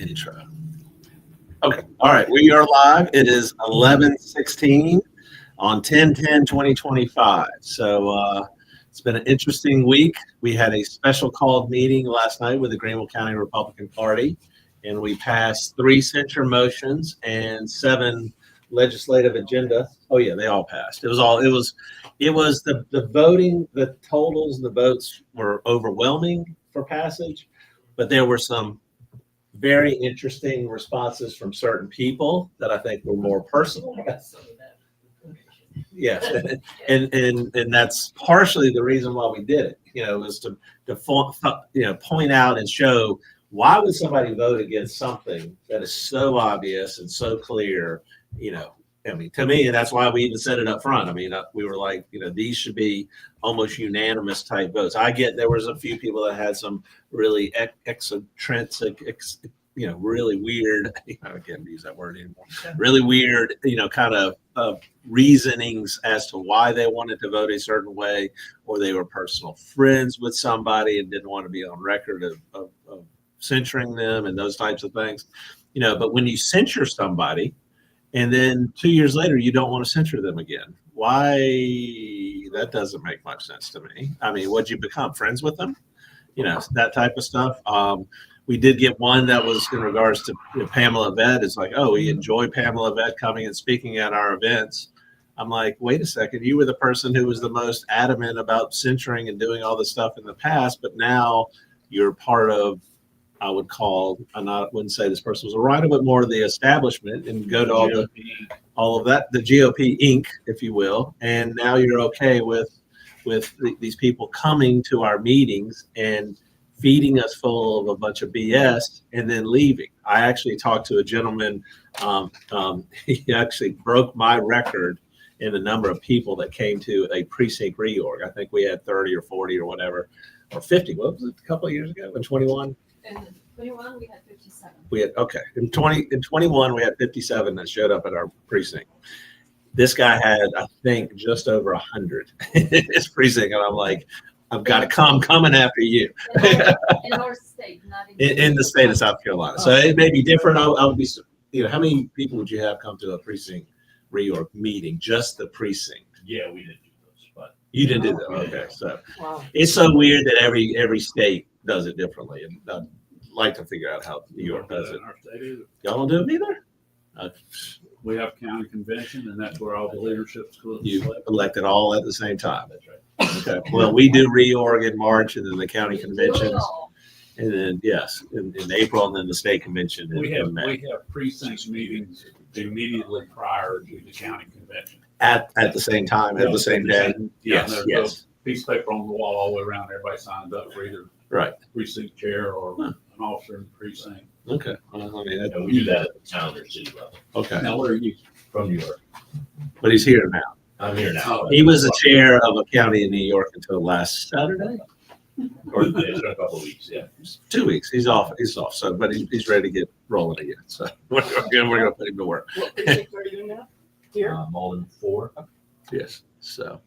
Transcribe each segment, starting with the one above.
intro. Okay. All right. We are live. It is 11:16 on 10/10/2025. So it's been an interesting week. We had a special called meeting last night with the Greenville County Republican Party, and we passed 3 censure motions and 7 legislative agenda. Oh yeah, they all passed. It was the voting, the totals, the votes were overwhelming for passage, but there were some very interesting responses from certain people that I think were more personal. Yes, and that's partially the reason why we did it. Was to point out and show why would somebody vote against something that is so obvious and so clear. To me, and that's why we even said it up front. We were like, these should be almost unanimous type votes. I get there was a few people that had some really eccentric, really weird, I can't use that word anymore, really weird, kind of reasonings as to why they wanted to vote a certain way, or they were personal friends with somebody and didn't want to be on record of censuring them and those types of things. But when you censure somebody, and then 2 years later, you don't want to censure them again. Why? That doesn't make much sense to me. What'd you become? Friends with them? That type of stuff. We did get one that was in regards to Pamela Vett. It's like, oh, we enjoy Pamela Vett coming and speaking at our events. I'm like, wait a second. You were the person who was the most adamant about censoring and doing all this stuff in the past, but now you're part of, I wouldn't say this person was a writer, but more of the establishment, and go to all of that, the GOP Inc., if you will. And now you're okay with these people coming to our meetings and feeding us full of a bunch of BS and then leaving. I actually talked to a gentleman. He actually broke my record in the number of people that came to a precinct reorg. I think we had 30 or 40 or whatever, or 50. What was it a couple of years ago in 21? In 21, we had 57. In 21, we had 57 that showed up at our precinct. This guy had, I think, just over 100 in his precinct, and I'm like, I've got to coming after you. In our state, not in the state of South Carolina. So it may be different. I would be, how many people would you have come to a precinct reorg meeting? Just the precinct? Yeah, we didn't do those, but you didn't do that. Okay, so It's so weird that every state does it differently, and I'd like to figure out how New York does it. Y'all don't do it either? We have county convention, and that's where all the leadership's going. You elected all at the same time. That's right. Okay. Well, we do reorg in March, and then the county conventions, and then in April, and then the state convention We in May. have precinct meetings immediately prior to the county convention. At the same time, at the same day. Yes. Yes. A piece of paper on the wall all the way around. Everybody signs up for either Right. precinct chair or an officer in the precinct. Okay. We do that at the town or city level. Okay. Now, where are you? From New York. But he's here now. I'm here now. He was the chair of a county in New York until last Saturday. Or it's been a couple of weeks, yeah. 2 weeks. He's off. So, but he's ready to get rolling again. So we're gonna put him to work. What precinct are you in now? Here? Malden 4. Yes. So,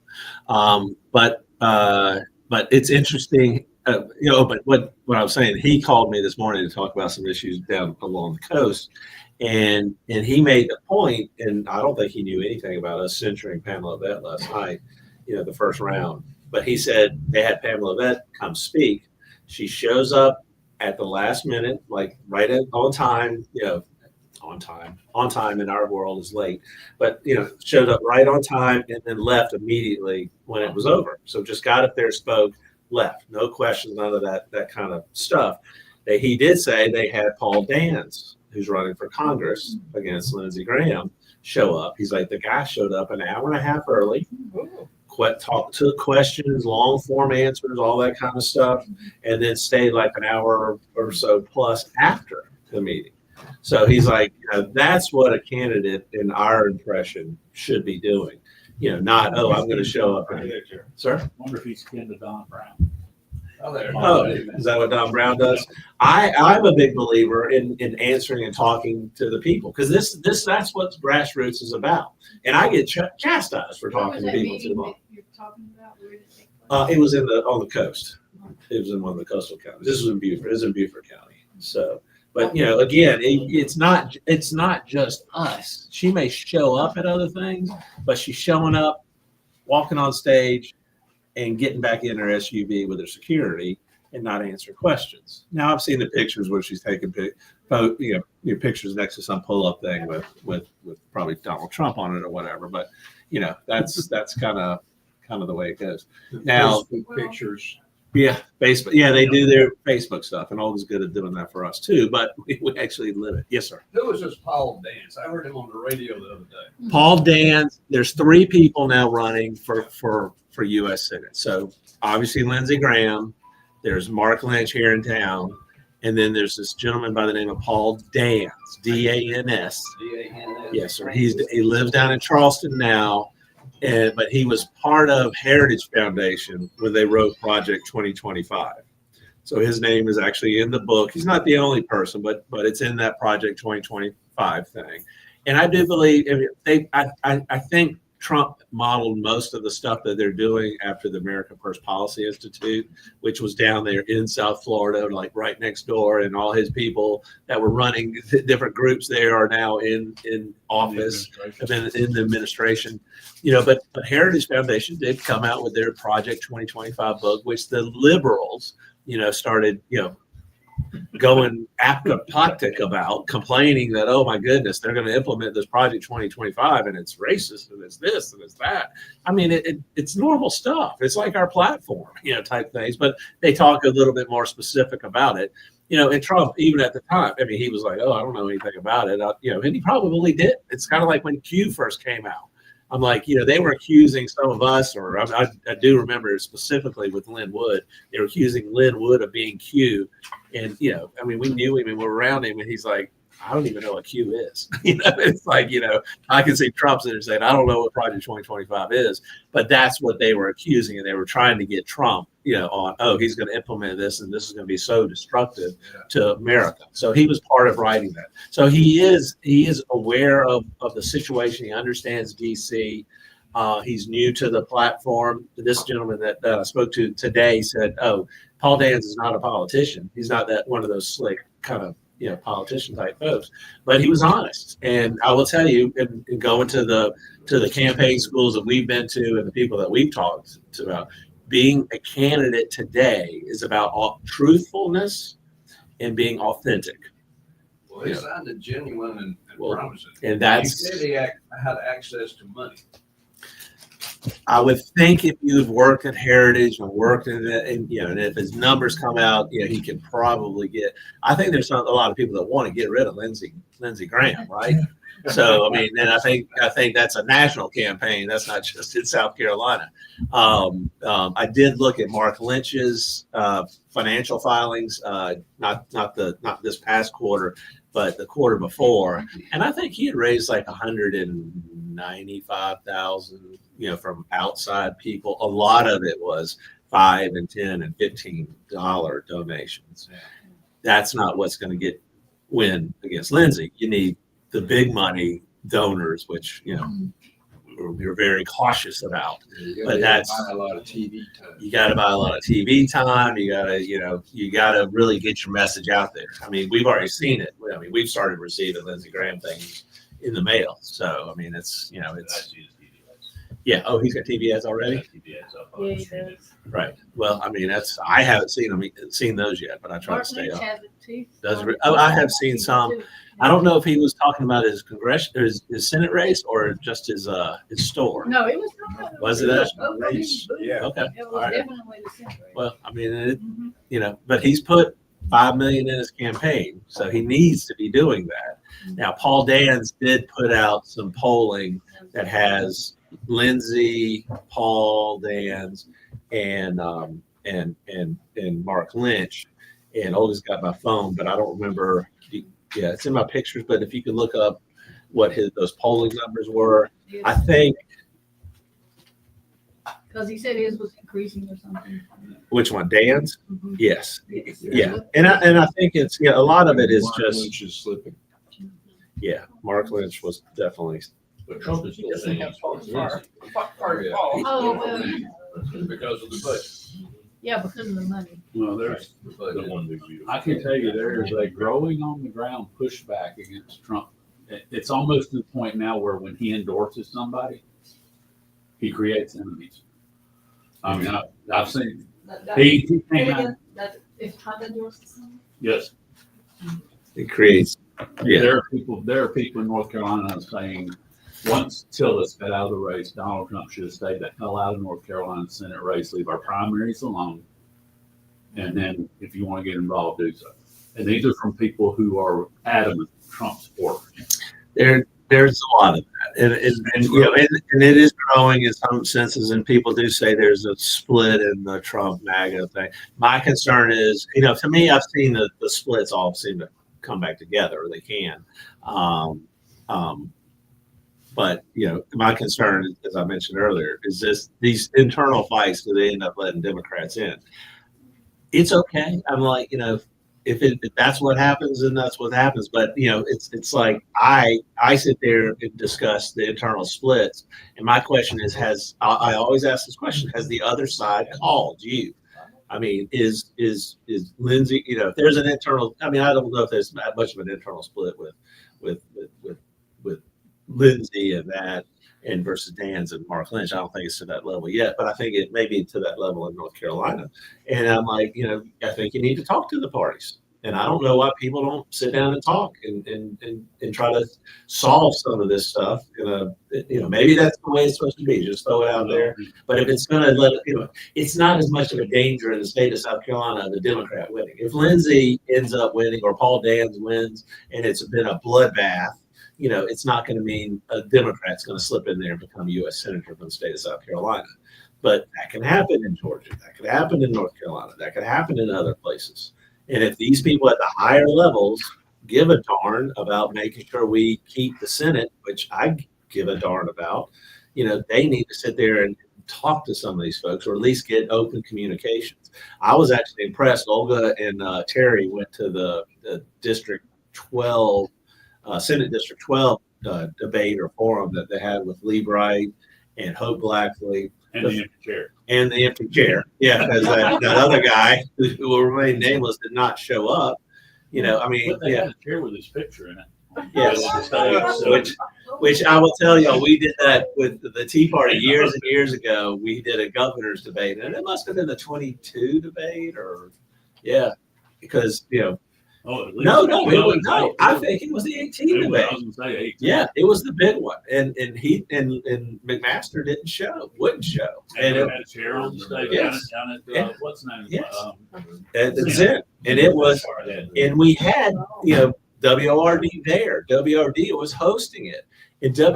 but it's interesting. But what I was saying, he called me this morning to talk about some issues down along the coast, and he made the point, and I don't think he knew anything about us censuring Pamela Vett last night, the first round. But he said they had Pamela Vett come speak. She shows up at the last minute, like on time. On time in our world is late, but showed up right on time and then left immediately when it was over. So just got up there, spoke, left, no questions, none of that kind of stuff. He did say they had Paul Dans, who's running for Congress against Lindsey Graham, show up. He's like, the guy showed up an hour and a half early, took questions, long form answers, all that kind of stuff, and then stayed like an hour or so plus after the meeting. So he's like, that's what a candidate in our impression should be doing. Not, I'm going to show up. Sir? I wonder if he's kin to Don Brown. Oh, is that what Don Brown does? I'm a big believer in answering and talking to the people, because that's what grassroots is about. And I get chastised for talking to people too long. You're talking about where did it take place? It was on the coast. It was in one of the coastal counties. This was in Beaufort. It was in Beaufort County. So But again, it's not just us. She may show up at other things, but she's showing up, walking on stage, and getting back in her SUV with her security and not answer questions. Now I've seen the pictures where she's taking pictures next to some pull-up thing with probably Donald Trump on it or whatever. But that's kind of the way it goes. Now, Facebook pictures. yeah, Facebook. Yeah, they do their Facebook stuff, and Olga's good at doing that for us too. But we actually live it. Yes, sir. Who was this Paul Dance? I heard him on the radio the other day. Paul Dance. There's 3 people now running for U.S. Senate. So obviously Lindsey Graham. There's Mark Lynch here in town, and then there's this gentleman by the name of Paul Dance, D-A-N-S. Yes, sir. He lives down in Charleston now. But he was part of Heritage Foundation when they wrote Project 2025. So his name is actually in the book. He's not the only person, but it's in that Project 2025 thing. And I do believe, I think Trump modeled most of the stuff that they're doing after the America First Policy Institute, which was down there in South Florida, like right next door, and all his people that were running different groups there are now in office and then in the administration. But Heritage Foundation did come out with their Project 2025 book, which the liberals, started, going apoplectic about, complaining that, oh my goodness, they're going to implement this Project 2025 and it's racist and it's this and it's that. I mean, it's normal stuff. It's like our platform, type things, but they talk a little bit more specific about it. And Trump, even at the time, I mean, he was like, oh, I don't know anything about it. And he probably did. It's kind of like when Q first came out. I'm like, they were accusing some of us, or I do remember specifically with Lynn Wood, they were accusing Lynn Wood of being Q. And, I mean, we knew him and we were around him, and he's like, I don't even know what Q is. It's like, I can see Trump sitting there saying, I don't know what Project 2025 is, but that's what they were accusing. And they were trying to get Trump, on, oh, he's going to implement this and this is going to be so destructive to America. So he was part of writing that. So he is aware of the situation. He understands DC. He's new to the platform. This gentleman that I spoke to today said, oh, Paul Dance is not a politician. He's not that one of those slick kind of politician type folks, but he was honest. And I will tell you, and going to the campaign schools that we've been to and the people that we've talked to about, being a candidate today is about truthfulness and being authentic. Well, he sounded genuine and promising. And that's, he said he had access to money. I would think if you've worked at Heritage or worked in it, and if his numbers come out, he can probably get. I think there's a lot of people that want to get rid of Lindsey Graham, right? So I mean, and I think that's a national campaign. That's not just in South Carolina. I did look at Mark Lynch's financial filings, not this past quarter, but the quarter before, and I think he had raised like $195,000, from outside people. A lot of it was $5 and $10 and $15 donations. That's not what's going to win against Lindsey. You need the big money donors, which we're very cautious about. But that's buy a lot of TV time. You got to buy a lot of TV time. You got to you got to really get your message out there. I mean, we've already seen it. I mean, we've started receiving Lindsey Graham things in the mail. So I mean, it's yeah. Oh, he's got TV ads already. Yeah, he does. Right. Well, I mean, I haven't seen those yet, but I try to stay up. I have seen some. I don't know if he was talking about his his Senate race or just his store. No, it was not. Was it that? Race? Yeah. Okay. It was All right. definitely the Senate race. Well, I mean, but he's put $5 million in his campaign, so he needs to be doing that. Now, Paul Dance did put out some polling that has Lindsey, Paul Dance, and Mark Lynch. And Olga's got my phone, but I don't remember. Yeah, it's in my pictures. But if you could look up what those polling numbers were, I think. Because he said his was increasing or something. Which one, Dan's? Mhm. Yes. Yeah, and I think it's a lot of it is Mark just Lynch is slipping. yeah. Mark Lynch was definitely. But Trump is still saying. Oh, well. Because of the budget. Yeah, because of the money. Well, there's, The one big beautiful. I can tell you, there is a growing on the ground pushback against Trump. It's almost to the point now where when he endorses somebody, he creates enemies. I mean, I've seen, he came out, That if Trump endorses someone? yes, It creates, yeah. there are people in North Carolina saying, once Tillis got out of the race, Donald Trump should have stayed the hell out of North Carolina Senate race, leave our primaries alone. And then if you want to get involved, do so. And these are from people who are adamant Trump supporters. There's a lot of that, and you know, and it is growing in some senses. And people do say there's a split in the Trump MAGA thing. My concern is, you know, to me, I've seen the splits all seem to come back together. Or they can, but you know, my concern, as I mentioned earlier, is these internal fights that they end up letting Democrats in. It's okay. I'm like, you know, if that's what happens, then that's what happens. But you know, it's like I sit there and discuss the internal splits, and my question is, I always ask this question: has the other side called you? I mean, is Lindsay? You know, if there's an internal, I mean, I don't know if there's that much of an internal split with Lindsay and that, and versus Dan's and Mark Lynch. I don't think it's to that level yet, but I think it may be to that level in North Carolina. And I'm like, you know, I think you need to talk to the parties. And I don't know why people don't sit down and talk and try to solve some of this stuff. You know, maybe that's the way it's supposed to be. Just throw it out there. But if it's going to let it, you know, it's not as much of a danger in the state of South Carolina, the Democrat winning. If Lindsay ends up winning or Paul Dans wins and it's been a bloodbath, you know, it's not going to mean a Democrat's going to slip in there and become a U.S. Senator from the state of South Carolina. But that can happen in Georgia. That could happen in North Carolina. That could happen in other places. And if these people at the higher levels give a darn about making sure we keep the Senate, which I give a darn about, you know, they need to sit there and talk to some of these folks, or at least get open communications. I was actually impressed. Olga and Terry went to the District 12, Senate District 12 debate or forum that they had with Lee Bright and Hope Blackley. And the empty chair. And the empty chair. Yeah, because that other guy who will remain nameless did not show up. You know, I mean, But they yeah. had a chair with his picture in it. Yes. Which I will tell you, we did that with the Tea Party years and years ago. We did a governor's debate, and it must have been the 22 debate, or yeah, because you know. Oh, at least No. I think it was the 18 debate. I was gonna say 18. Yeah, it was the big one, and he and McMaster wouldn't show, And and they had a chair on the stage Yes. down at Yeah. what's the name? Yes. That's it. And it was, and we had, you know, WRD there. WRD was hosting it, and So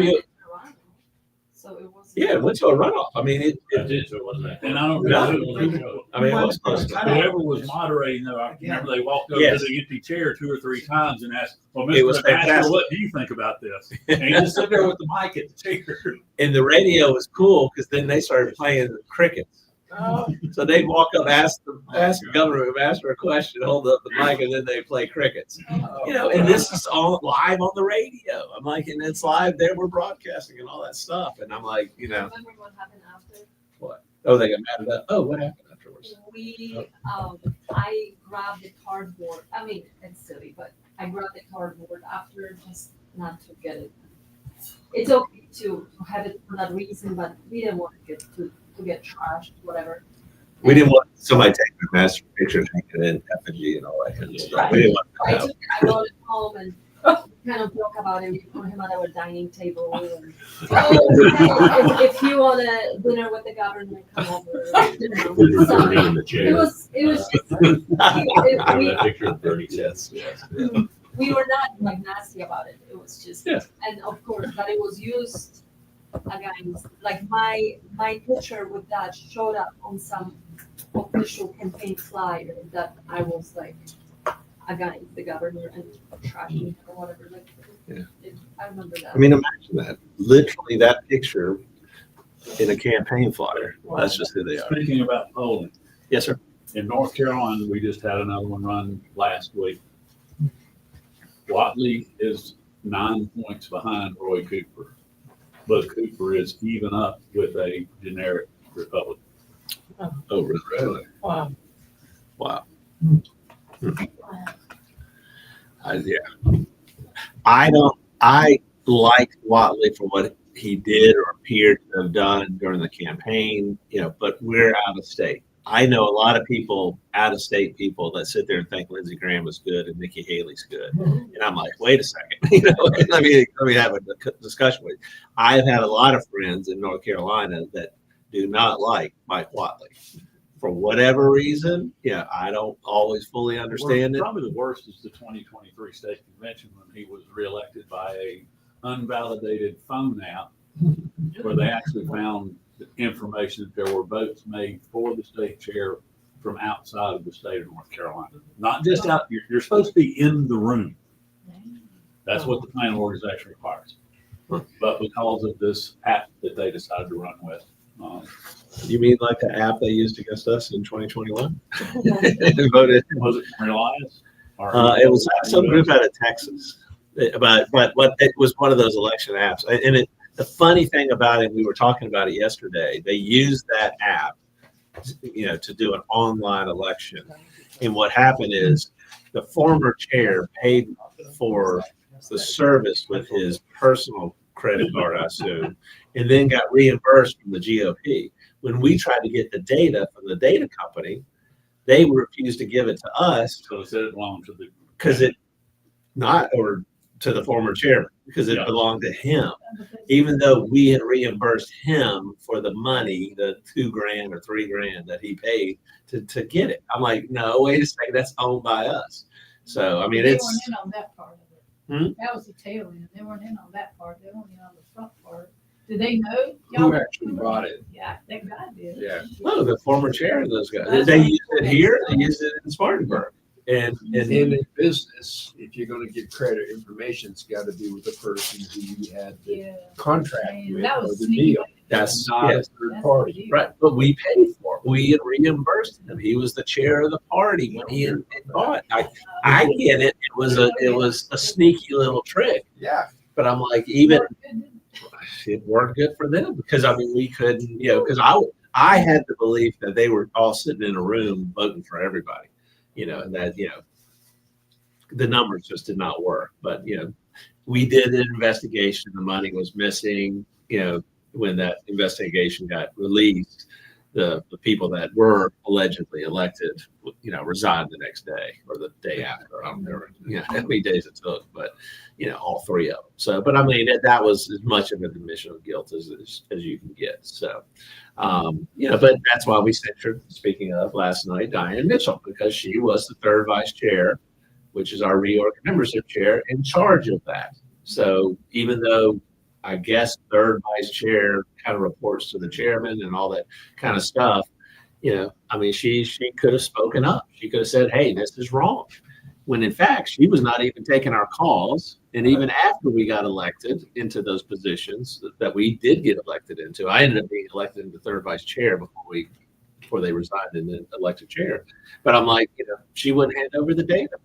it was. it went to a runoff. I mean, it did, so it wasn't. And I don't No. know. I mean, it was close. Whoever was moderating, though, I remember they walked over Yes. to the empty chair 2 or 3 times and asked, "Well, It was Mr. Master, fantastic. what do you think about this?" And he just stood there with the mic at the chair. And the radio was cool because then they started playing crickets. So they'd walk up, ask the governor master a question, hold up the mic, and then they play crickets. You know, and this is all live on the radio. I'm like, and it's live there. We're broadcasting and all that stuff. And I'm like, you know, Remember what happened after? oh, they got mad at that. Oh, what happened afterwards? I grabbed the cardboard. I mean, it's silly, but I grabbed the cardboard after just not to get it. It's okay to have it for that reason, but we didn't want to get trashed, whatever. We didn't want somebody taking a master picture, taking it in effigy and all that kind of stuff. We didn't want I that. took it, I brought it home and kind of talk about it. We put him at our dining table. And, if you want a dinner with the governor, come over. You know, so In the chair. it was just. That picture of Bernie. Yes. We were not like nasty about it. It was just, Yeah. and of course that it was used against, like my picture with that showed up on some official campaign flyer that I was like against the governor and trashing him or whatever. Like, I remember that. I mean, imagine that. Literally that picture in a campaign flyer. Well, that's just who they are. Speaking about polling, Yes, sir. in North Carolina, we just had another one run last week. Watley is 9 points behind Roy Cooper, but Cooper is even up with a generic Republican. Oh, really? Wow. Wow. Yeah. I liked Watley for what he did or appeared to have done during the campaign, but we're out of state. I know a lot of people, out of state people, that sit there and think Lindsey Graham was good and Nikki Haley's good. And I'm like, wait a second, let me have a discussion with you. I've had a lot of friends in North Carolina that do not like Mike Watley. For whatever reason, I don't always fully understand it. Probably the worst is the 2023 state convention when he was reelected by a unvalidated phone app where they actually found the information that there were votes made for the state chair from outside of the state of North Carolina. Not just out, you're supposed to be in the room. That's what the planning organization requires. But because of this app that they decided to run with, You mean like the app they used against us in 2021? They voted. was it Realize? It was some group out of Texas, but it was one of those election apps. And the funny thing about it, we were talking about it yesterday. They used that app, to do an online election. And what happened is the former chair paid for the service with his personal credit card, I assume, and then got reimbursed from the GOP. When we tried to get the data from the data company, they refused to give it to us. So it said it belonged to the. Because or to the former chairman, because it belonged to him, even though we had reimbursed him for the money, the $2,000 or $3,000 that he paid to get it. I'm like, no, wait a second, that's owned by us. So, I mean, They it's. weren't in on that part of it. That was the tail end. They weren't in on that part. They weren't in on the front part. Did they know? Who actually bought it? Yeah, that guy did. Yeah. No, the former chair of those guys. They used it here, they used it in Spartanburg. And In business, if you're gonna give credit, information's gotta be with the person who you had the Yeah. contract And with that or was the sneaky. deal. that's Not a That's third the party. deal. right. But we paid for it. We had reimbursed him. He was the chair of the party when he had bought. I get it. It was a sneaky little trick. Yeah. But I'm like, even it worked good for them because I mean we couldn't, because I had the belief that they were all sitting in a room voting for everybody, and that the numbers just did not work. But we did an investigation. The money was missing. When that investigation got released, the people that were allegedly elected, resigned the next day or the day after. I don't remember, how many days it took, but all three of them. So, but I mean, that was as much of an admission of guilt as you can get. So, but that's why we censured, speaking of last night, Diane Mitchell, because she was the third vice chair, which is our reorg membership chair, in charge of that. So even though I guess third vice chair kind of reports to the chairman and all that kind of stuff, I mean, she could have spoken up. She could have said, hey, this is wrong. When in fact, she was not even taking our calls. And even after we got elected into those positions that we did get elected into, I ended up being elected into third vice chair before they resigned and then elected chair. But I'm like, she wouldn't hand over the data,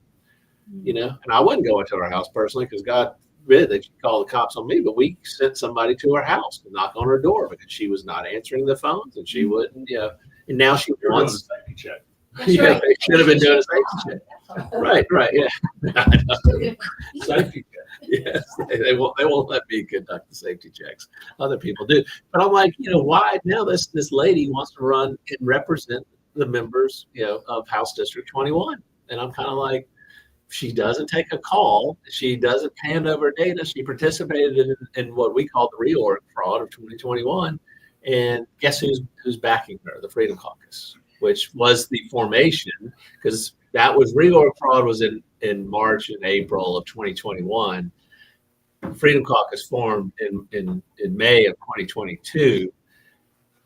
and I wouldn't go into her house personally because God forbid they should call the cops on me. But we sent somebody to her house to knock on her door because she was not answering the phones and she wouldn't, and now she wants a safety check. Yeah, they should have been doing a safety check. Right, yeah. Safety check. Yes, they won't let me conduct the safety checks. Other people do. But I'm like, why now this lady wants to run and represent the members, of House District 21. And I'm kind of like, she doesn't take a call. She doesn't hand over data. She participated in what we call the reorg fraud of 2021. And guess who's backing her? The Freedom Caucus, which was the formation, because that was reorg fraud was in March and April of 2021. Freedom Caucus formed in May of 2022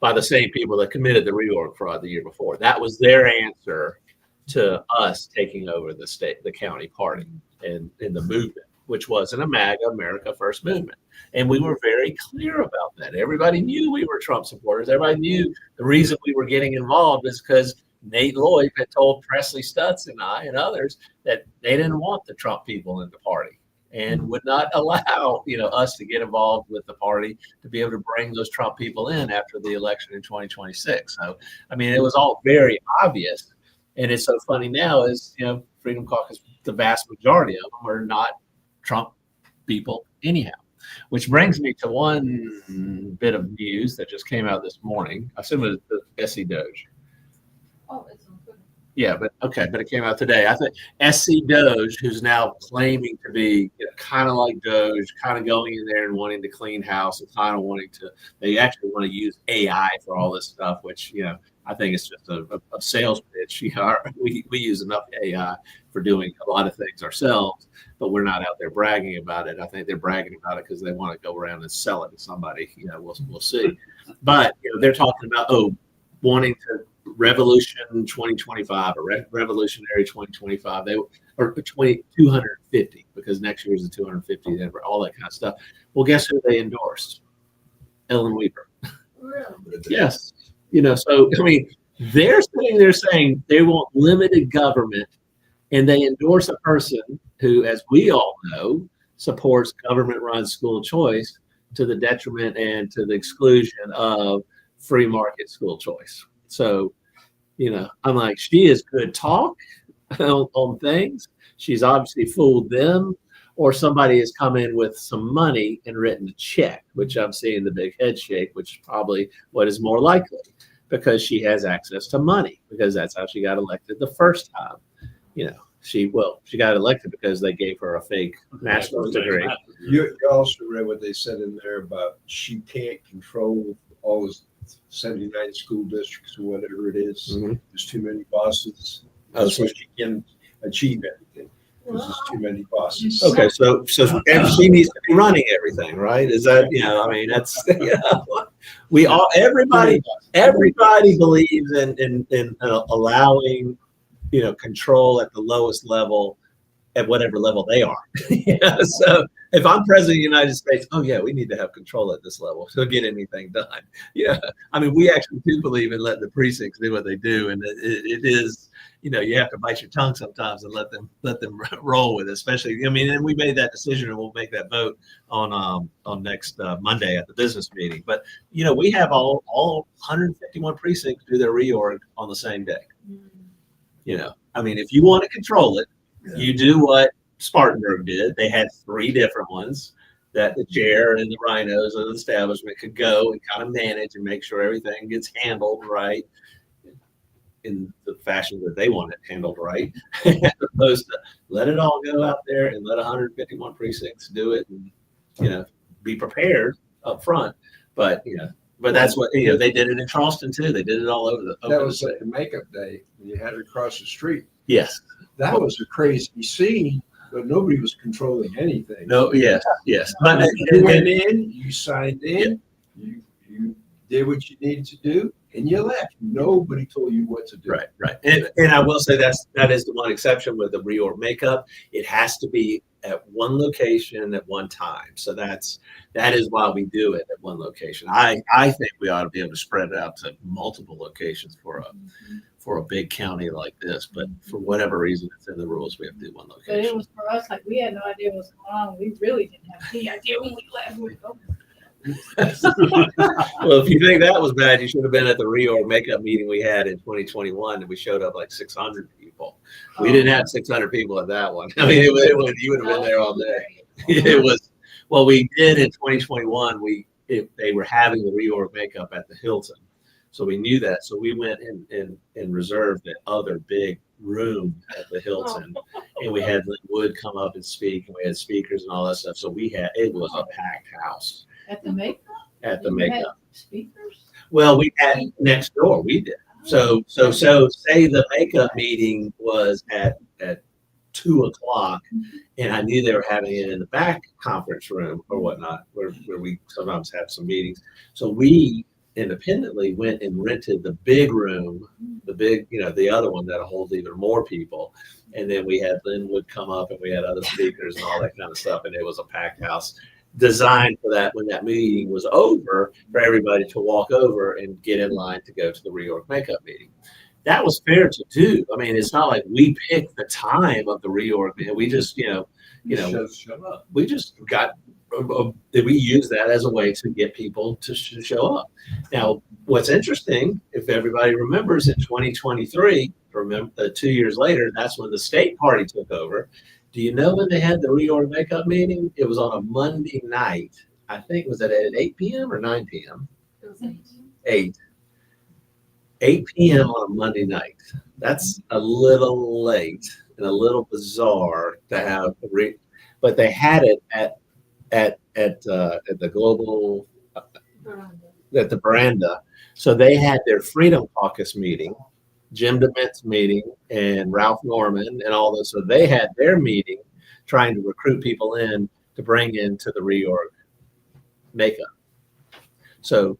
by the same people that committed the reorg fraud the year before. That was their answer to us taking over the county party and in the movement, which wasn't a MAGA, America First movement. And we were very clear about that. Everybody knew we were Trump supporters. Everybody knew the reason we were getting involved is because Nate Lloyd had told Presley Stutz and I and others that they didn't want the Trump people in the party. and would not allow, us to get involved with the party to be able to bring those Trump people in after the election in 2026. So, I mean, it was all very obvious. And it's so funny now is, Freedom Caucus, the vast majority of them are not Trump people anyhow. Which brings me to one bit of news that just came out this morning. I assume it was the SC Doge. Oh, it's on Twitter. Yeah, but it came out today. I think SC Doge, who's now claiming to be kind of like Doge, kind of going in there and wanting to clean house and kind of they actually want to use AI for all this stuff, which, I think it's just a sales pitch. We use enough AI for doing a lot of things ourselves, but we're not out there bragging about it. I think they're bragging about it because they want to go around and sell it to somebody. We'll see. But they're talking about wanting to revolution 2025 or revolutionary 2025. They or 250 because next year is the 250, all that kind of stuff. Well, guess who they endorsed? Ellen Weaver. Really? Yes. So, I mean, they're sitting there saying they want limited government, and they endorse a person who, as we all know, supports government-run school choice to the detriment and to the exclusion of free market school choice. So, I'm like, she is good talk on things. She's obviously fooled them, or somebody has come in with some money and written a check, which I'm seeing the big head shake, which is probably what is more likely, because she has access to money, because that's how she got elected the first time. She got elected because they gave her a fake master's degree. You also read what they said in there about she can't control all the 79 school districts or whatever it is. Mhm. There's too many bosses. Oh, So she can achieve everything because there's too many bosses. Okay, so and she needs to be running everything, right? Is that that's we all everybody believes in allowing control at the lowest level, at whatever level they are. So if I'm president of the United States, we need to have control at this level to get anything done. I mean, we actually do believe in letting the precincts do what they do, and it is, you have to bite your tongue sometimes and let them roll with it. Especially, I mean, and we made that decision, and we'll make that vote on next Monday at the business meeting. But we have all 151 precincts do their reorg on the same day. I mean, if you want to control it, you do what Spartanburg did. They had 3 different ones that the chair and the rhinos of the establishment could go and kind of manage and make sure everything gets handled right in the fashion that they want it handled right, as opposed to let it all go out there and let 151 precincts do it and, be prepared up front. But that's what, they did it in Charleston too. They did it all over the That was at the makeup day when you had it across the street. Yes. That was a crazy scene, but nobody was controlling anything. No, yes. But You went in, you signed in, you did what you needed to do, and you left. Nobody told you what to do. Right. And I will say that is the one exception with the reorg makeup. It has to be at one location at one time. So that is why we do it at one location. I think we ought to be able to spread it out to multiple locations for a big county like this, but for whatever reason, it's in the rules. We have to do one But location. it was for us, like, we had no idea what was going on. We really didn't have any idea when we left. We were Well, if you think that was bad, you should have been at the reorg makeup meeting we had in 2021, and we showed up like 600 people. We didn't have 600 people at that one. I mean, you would have been there all day. It was, well, we did in 2021. They were having the reorg makeup at the Hilton, so we knew that. So we went and reserved the other big room at the Hilton, and we had Lynn Wood come up and speak, and we had speakers and all that stuff. So it was a packed house At the makeup? at the You had makeup. speakers? Well, we had next door. We did. So say the makeup meeting was at 2:00, and I knew they were having it in the back conference room or whatnot, where we sometimes have some meetings. So we independently went and rented the big room, the other one that holds even more people. And then we had Linwood come up, and we had other speakers and all that kind of stuff. And it was a packed house designed for that when that meeting was over, for everybody to walk over and get in line to go to the reorg makeup meeting. That was fair to do. I mean, it's not like we picked the time of the reorg. We just, you know, Show up. we just got, we use that as a way to get people to show up. Now, what's interesting, if everybody remembers, in 2023, remember 2 years later, that's when the state party took over. Do you know when they had the reorg makeup meeting? It was on a Monday night. I think, was it at 8 p.m. or 9 p.m.? It was like, 8 p.m. on a Monday night. That's a little late and a little bizarre to have, but they had it at the global, at the veranda. So they had their Freedom Caucus meeting, Jim DeMint's meeting, and Ralph Norman and all those. So they had their meeting trying to recruit people in to bring into the reorg makeup. So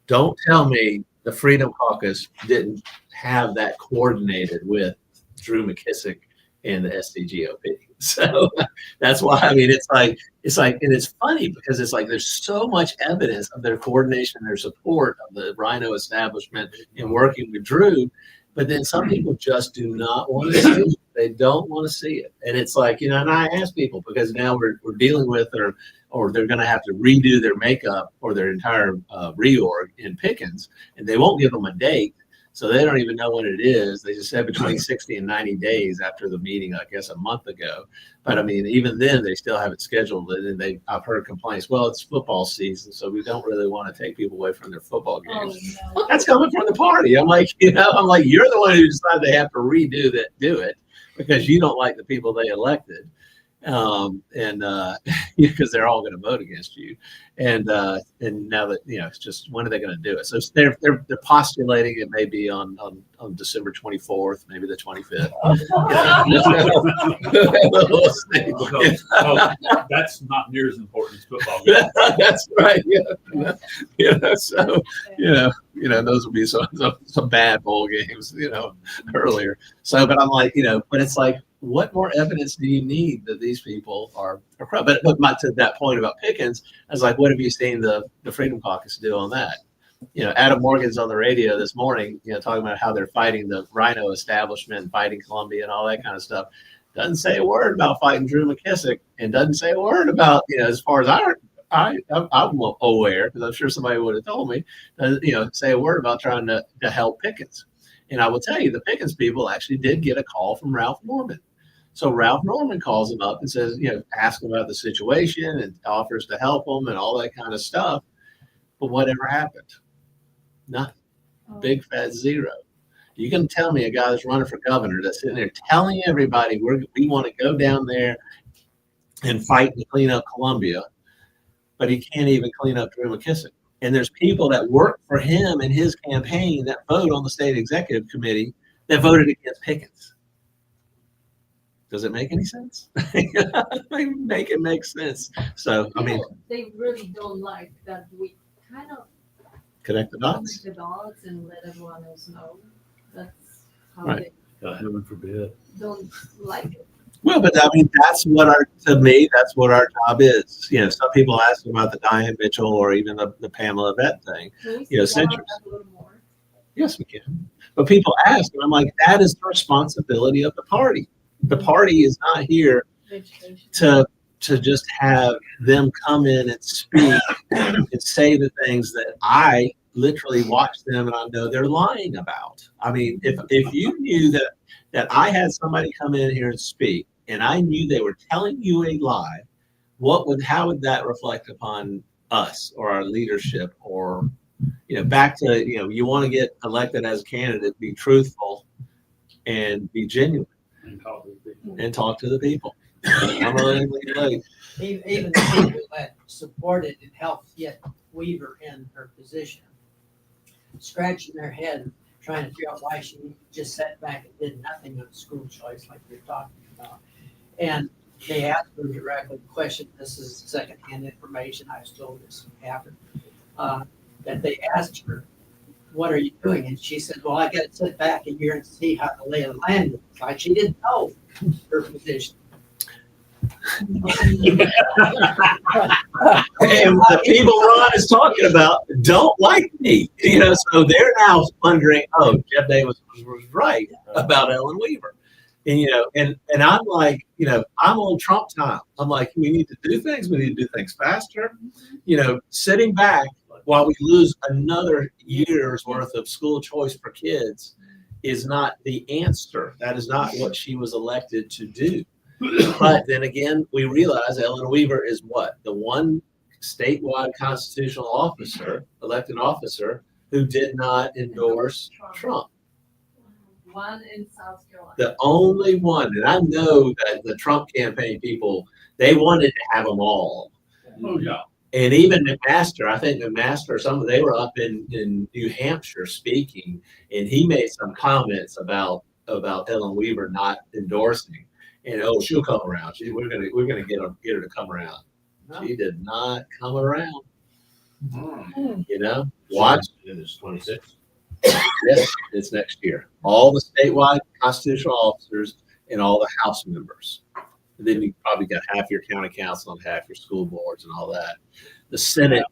don't tell me the Freedom Caucus didn't have that coordinated with Drew McKissick and the SCGOP. So that's why, I mean, it's like, and it's funny because it's like there's so much evidence of their coordination, their support of the Rhino establishment in working with Drew, but then some people just do not want to see it. They don't want to see it. And it's like, you know, and I ask people, because now we're dealing with, or they're going to have to redo their makeup or their entire reorg in Pickens, and they won't give them a date. So they don't even know when it is. They just said between 60 and 90 days after the meeting, I guess a month ago. But I mean, even then they still have it scheduled. And I've heard complaints, well, it's football season, so we don't really want to take people away from their football games. Oh, no. That's coming from the party. I'm like, you're the one who decided they have to do it because you don't like the people they elected. Because they're all going to vote against you, and now that, you know, it's just, when are they going to do it? So they're postulating it may be on December 24th, maybe the 25th. Because that's not near as important as football. That's right. Yeah. So those will be some bad bowl games, earlier. So, but I'm like, but it's like, what more evidence do you need that these people are corrupt? But to that point about Pickens, I was like, what have you seen the Freedom Caucus do on that? Adam Morgan's on the radio this morning, talking about how they're fighting the Rhino establishment, fighting Columbia and all that kind of stuff. Doesn't say a word about fighting Drew McKissick, and doesn't say a word about, as far as I'm aware, because I'm sure somebody would have told me, say a word about trying to help Pickens. And I will tell you, the Pickens people actually did get a call from Ralph Norman. So Ralph Norman calls him up and says, ask him about the situation and offers to help him and all that kind of stuff. But whatever happened? Nothing. Big fat zero. You can tell me a guy that's running for governor that's sitting there telling everybody we want to go down there and fight to clean up Columbia, but he can't even clean up Drew McKissick. And there's people that work for him in his campaign that vote on the state executive committee that voted against Pickens. Does it make any sense? Make it make sense. So, I mean, they really don't like that we kind of connect the dots. connect the dots and let everyone else know. That's how Right. Heaven forbid. they don't like it. Well, but I mean, that's what our job is. Some people ask about the Diane Mitchell or even the Pamela Vett thing. Can we Yeah, speak about centers. that a little more? Yes, we can. But people ask, and I'm like, that is the responsibility of the party. The party is not here Vegetation. to just have them come in and speak and say the things that I literally watch them and I know they're lying about. I mean, if you knew that I had somebody come in here and speak and I knew they were telling you a lie, how would that reflect upon us or our leadership? Or back to you want to get elected as a candidate, be truthful and be genuine and talk to the people. I'm really late. Even the people that supported and helped get Weaver in her position, scratching their head, trying to figure out why she just sat back and did nothing on school choice like you're talking about. And they asked her directly the question, this is secondhand information, I was told this happened, that they asked her, what are you doing? And she said, well, I got to sit back a year and see how the lay of the land is. Like she didn't know her position. And the people Ron is talking about don't like me, so they're now wondering, oh, Jeff Davis was right about Ellen Weaver. And and I'm like, I'm on Trump time. I'm like, we need to do things. We need to do things faster. Sitting back while we lose another year's worth of school choice for kids is not the answer. That is not what she was elected to do. But then again, we realize Ellen Weaver is what? The one statewide constitutional officer, elected officer, who did not endorse Trump. One in South Carolina. The only one. And I know that the Trump campaign people, they wanted to have them all. Oh, yeah. And even McMaster, I think McMaster, they were up in New Hampshire speaking, and he made some comments about Ellen Weaver not endorsing. And she'll come around. We're gonna get her to come around. No. She did not come around. Mm. Watch. It is 26. Yes, it's next year. All the statewide constitutional officers and all the House members. And then you probably got half your county council and half your school boards and all that. The Senate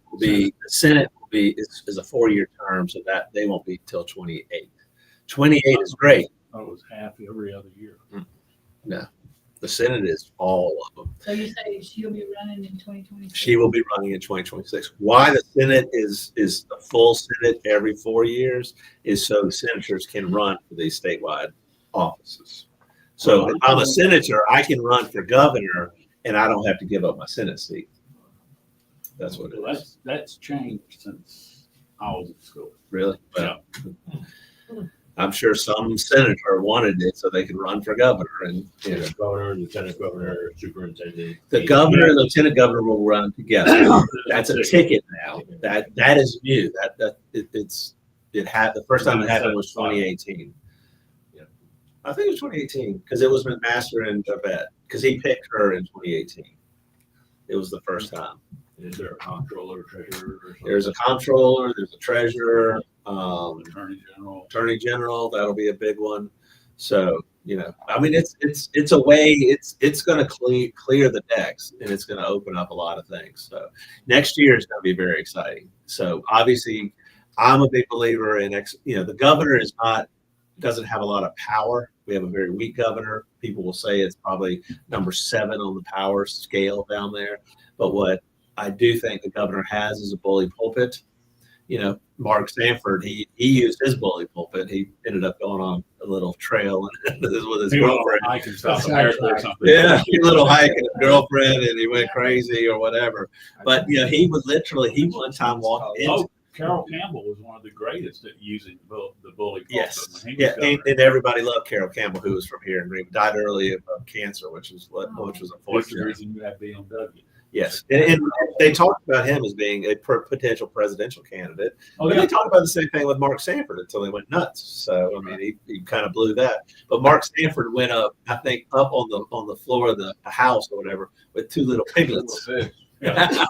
is a 4-year term, so that they won't be till 28. 28 is great. It was half every other year. No, the Senate is all of them. So you say she'll be running in 2026? She will be running in 2026. Why the Senate is the full Senate every 4 years is so senators can run for these statewide offices. So if I'm a senator, I can run for governor, and I don't have to give up my Senate seat. That's what it is. That's changed since I was in school. Really? Well, I'm sure some senator wanted it so they could run for governor, and Governor, lieutenant governor, superintendent. the governor and lieutenant governor will run together. That's a ticket now. That is new. The first time it happened was 2018. I think it was 2018 because it was McMaster and Javette because he picked her in 2018. It was the first time. Is there a comptroller, treasurer, or something? There's a comptroller, there's a treasurer, Attorney General. attorney general. That'll be a big one. So I mean, it's a way. It's going to clear the decks, and it's going to open up a lot of things. So next year is going to be very exciting. So obviously, I'm a big believer in the governor doesn't have a lot of power. We have a very weak governor. People will say it's probably number 7 on the power scale down there. But what I do think the governor has is a bully pulpit. Mark Sanford, he used his bully pulpit. He ended up going on a little trail with his girlfriend. Hike in South America or something. Yeah, a little hike with his girlfriend, and he went crazy or whatever. But he one time walked in. Carol Campbell was one of the greatest at using the bully pulpit. Yes, when he was yeah, governor. and everybody loved Carol Campbell, who was from here in Greenville. Died early of cancer, which was That's the unfortunate. reason you have BMW. Yes, and they talked about him as being a potential presidential candidate. Oh, But yeah. they talked about the same thing with Mark Sanford until he went nuts. So I mean, he kind of blew that. But Mark Sanford went up, I think, up on the floor of the house or whatever with 2 little piglets. Yeah.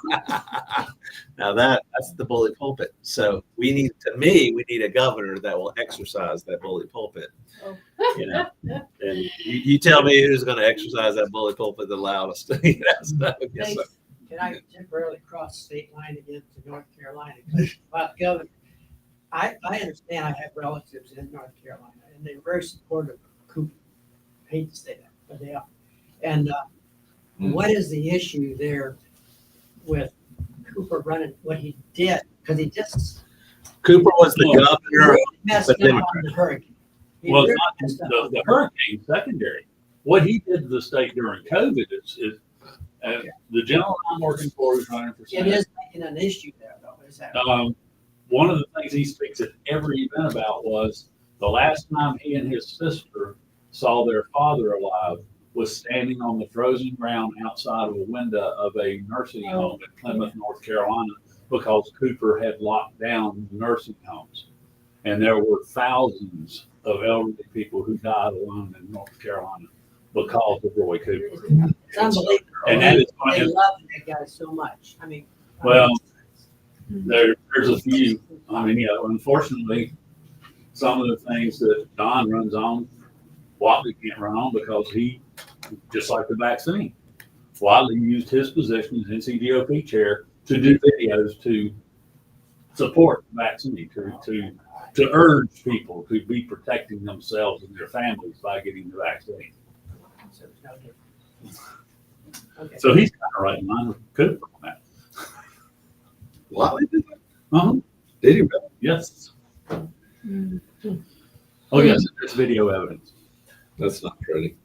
Now that's the bully pulpit. So we need a governor that will exercise that bully pulpit. Oh. And you tell me who's going to exercise that bully pulpit the loudest. So, yes, sir. Can I temporarily cross state line again to North Carolina? 'Cause about the governor, I understand I have relatives in North Carolina, and they're very supportive of Cooper. I hate to say that, but they are. And what is the issue there with Cooper running what he did? Because he just Cooper was the governor. really messed up Democrat. on the hurricane. He Well, really it's messed up not on the hurricane secondary. What he did to the state during COVID is the gentleman I'm working for is 100%. It is making an issue there, though. Is that One of the things he speaks at every event about was the last time he and his sister saw their father alive was standing on the frozen ground outside of a window of a nursing home in Plymouth, North Carolina, because Cooper had locked down nursing homes. And there were thousands of elderly people who died alone in North Carolina because of Roy Cooper. it's unbelievable? And that is They one. love that guy so much. I mean, Well, there's a few. I mean, unfortunately, some of the things that Don runs on, Watley can't run on because he, just like the vaccine, Watley used his position as NCGOP chair to do videos to support the vaccine, to to urge people to be protecting themselves and their families by getting the vaccine. So it's no different. Okay. So he's kind of right in line with Cooper on that. Wow, they did that? Uh-huh. Did he really? Yes. Mm. Oh, yes, there's video evidence. That's not pretty.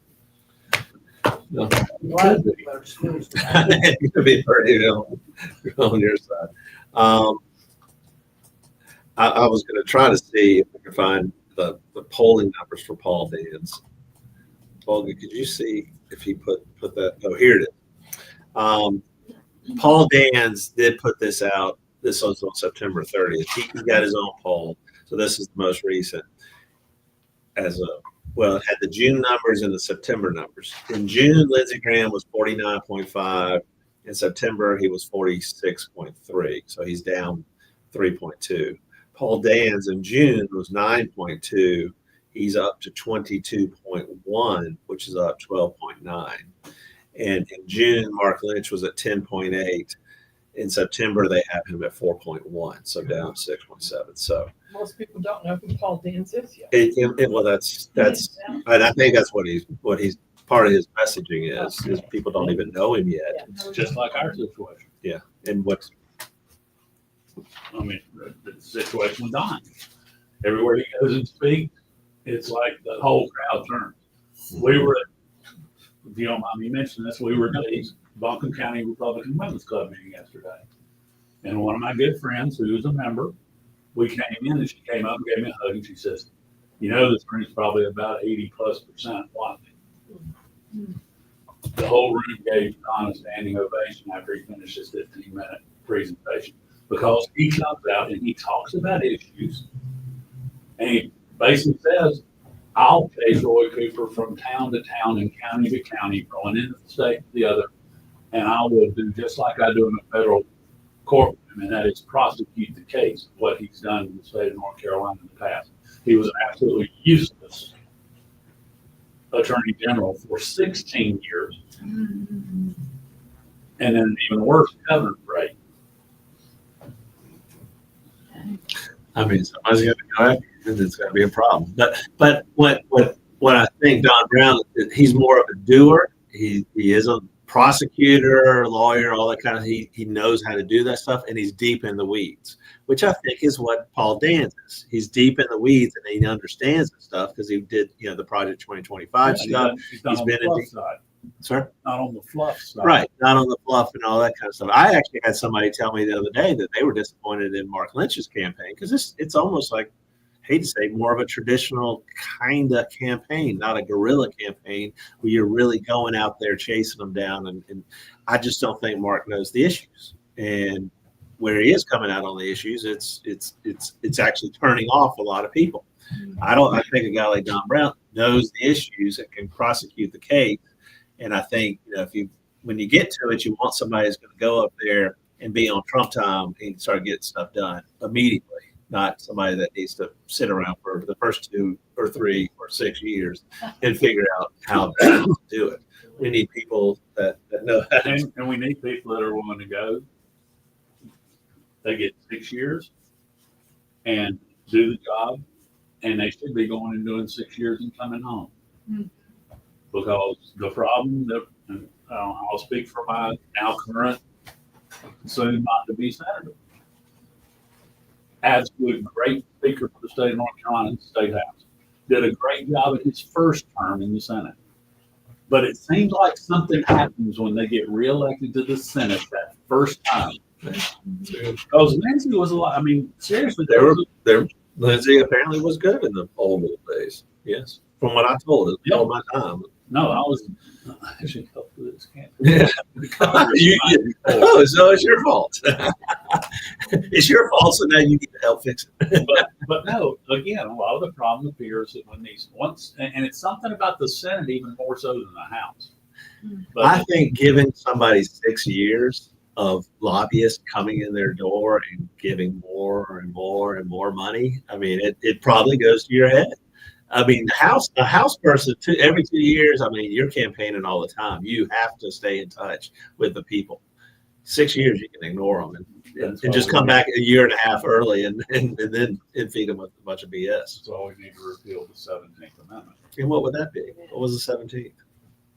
No. A lot of people are smooth. It could be pretty on your side. I was going to try to see if I could find the polling numbers for Paul Dans. Olga, could you see if he put that? Oh, here it is. Paul Dans did put this out. This was on September 30th. He got his own poll. So this is the most recent. It had the June numbers and the September numbers. In June, Lindsey Graham was 49.5. In September, he was 46.3. So he's down 3.2. Paul Dans in June was 9.2. He's up to 22.1, which is up 12.9. And in June, Mark Lynch was at 10.8. In September, they have him at 4.1, so down 6.7. So Most people don't know who Paul Dans is yet. well, that's and I think that's what he's part of his messaging is people don't even know him yet. Yeah. It's just like our situation. Yeah, and what's I mean, the situation with Don. Everywhere he goes and speaks, it's like the whole crowd turns. We were at, if you don't mind me mentioning this, we were at the Buncombe County Republican Women's Club meeting yesterday. And one of my good friends, who's a member, we came in and she came up and gave me a hug and she says, this room's probably about 80+% white. The whole room gave Don a standing ovation after he finished his 15-minute presentation because he comes out and he talks about issues and he basically says, I'll chase Roy Cooper from town to town and county to county, going into the state to the other, and I will do just like I do in the federal courtroom, and that is prosecute the case, what he's done in the state of North Carolina in the past. He was an absolutely useless attorney general for 16 years, and then an even worse governor for 8. I mean, somebody's going to go after you, and it's going to be a problem. But what I think Don Brown, he's more of a doer. He is a prosecutor, lawyer, all that kind of. He knows how to do that stuff, and he's deep in the weeds, which I think is what Paul Dans is. He's deep in the weeds, and he understands the stuff because he did, the Project 2025 stuff. He's been in the side. Sir? Not on the fluff side. Right, not on the fluff and all that kind of stuff. I actually had somebody tell me the other day that they were disappointed in Mark Lynch's campaign because it's almost like, I hate to say, more of a traditional kind of campaign, not a guerrilla campaign where you're really going out there chasing them down. And I just don't think Mark knows the issues. And where he is coming out on the issues, it's actually turning off a lot of people. I think a guy like Don Brown knows the issues and can prosecute the case. And I think, when you get to it, you want somebody who's going to go up there and be on Trump time and start getting stuff done immediately, not somebody that needs to sit around for the first 2 or 3 or 6 years and figure out how to do it. We need people that know how to. And we need people that are willing to go. They get 6 years and do the job, and they should be going and doing 6 years and coming home. Because the problem that I'll speak for my now current, soon not to be senator. Absolute great speaker for the state of North Carolina, the state house. Did a great job in his first term in the Senate. But it seems like something happens when they get reelected to the Senate that first time. Because Lindsey was a lot, seriously. Lindsey apparently was good in the old days. Yes. From what I told it, all my time. No, I was actually helped with this campaign. Yeah. So it's your fault. It's your fault, so now you need to help fix it. but no, again, a lot of the problem appears that when and it's something about the Senate even more so than the House. But I think giving somebody 6 years of lobbyists coming in their door and giving more and more and more money, it probably goes to your head. The House person, every 2 years, you're campaigning all the time. You have to stay in touch with the people. 6 years you can ignore them and just come back a year and a half early and then feed them with a bunch of BS. So we need to repeal the 17th Amendment. And what would that be? What was the 17th?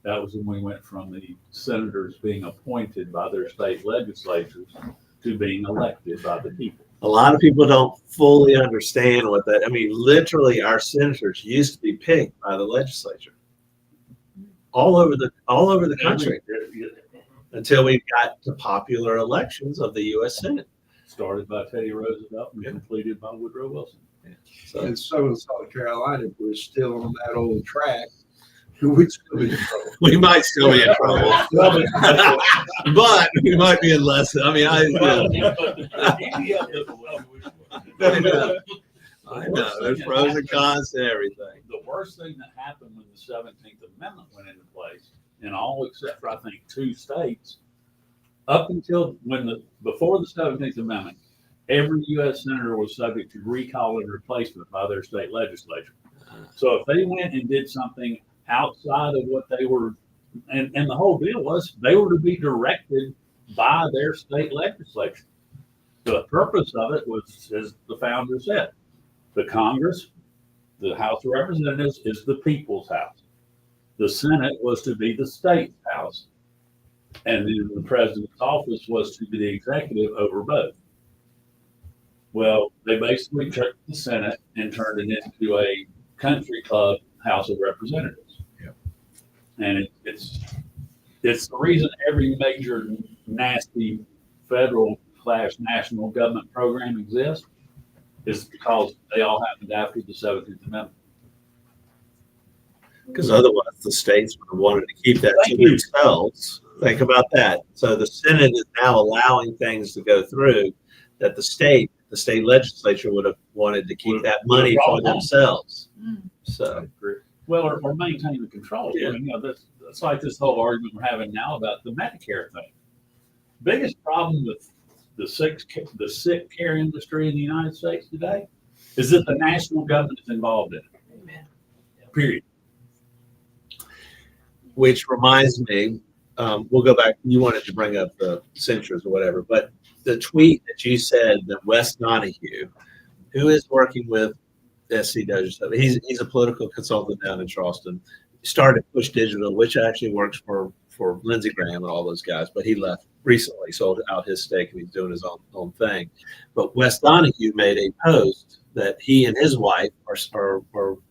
That was when we went from the senators being appointed by their state legislatures to being elected by the people. A lot of people don't fully understand what that. I mean, literally, our senators used to be picked by the legislature all over the country until we got to popular elections of the U.S. Senate. Started by Teddy Roosevelt and completed by Woodrow Wilson. So And so in South Carolina, if we're still on that old track, we'd still be in trouble. we might still be in trouble, but we might be in less. I mean, I know there's pros and cons to everything. The worst thing that happened when the 17th Amendment went into place, in all except for I think 2 states, up until before the 17th Amendment, every U.S. senator was subject to recall and replacement by their state legislature. So if they went and did something outside of what they were, and the whole deal was they were to be directed by their state legislature. The purpose of it was, as the founder said, the Congress, the House of Representatives, is the people's house. The Senate was to be the state's house. And then the president's office was to be the executive over both. Well, they basically took the Senate and turned it into a country club House of Representatives. And it's the reason every major nasty federal/national government program exists is because they all happened after the 17th Amendment. Because otherwise, the states would have wanted to keep that to themselves. Think about that. So the Senate is now allowing things to go through that the state legislature would have wanted to keep that money for themselves. So, Well, or maintain the control. Yeah. I mean, that's like this whole argument we're having now about the Medicare thing. Biggest problem with the sick care industry in the United States today is that the national government is involved in it. Amen. Period. which reminds me, we'll go back. You wanted to bring up the censures or whatever, but the tweet that you said that Wes Donahue, who is working with SCGOP, he's a political consultant down in Charleston, started Push Digital, which actually works for Lindsey Graham and all those guys, but he left recently, sold out his stake, and he's doing his own thing. But Wes Donahue made a post that he and his wife are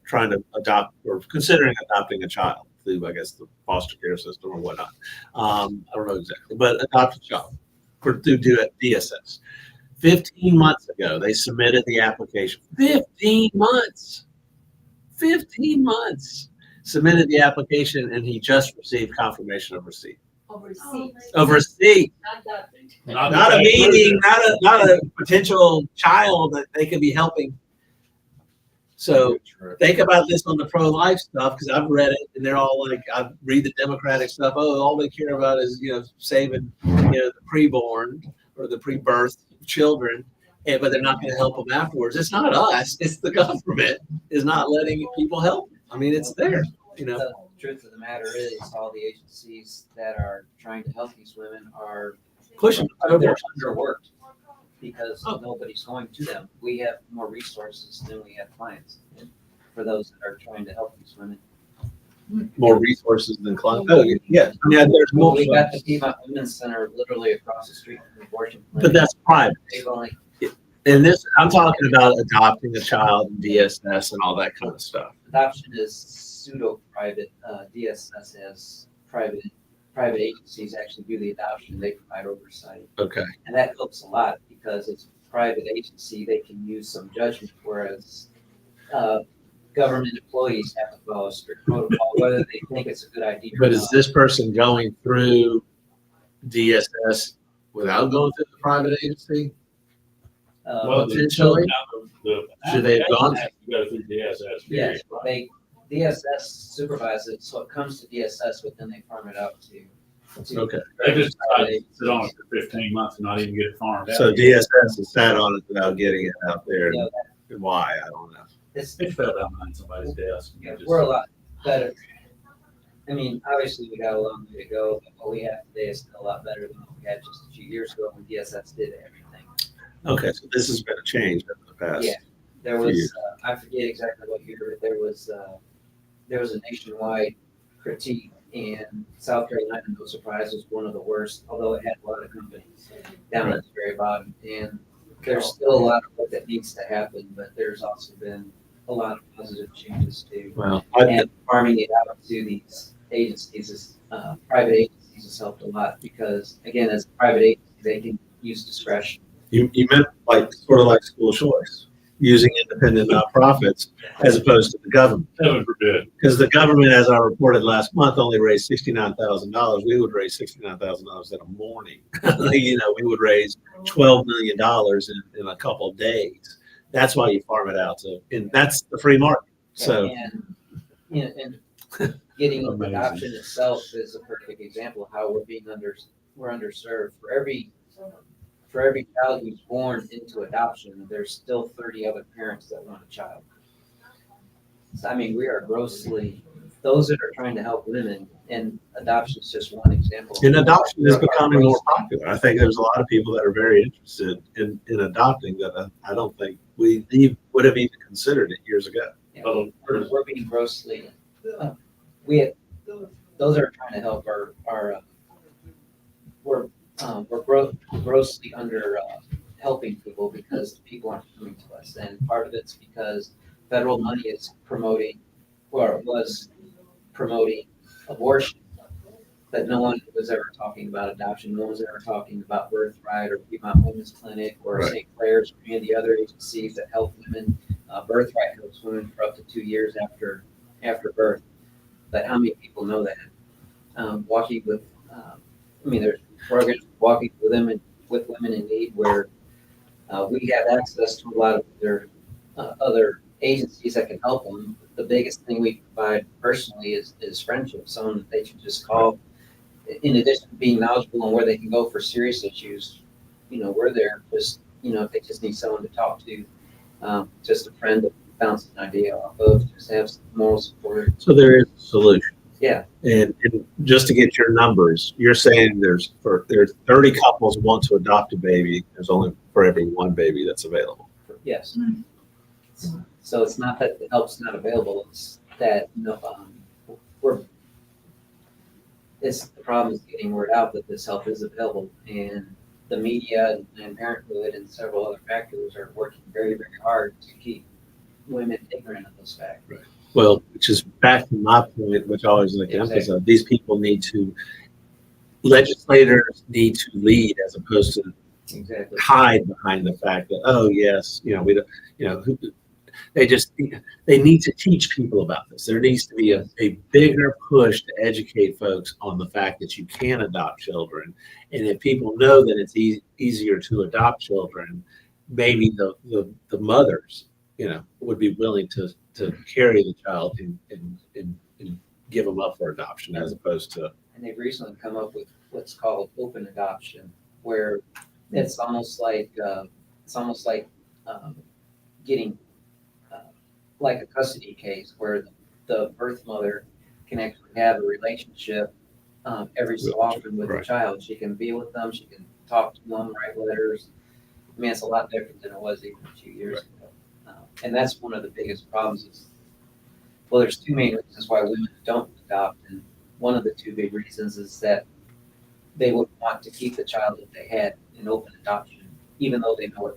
trying to adopt or considering adopting a child through, I guess, the foster care system or whatnot. I don't know exactly, but adopt a child through DSS. 15 months ago, they submitted the application. 15 months. 15 months. Submitted the application, and he just received confirmation of receipt. Of receipt. Not a meeting, not a potential child that they could be helping. So think about this on the pro-life stuff, because I've read it, and they're all like, I read the Democratic stuff. Oh, all they care about is saving the preborn or the pre-birth children, but they're not going to help them afterwards. It's not us. It's the government is not letting people help. I mean, it's there. The truth of the matter is, all the agencies that are trying to help these women are Pushing. they're underworked because nobody's going to them. We have more resources than we have clients for those that are trying to help these women. More resources than clients. Oh, yeah. I mean, there's more. We got the Piedmont Women's Center literally across the street from the abortion clinic. But that's private. They've only And this, I'm talking about adopting a child, DSS, and all that kind of stuff. adoption is pseudo-private. DSS has private agencies actually do the adoption. They provide oversight. Okay. And that helps a lot because it's a private agency. They can use some judgment, whereas government employees have to follow a strict protocol, whether they think it's a good idea or But not. is this person going through DSS without going through the private agency? Well, potentially. Should they have gone? Have to go through DSS. Yes, DSS supervises it, so it comes to DSS, but then they farm it out to. Okay. They just decided to sit on it for 15 months and not even get it farmed out. So DSS has sat on it without getting it out there. You know, Why? I don't know. This, It fell down behind somebody's desk. And they just- we're a lot better. I mean, obviously we got a long way to go, but what we have today is still a lot better than what we had just a few years ago when DSS did everything. Okay, so this has been a change over the past. Yeah, there few was, years. I forget exactly what year, but there was a nationwide critique, and South Carolina, no surprise, was one of the worst, although it had a lot of companies down at the very bottom. And there's still a lot of work that needs to happen, but there's also been a lot of positive changes too. Well, And farming it out to these agencies, private agencies has helped a lot because, again, as a private agency, they can use discretion. you meant like sort of like school choice, using independent nonprofits as opposed to the government. Heaven forbid. Because the government, as I reported last month, only raised $69,000. We would raise $69,000 in a morning. We would raise $12 million in a couple of days. That's why you farm it out to, and that's the free market. So And getting Amazing. adoption itself is a perfect example of how we're underserved. For every child who's born into adoption, there's still 30 other parents that want a child. So, I mean, we are grossly, those that are trying to help women, and adoption is just one example. and adoption is becoming more popular. I think there's a lot of people that are very interested in adopting that I don't think we would have even considered it years ago. Yeah, we're being grossly, those that are trying to help we're grossly under helping people because people aren't coming to us. And part of it's because federal money is promoting, or was promoting abortion, but no one was ever talking about adoption. No one was ever talking about Birthright or Piedmont Women's Clinic or Right. St. Clair's or any of the other agencies that help women. Birthright helps women for up to 2 years after birth. But how many people know that? Walking with, there's programs walking with women in need where we have access to a lot of other agencies that can help them. The biggest thing we provide personally is friendship, someone that they can just call. In addition to being knowledgeable on where they can go for serious issues, we're there. Just if they just need someone to talk to, just a friend to bounce an idea off of, just have some moral support. So there is a solution. Yeah. And just to get your numbers, you're saying there's 30 couples want to adopt a baby. There's only for every one baby that's available. Yes. So it's not that the help's not available. It's that the problem is getting word out that this help is available, and the media and Parenthood and several other factors are working very, very hard to keep women ignorant of those facts. Right. Well, which is back to my point, which I always like to emphasize. These people legislators need to lead as opposed to Exactly. hide behind the fact that, oh yes, we don't, they need to teach people about this. There needs to be a bigger push to educate folks on the fact that you can adopt children. And if people know that it's easier to adopt children, maybe the mothers, would be willing to carry the child and give them up for adoption as opposed to. And they've recently come up with what's called open adoption, where it's almost like getting like a custody case where the birth mother can actually have a relationship every so often with the child. She can be with them, she can talk to them, write letters. I mean, it's a lot different than it was even a few years ago. And that's one of the biggest problems is, well, there's two main reasons why women don't adopt. And one of the two big reasons is that they would want to keep the child that they had in open adoption, even though they know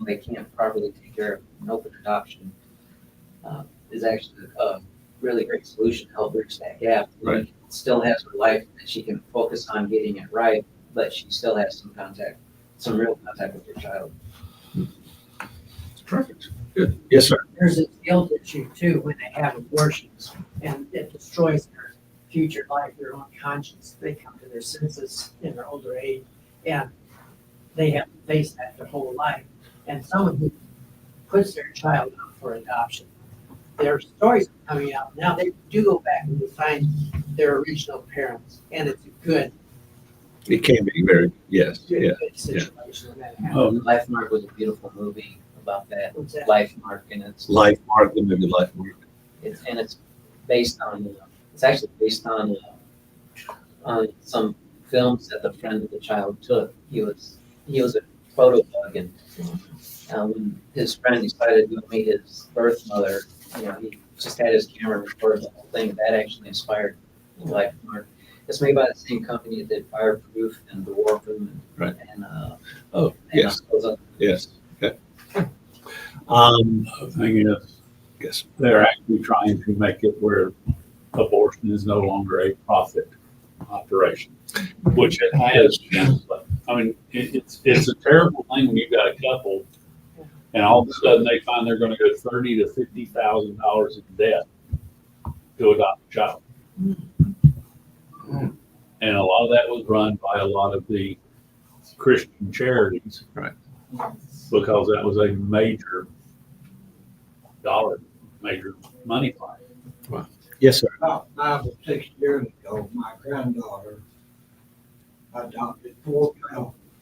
they can't properly take care of an open adoption, is actually a really great solution to help bridge that gap. Right. She still has her life and she can focus on getting it right, but she still has some real contact with her child. Perfect. Good. Yes, sir. There's a guilt issue too when they have abortions, and it destroys their future life, their own conscience. They come to their senses in their older age, and they have to face that their whole life. And someone who puts their child up for adoption, their stories are coming out now. They do go back and they find their original parents, and it's a good, It can be very, yes. Yeah. good situation when that happens. Life Mark was a beautiful movie about that. What's that? Life Mark, and it's Life Mark, the movie Life Mark. it's based on It's actually based on some films that the friend of the child took. He was a photo bug, and when his friend decided to meet his birth mother, he just had his camera record the whole thing. That actually inspired Life from Art. It's made by the same company that did Fireproof and The War Room. Right. And Oh, yes. those other- Yes. Okay. The thing is, Yes. they're actually trying to make it where abortion is no longer a profit operation, which it has been. But, I mean, it's a terrible thing when you've got a couple and all of a sudden they find they're going to go $30,000 to $50,000 in debt to adopt a child. And a lot of that was run by a lot of the Christian charities. Right. Because that was a major money fight. Yes, sir. About 5 or 6 years ago, my granddaughter adopted 4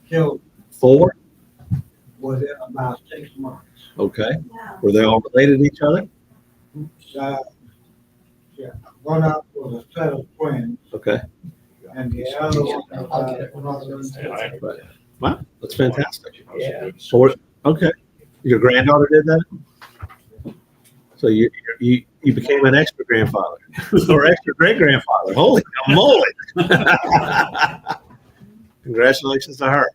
children 4. within about 6 months. Okay. Were they all related to each other? Yeah, one up was a set of twins, Okay. and the other one I'll get it. was Wow, that's fantastic. Yeah. 4. Okay. Your granddaughter did that? So you became an extra grandfather or extra great grandfather. Holy moly! Congratulations to her.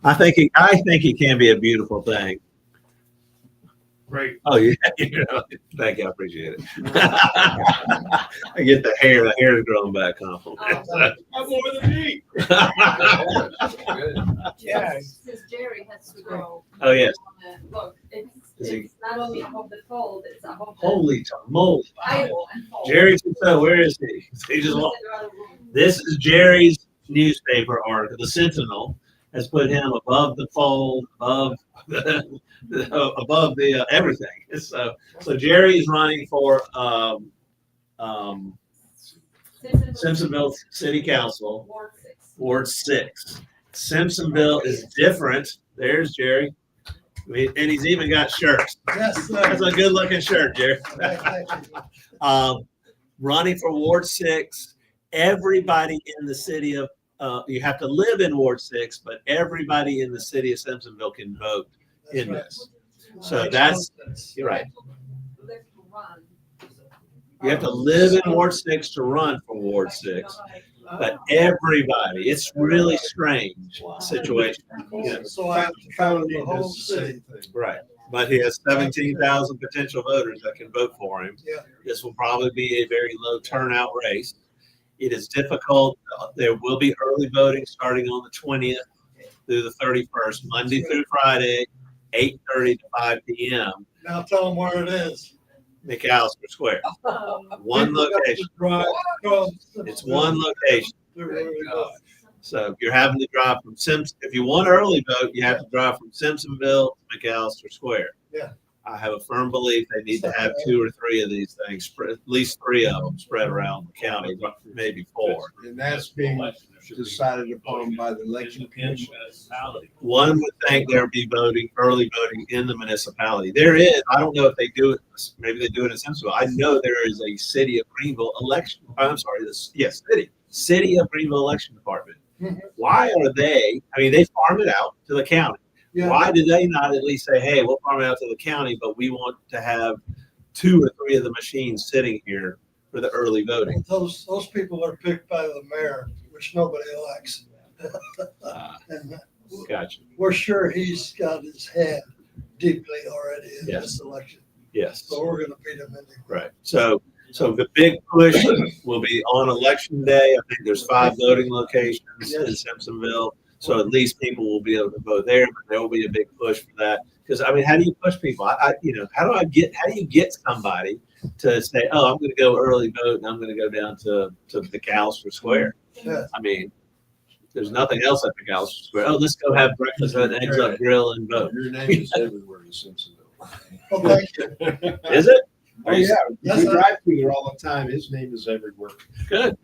I think it can be a beautiful thing. Great. Oh yeah, thank you, I appreciate it. I get the hair is growing back compliment. I'm more than me. Yeah. Since Jerry has to go. Oh yes. Look, Is he- it's not only above the fold, it's above the Holy moly! title and fold. Jerry Tuteau, where is he? He just walked. This is Jerry's newspaper article. The Sentinel has put him above the fold, above the everything. So Jerry is running for Simpsonville City Council, Ward 6. Ward 6. Simpsonville is different. There's Jerry. And he's even got shirts. Yes, That's a good looking shirt, Jerry. Running for Ward 6. Everybody in the city of you have to live in Ward 6, but everybody in the city of Simpsonville can vote in this. So you're right. You have to live in Ward 6 to run for Ward 6, but everybody, it's really strange situation. Yeah, So I found the whole city. right. But he has 17,000 potential voters that can vote for him. Yeah. This will probably be a very low turnout race. It is difficult. There will be early voting starting on the 20th through the 31st, Monday through Friday, 8:30 to 5 p.m. Now tell them where it is. McAllister Square. One location. It's one location. So if you're having to drive from if you want early vote, you have to drive from Simpsonville to McAllister Square. Yeah. I have a firm belief they need to have 2 or 3 of these things, at least 3 of them spread around the county, maybe 4. And that's being decided upon by the election commission. One would think there would be early voting in the municipality. There is, I don't know if they do it, maybe they do it in Simpsonville. I know there is a city of Greenville election, city of Greenville election department. Why are they farm it out to the county. Yeah. Why do they not at least say, hey, we'll farm it out to the county, but we want to have 2 or 3 of the machines sitting here for the early voting? Those people are picked by the mayor, which nobody likes. And Gotcha. we're sure he's got his head deeply already in Yes. this election. Yes. So we're gonna beat him anyway. Right. So the big push will be on election day. I think there's 5 voting locations in Simpsonville. So at least people will be able to vote there, but there will be a big push for that. Because how do you push people? How do you get somebody to say, oh, I'm going to go early vote and I'm going to go down to McAllister Square? Yeah. There's nothing else at McAllister Square. Oh, let's go have breakfast at Eggs Up Grill and vote. Your name is everywhere in Simpsonville. Well, thank you. Is it? Oh, yeah. Yes, We sir. drive through there all the time. His name is everywhere. Good.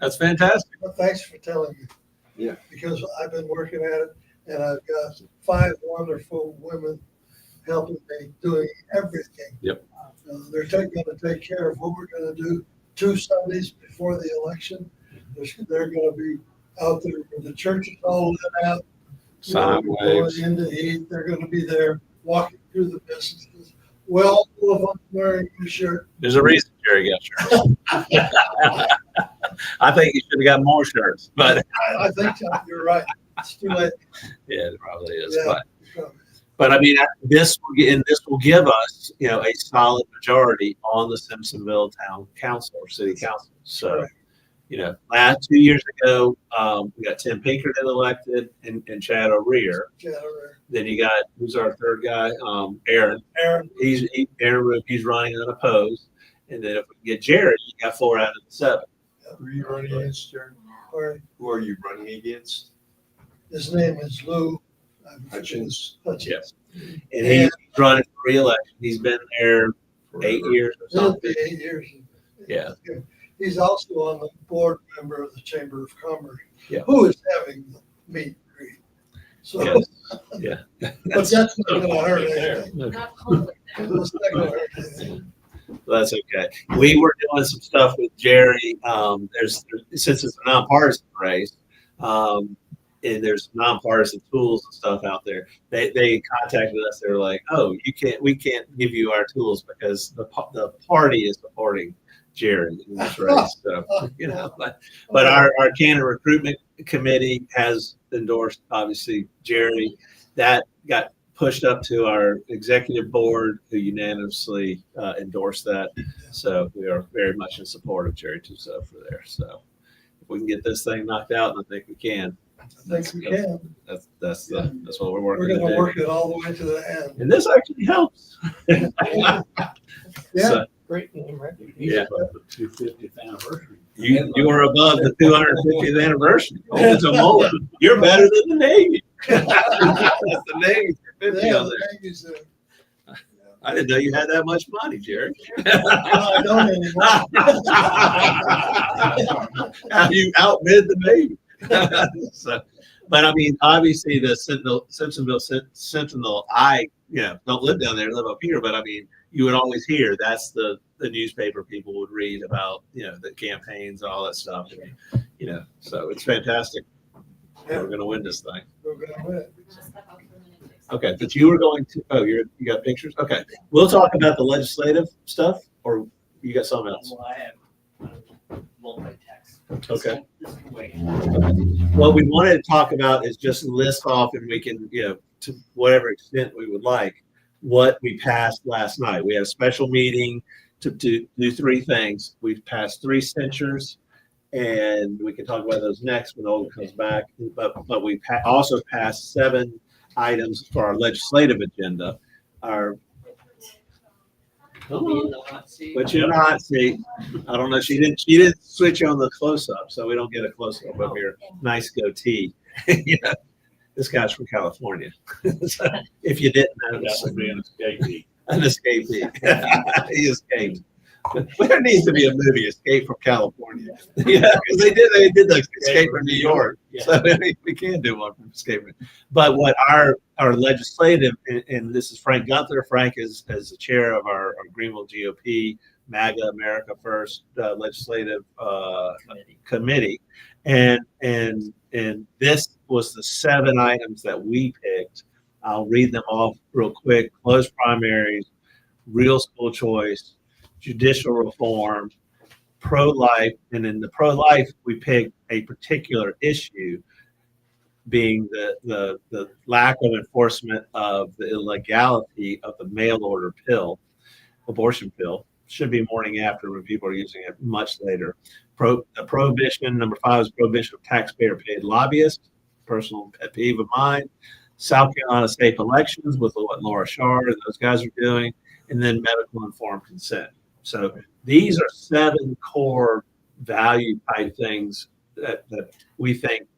That's fantastic. Well, thanks for telling me. Yeah. Because I've been working at it and I've got 5 wonderful women helping me doing everything. Yep. They're going to take care of what we're going to do 2 Sundays before the election. They're gonna be out there where the church is all lit out. Sign Going waves. into heat, they're gonna be there walking through the businesses. Well, full of them wearing your shirt. There's a reason Jerry got shirts. I think he should have got more shirts, but I think so. You're right. It's too late. yeah, it probably is. Yeah. But I mean, this will give us, a solid majority on the Simpsonville Town Council or City Council. So, last 2 years ago, we got Tim Pinkerton elected and Chad O'Rear. Then you got, who's our third guy? Aaron. Aaron. Aaron Roop, he's running unopposed. And then if we get Jerry, you got 4 out of the 7. Who are you running against, Jerry? Who are you running against? His name is Lou Hutchins. Yes. And he's running for re-election. He's been there 8 years or It'll something. be 8 years. Yeah. He's also on the board member of the Chamber of Commerce, Yeah. who is having the meet and greet. So, Yes. Yeah. but that's not gonna hurt anything. Not conflict there. That's not gonna hurt anything. That's okay. We were doing some stuff with Jerry. Since it's a nonpartisan race, and there's nonpartisan tools and stuff out there. They contacted us. They were like, "Oh, we can't give you our tools because the party is supporting Jerry in this race." So but our candidate recruitment committee has endorsed obviously Jerry. That got pushed up to our executive board, who unanimously endorsed that. So we are very much in support of Jerry Tuso for there. So if we can get this thing knocked out, and I think we can. I think we can. That's what we're We're working gonna to work do. it all the way to the end. And this actually helps. Yeah. So, Great name, right? Yeah. About the 250th anniversary. you are above the 250th anniversary. Oh, it's a moment. You're better than the Navy. That's the Navy. 50 Yeah, on the there. Yankees, I didn't know you had that much money, Jerry. I don't anymore. You outbid the Navy. So, but I mean, obviously the Simpsonville Sentinel, I don't live down there, live up here, but I mean, you would always hear that's the newspaper people would read about, the campaigns and all that stuff. So it's fantastic. Yeah. We're going to win this thing. We're gonna win. Just step out for a minute, please. Okay, but you were going to, you got pictures? Okay. We'll talk about the legislative stuff, or you got something else? Well, I have multi-text. Okay. Just wait. What we wanted to talk about is just list off, and we can, to whatever extent we would like, what we passed last night. We had a special meeting to do 3 things. We passed 3 censures, and we can talk about those next when Olga comes back. But we also passed 7 items for our legislative agenda. I'll be in the hot seat. But you're in the hot seat. I don't know. She didn't switch on the close up, so we don't get a close up of your nice goatee. This guy's from California. So if you didn't know, That would be an escapee. an escapee. He escaped. There needs to be a movie, Escape from California. Because they did the Escape from New York. Yeah. So we can do one from Escape. But what our legislative, and this is Frank Gunther. Frank is as the chair of our Greenville GOP, MAGA, America First legislative committee. And this was the 7 items that we picked. I'll read them off real quick. Closed primaries, real school choice, judicial reform, pro-life, and in the pro-life, we picked a particular issue being the lack of enforcement of the illegality of the mail order pill, abortion pill. Should be morning after when people are using it much later. The prohibition, number 5 is prohibition of taxpayer paid lobbyists, personal pet peeve of mine. South Carolina state elections with what Laura Shard and those guys are doing, and then medical informed consent. So these are 7 core value type things that we think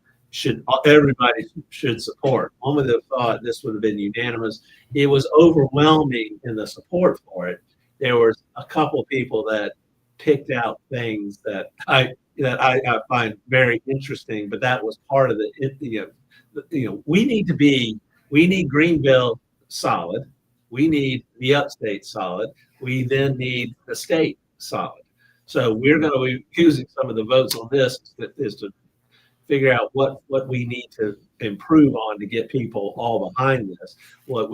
everybody should support. One would have thought this would have been unanimous. It was overwhelming in the support for it. There was a couple people that picked out things that I find very interesting, but that was part of we need Greenville solid. We need the upstate solid. We then need the state solid. So we're going to be using some of the votes on this is to figure out what we need to improve on to get people all behind this. What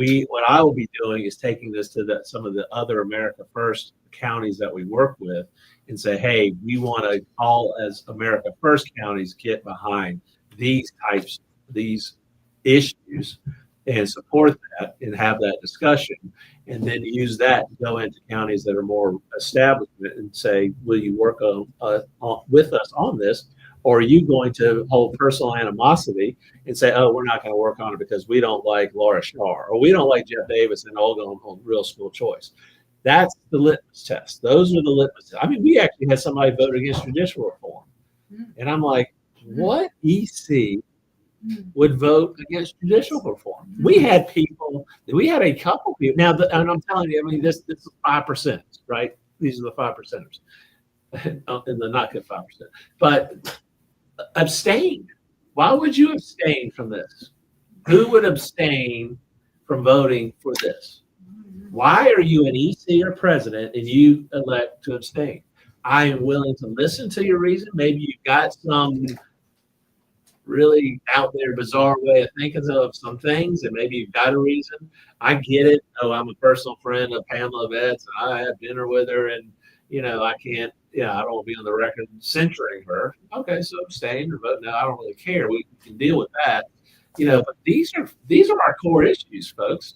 I will be doing is taking this to some of the other America First counties that we work with and say, hey, we want to all as America First counties get behind these issues and support that and have that discussion, and then use that to go into counties that are more established and say, will you work with us on this? Or are you going to hold personal animosity and say, oh, we're not going to work on it because we don't like Laura Shar, or we don't like Jeff Davis and all going on real school choice? That's the litmus test. Those are the litmus tests. I mean, we actually had somebody vote against judicial reform. And I'm like, what EC would vote against judicial reform? We had a couple people. Now, and I'm telling you, I mean, this is 5%, right? These are the 5%ers and the not good 5%. But abstain. Why would you abstain from this? Who would abstain from voting for this? Why are you an EC or president and you elect to abstain? I am willing to listen to your reason. Maybe you've got some really out there bizarre way of thinking of some things, and maybe you've got a reason. I get it. Oh, I'm a personal friend of Pamela Betts, and I had dinner with her, and I can't. I don't want to be on the record censoring her. Okay, so abstain or vote no. I don't really care. We can deal with that. But these are our core issues, folks.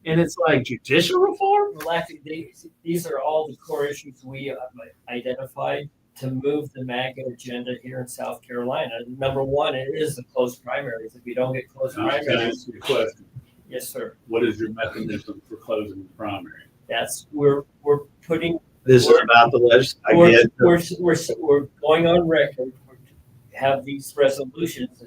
And it's like judicial reform. Well, actually, these are all the core issues we identified to move the MAGA agenda here in South Carolina. Number one, it is the closed primaries. If you don't get closed Can I primaries, ask you a question? yes, sir. What is your mechanism for closing the primary? That's we're putting. This is about the legislation. We're going on record. We have these resolutions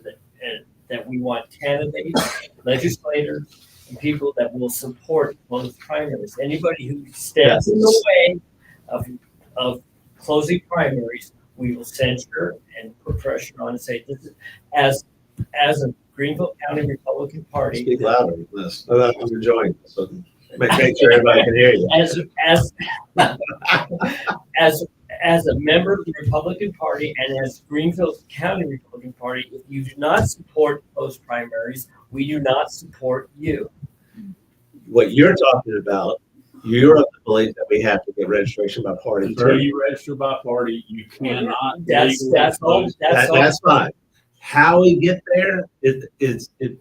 that we want candidates, legislators, and people that will support closed primaries. Anybody who stands in the way of closing primaries, we will censure and put pressure on and say, this is, as a Greenville County Republican Party. Speak louder than this. I'm enjoying this. So make sure everybody can hear you. As a member of the Republican Party and as Greenville County Republican Party, if you do not support closed primaries, we do not support you. What you're talking about, you're of the belief that we have to get registration by party Until first. you register by party, you cannot. That's fine. How we get there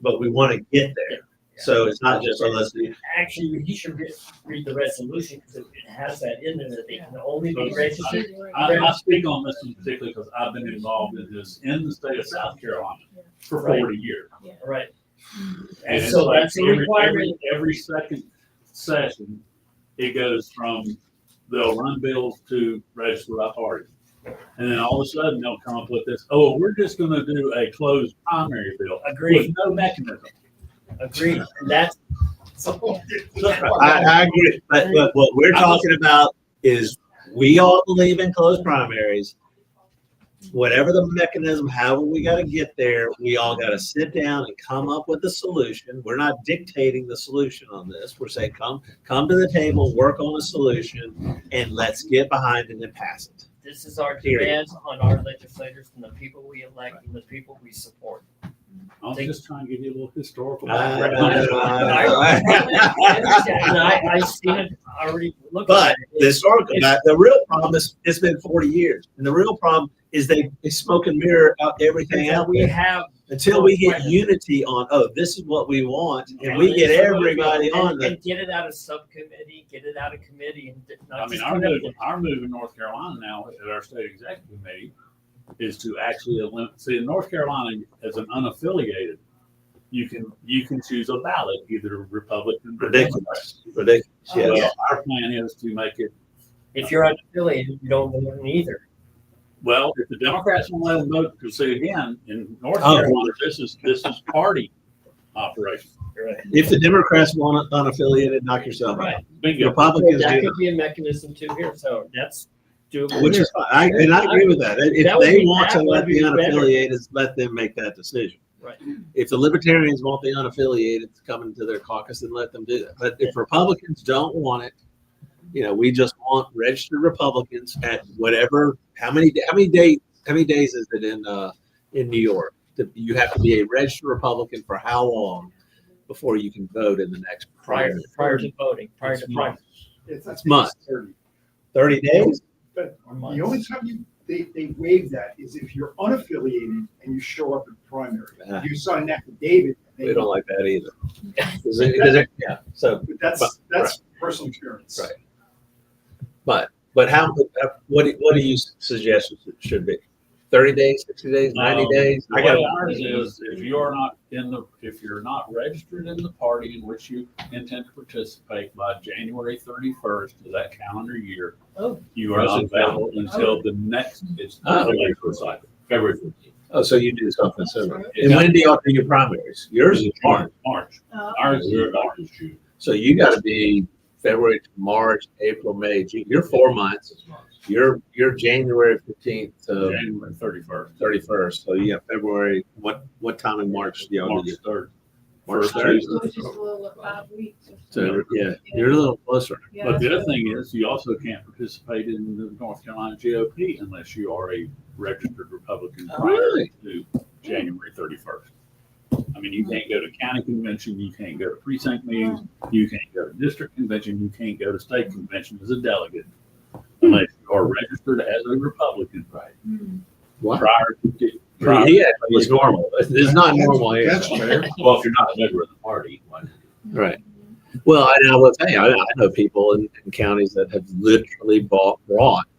but we want to get there. So it's not just unless we. Actually, he should read the resolution because it has that in there that they can only be registered. I speak on this one particularly because I've been involved in this in the state of South Carolina for 40 years. Right. And so it's like that's a requirement. every second session, it goes from they'll run bills to register by party. And then all of a sudden they'll come up with this, we're just going to do a closed primary bill. Agreed. With no mechanism. Agreed. And that's I agree. But what we're talking about is we all believe in closed primaries. Whatever the mechanism, however we got to get there, we all got to sit down and come up with a solution. We're not dictating the solution on this. We're saying come to the table, work on a solution, and let's get behind it and pass it. This is our demands on our legislators and the people we elect and the people we support. I'm just trying to give you a little historical I background. I've seen it already. But the historical, the real problem is it's been 40 years, and the real problem is they smoke and mirror out everything out we there. have Until we get unity on, this is what we want, and we get everybody on and get it out of subcommittee, get it out of committee, and not I mean, just our move in North Carolina now at our state executive committee is to actually see in North Carolina as an unaffiliated, you can choose a ballot, either Republican or Democrat. Ridiculous. Yeah. Well, our plan is to make it. If you're unaffiliated, you don't vote in either. Well, if the Democrats won't let them vote, because see again in North Carolina, this is party operation. Right. If the Democrats want unaffiliated, knock yourself out. Bingo. Republicans That do could be a mechanism too here. So that's doable. which is fine. I agree with that. If That would they be- want to that would let the be better. unaffiliated, let them make that decision. Right. If the Libertarians want the unaffiliated to come into their caucus, then let them do that. But if Republicans don't want it, We just want registered Republicans at whatever. How many days is it in New York? You have to be a registered Republican for how long before you can vote in the next prior primary? to voting, prior to primary. It's months. 30 days. But or months. the only time they waive that is if you're unaffiliated and you show up in primary. Yeah. You sign an affidavit. We don't like that either. Yeah. So, That's personal experience. Right. but how? What do you suggest it should be? 30 days, 60 days, 90 days? The way ours is, if you're not registered in the party in which you intend to participate by January 31st of that calendar year, you are not available until the next, it's the electoral cycle, February 15th. Oh, so you do something similar. And when do y'all do your primaries? Yours is March. Ours is June. So you got to be February to March, April, May, June. You're 4 months. You're January 15th to January 31st. 31st. So you have February. What time in March do y'all March do? 3rd. March First 3rd. So it's just a little 5 weeks. or So something. yeah, you're a little closer. Yeah, But the that's other thing is, you also can't participate in the North Carolina GOP unless you are a registered Republican Oh, prior really? to January 31st. I mean, you can't go to county convention, you can't go to precinct meetings, you can't go to district convention, you can't go to state convention as a delegate unless you are registered as a Republican What? prior to. He actually was normal. It's not normal here. That's fair. Well, if you're not a member of the party, why not? Right. Well, I will tell you, I know people in counties that have literally brought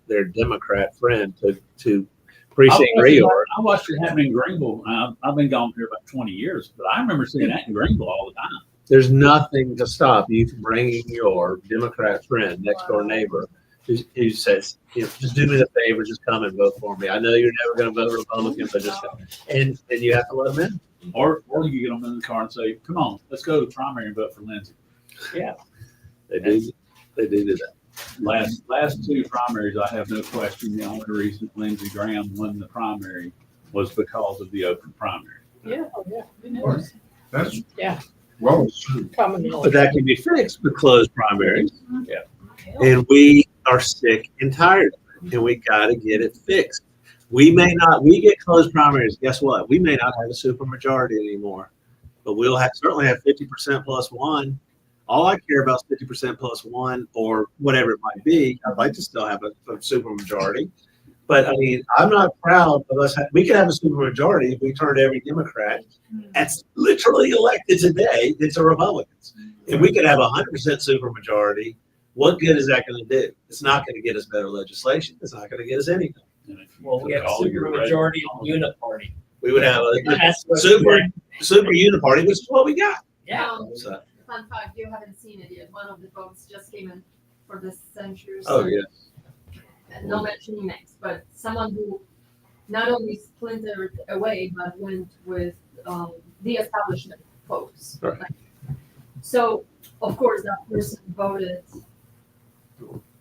their Democrat friend to precinct reorg. I watched it happen in Greenville. I've been gone here about 20 years, but I remember seeing that in Greenville all the time. There's nothing to stop you from bringing your Democrat friend, next door neighbor, who says, just do me the favor, just come and vote for me. I know you're never going to vote Republican, but just come. And you have to let them in. Or you get them in the car and say, come on, let's go to the primary and vote for Lindsay. Yeah. They do that. Last two primaries, I have no question. The only reason Lindsey Graham won the primary was because of the open primary. Yeah, oh, yeah. We know. That's Yeah. well. Common But knowledge. that can be fixed with closed primaries. Yeah. And we are sick and tired of it, and we got to get it fixed. We get closed primaries. Guess what? We may not have a supermajority anymore, but we'll certainly have 50% plus one. All I care about is 50% plus one or whatever it might be. I'd like to still have a supermajority. But I mean, I'm not proud of us. We could have a supermajority if we turned every Democrat that's literally elected today into Republicans. If we could have 100% supermajority, what good is that going to do? It's not going to get us better legislation. It's not going to get us anything. And if you Well, we have took all your supermajority in uniparty. We would have a That's what- super uniparty, which is what we got. Yeah. So, Fun fact, you haven't seen it yet. One of the votes just came in for the censures. oh yeah. And no mentioning names, but someone who not only splintered away, but went with the establishment folks. Right. So, of course, that person voted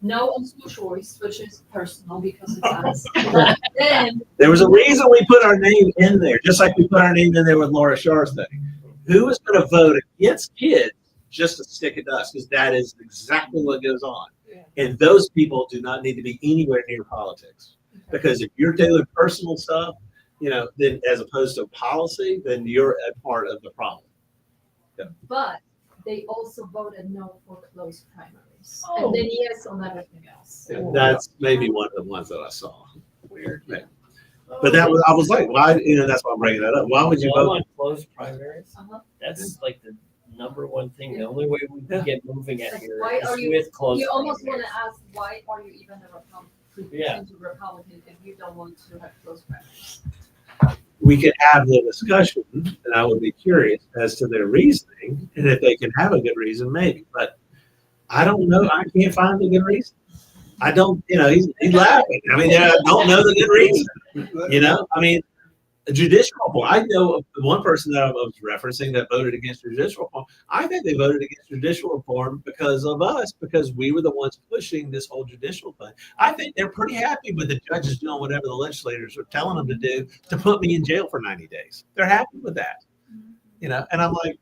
no on school choice, which is personal because it's us. But then, There was a reason we put our name in there, just like we put our name in there with Laura Shar's thing. Who is going to vote against kids just to stick it to us? Because that is exactly what goes on. Yeah. And those people do not need to be anywhere near politics. Because if you're doing personal stuff, then as opposed to policy, then you're a part of the problem. but they also voted no for closed primaries. Oh. And then yes on everything else. And that's maybe one of the ones that I saw. Weird. Right. But I was like, why? That's why I'm bringing that up. Why would you Well, vote? on closed primaries, Uh-huh. that's like the number one thing. The only way we can get moving at Like, here why is are you- with closed You almost want primaries. to ask, why are you even a Republican? Yeah. Republican if you don't want to have closed primaries? We could have the discussion, and I would be curious as to their reasoning, and if they can have a good reason, maybe. But I don't know. I can't find a good reason. I don't. He's laughing. I mean, I don't know the good reason. I mean, a judicial reform. I know of one person that I was referencing that voted against judicial reform. I think they voted against judicial reform because of us, because we were the ones pushing this whole judicial thing. I think they're pretty happy with the judges doing whatever the legislators are telling them to do to put me in jail for 90 days. They're happy with that. And I'm like,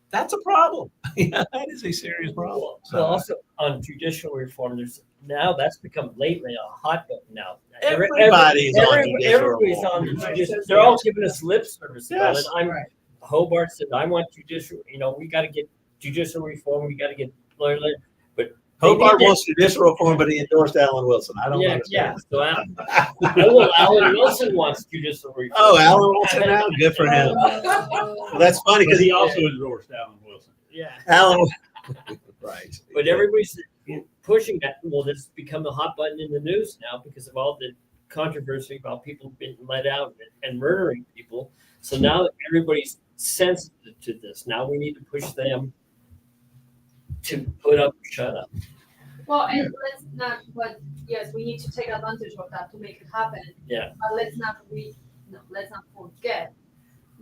that's a problem. Yeah, that is a serious problem. So also on judicial reform, that's become lately a hot button now. Everybody's on judicial Everybody's reform. on judicial. They're all giving us lip service about it. Yes. Hobart said, I want judicial, we got to get judicial reform. We got to get lawyer. But Hobart wants judicial reform, but he endorsed Alan Wilson. I don't understand. So Alan Wilson wants judicial reform. Oh, Alan Wilson now? Good for him. Well, that's funny because He also endorsed Alan Wilson. Yeah. Alan, right. But everybody's pushing that. Well, that's become a hot button in the news now because of all the controversy about people being let out and murdering people. So now everybody's sensitive to this. Now we need to push them to put up or shut up. Well, and but yes, we need to take advantage of that to make it happen. Yeah. But let's not forget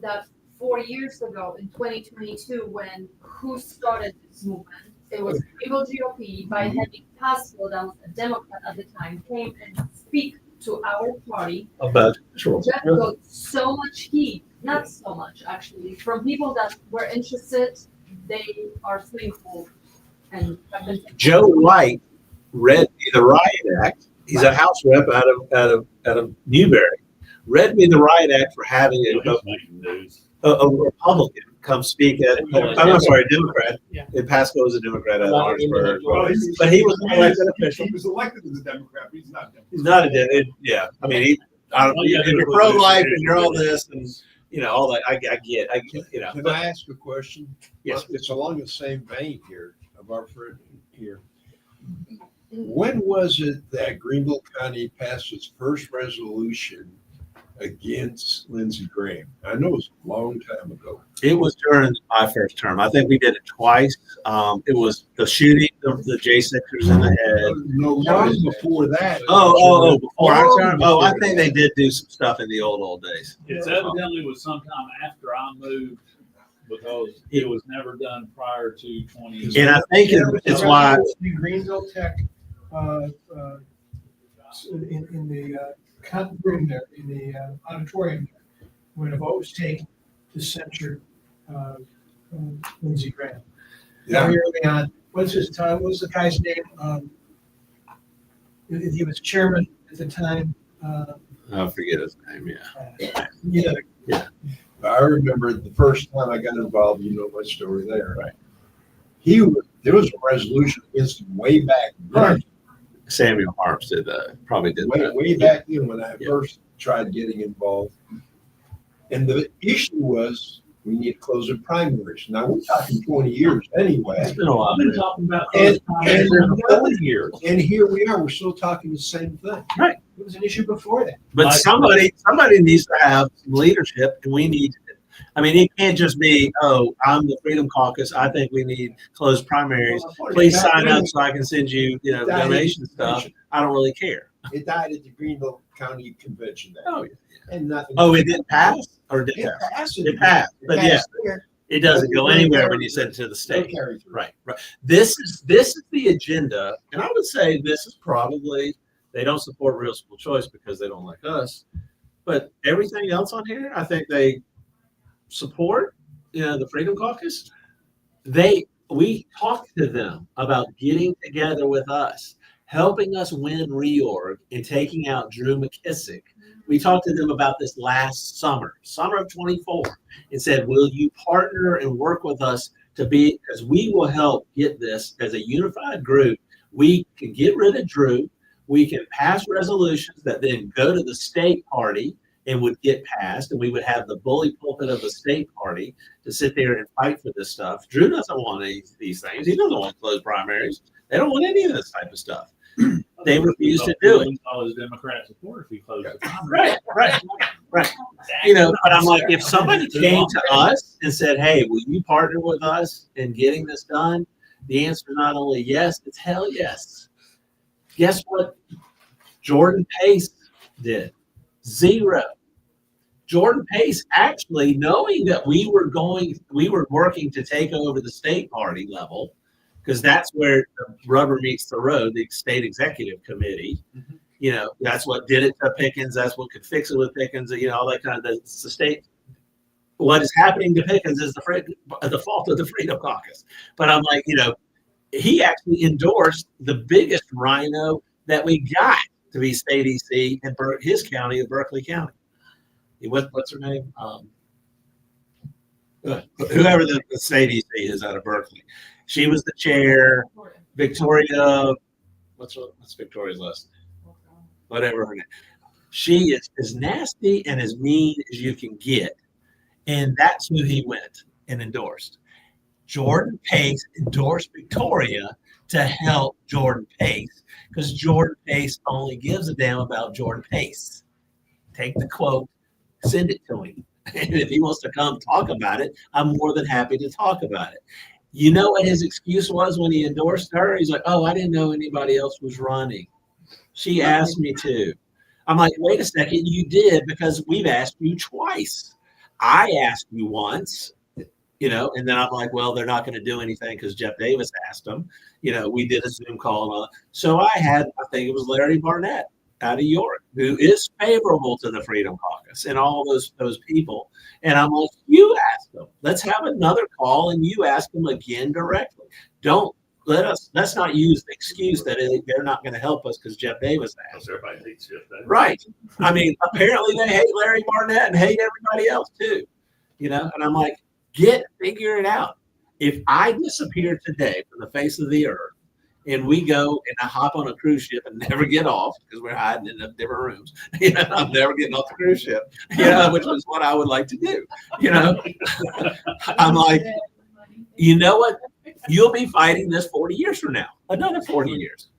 that 4 years ago in 2022, who started this movement? It was Greenville GOP by having Pascal, that was a Democrat at the time, came and speak to our party. About That got so much heat, not so much actually, from people that were interested. They are thankful. And Joe White read me the Riot Act. He's a House rep out of Newberry. Read me the Riot Act for having a Republican come speak at. I'm sorry, a Democrat. Yeah. And Pasco was a Democrat out of Orangeburg, Well, but he was an elected official. He was elected as a Democrat, but he's not a Democrat. He's not a Democrat. Yeah, I mean, if you're pro-life and you're all this and all that, I get. Can I ask a question? Yes. It's along the same vein here of our friend here. When was it that Greenville County passed its first resolution against Lindsey Graham? I know it was a long time ago. It was during my first term. I think we did it twice. It was the shooting of the J6ers in the head. No, long before that. Before our term. Oh, I think they did do some stuff in the old days. It's evidently was sometime after I moved because it was never done prior to 20. And I think it's why The Greenville Tech, in the room there, in the auditorium, when a vote was taken to censure Lindsey Graham. Yeah. Very early on, what's the guy's name? He was chairman at the time. I forget his name. Yeah. I remember the first time I got involved, you know my story there. Right. There was a resolution against him way back then. Samuel Harps probably did that. Way back then when I first tried getting involved. And the issue was we need to close the primaries. Now we're talking 20 years anyway. It's been a while. I've been talking about And, those years. and here we are, we're still talking the same thing. Right. It was an issue before that. But somebody needs to have some leadership, and we need. I mean, it can't just be, I'm the Freedom Caucus. I think we need closed primaries. Please sign up so I can send you, donation stuff. I don't really care. It died at the Greenville County Convention. Oh, yeah. And nothing. Oh, it didn't pass, or did it? passed. It passed, but it doesn't go anywhere when you send it to the state. Right. This is the agenda, and I would say this is probably they don't support real school choice because they don't like us, but everything else on here, I think they support. The Freedom Caucus. We talked to them about getting together with us, helping us win reorg, and taking out Drew McKissick. We talked to them about this last summer of 24, and said, will you partner and work with us because we will help get this as a unified group. We can get rid of Drew. We can pass resolutions that then go to the state party and would get passed, and we would have the bully pulpit of the state party to sit there and fight for this stuff. Drew doesn't want any of these things. He doesn't want closed primaries. They don't want any of this type of stuff. They refuse to do it. All his Democrat support if he closed the primary. Right. But I'm like, if somebody came to us and said, hey, will you partner with us in getting this done? The answer is not only yes, it's hell yes. Guess what Jordan Pace did? 0. Jordan Pace, actually knowing that we were working to take over the state party level, because that's where the rubber meets the road, the state executive committee. That's what did it to Pickens. That's what could fix it with Pickens. All that kind of the state. what is happening to Pickens is the fault of the Freedom Caucus. But I'm like, he actually endorsed the biggest rhino that we got to be state EC in his county of Berkeley County. What's her name? Whoever the state EC is out of Berkeley. She was the chair. Victoria, what's Victoria's last name? Whatever her name. She is as nasty and as mean as you can get. And that's who he went and endorsed. Jordan Pace endorsed Victoria to help Jordan Pace because Jordan Pace only gives a damn about Jordan Pace. Take the quote, send it to him. And if he wants to come talk about it, I'm more than happy to talk about it. You know what his excuse was when he endorsed her? He's like, oh, I didn't know anybody else was running. She asked me to. I'm like, wait a second, you did because we've asked you twice. I asked you once, and then I'm like, well, they're not going to do anything because Jeff Davis asked them. We did a Zoom call. So I think it was Larry Barnett out of York, who is favorable to the Freedom Caucus and all those people. And I'm like, you ask them. Let's have another call and you ask them again directly. Let's not use the excuse that they're not going to help us because Jeff Davis asked. Everybody hates Jeff Davis. Right. I mean, apparently they hate Larry Barnett and hate everybody else too. And I'm like, figure it out. If I disappear today from the face of the earth and we go and I hop on a cruise ship and never get off because we're hiding in different rooms, I'm never getting off the cruise ship, which is what I would like to do. I'm like, you know what? You'll be fighting this 40 years from now, another 40 years.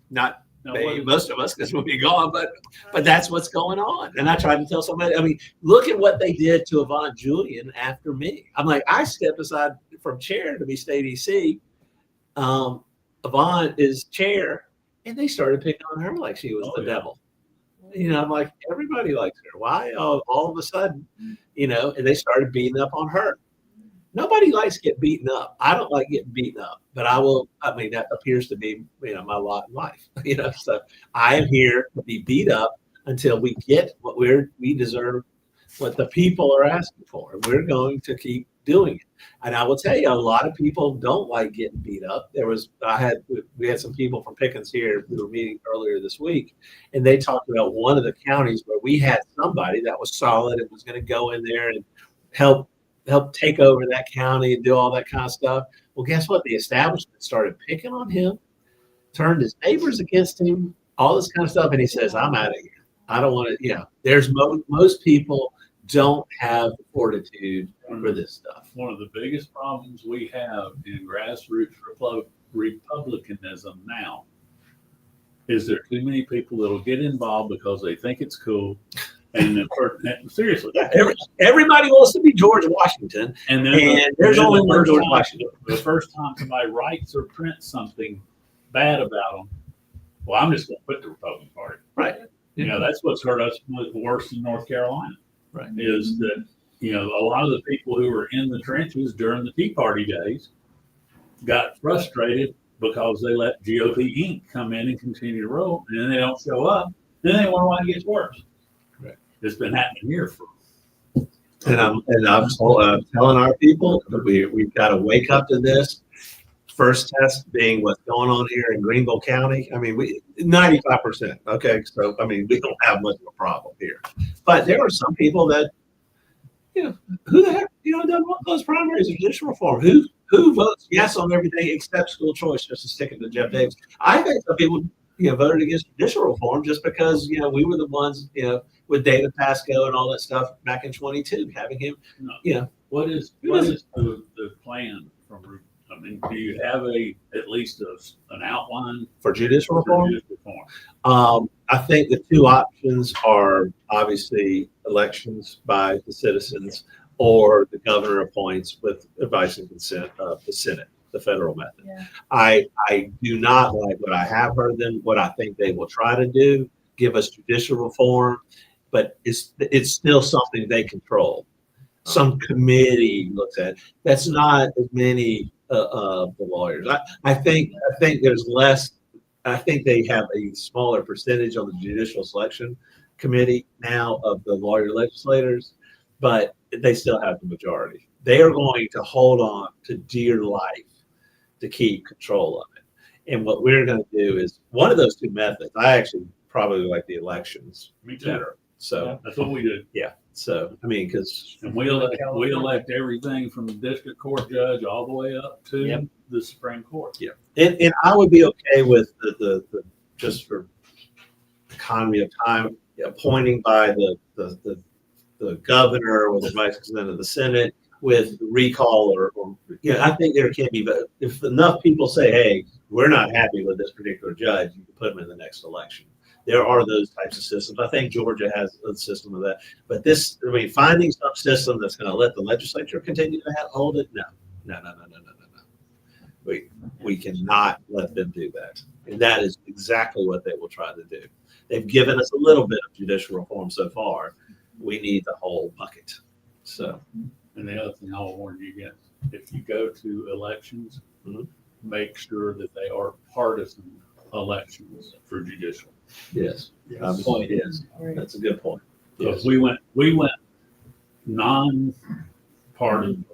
Not maybe most of us because we'll be gone, but that's what's going on. And I tried to tell somebody, I mean, look at what they did to Yvonne Julian after me. I'm like, I stepped aside from chair to be state EC. Yvonne is chair, and they started picking on her like she was the devil. I'm like, everybody likes her. Why all of a sudden, and they started beating up on her. Nobody likes to get beaten up. I don't like getting beaten up, but that appears to be, my lot in life, so I am here to be beat up until we get what we deserve, what the people are asking for. And we're going to keep doing it. And I will tell you, a lot of people don't like getting beat up. We had some people from Pickens here who were meeting earlier this week, and they talked about one of the counties where we had somebody that was solid and was going to go in there and help take over that county and do all that kind of stuff. Well, guess what? The establishment started picking on him, turned his neighbors against him, all this kind of stuff. And he says, I'm out of here. I don't want to, there's most people don't have the fortitude for this stuff. One of the biggest problems we have in grassroots republicanism now is there too many people that'll get involved because they think it's cool. And seriously, everybody wants to be George Washington, and there's only one George Washington. The first time somebody writes or prints something bad about them, well, I'm just going to quit the Republican Party. Right. That's what's hurt us worse in North Carolina. Right. Is that a lot of the people who were in the trenches during the Tea Party days got frustrated because they let GOP Inc. come in and continue to roll, and then they don't show up. Then they wonder why it gets worse. It's been happening here for. And I'm telling our people that we've got to wake up to this. First test being what's going on here in Greenville County. I mean, 95%. Okay, so we don't have much of a problem here. But there are some people that, who the heck, don't want those primaries or judicial reform. Who votes yes on everything except school choice, just to stick it to Jeff Davis. I think some people voted against judicial reform just because we were the ones with David Pasco and all that stuff back in 22, having him. What is the plan from? Do you have at least an outline for judicial reform? I think the two options are obviously elections by the citizens or the governor appoints with advice and consent of the Senate, the federal method. Yeah. I do not like what I have heard them, what I think they will try to do, give us judicial reform, but it's still something they control. Some committee looks at it. That's not as many of the lawyers. I think there's less. I think they have a smaller percentage on the judicial selection committee now of the lawyer legislators. but they still have the majority. They are going to hold on to dear life to keep control of it. And what we're going to do is one of those two methods. I actually probably like the elections Me too. better. So That's what we do. yeah. So I mean, because And we elect everything from the district court judge all the way up to Yep. the Supreme Court. yeah, and I would be okay with the just for economy of time appointing by the governor or the vice president of the Senate with recall or I think there can be, but if enough people say, hey, we're not happy with this particular judge, you can put them in the next election. There are those types of systems. I think Georgia has a system of that. But finding some system that's going to let the legislature continue to hold it, no. We cannot let them do that. And that is exactly what they will try to do. They've given us a little bit of judicial reform so far. We need the whole bucket. So, And the other thing I'll warn you against, if you go to elections, make sure that they are partisan elections for judicial. yes. My point is, that's a good point. Because we went non-partisan,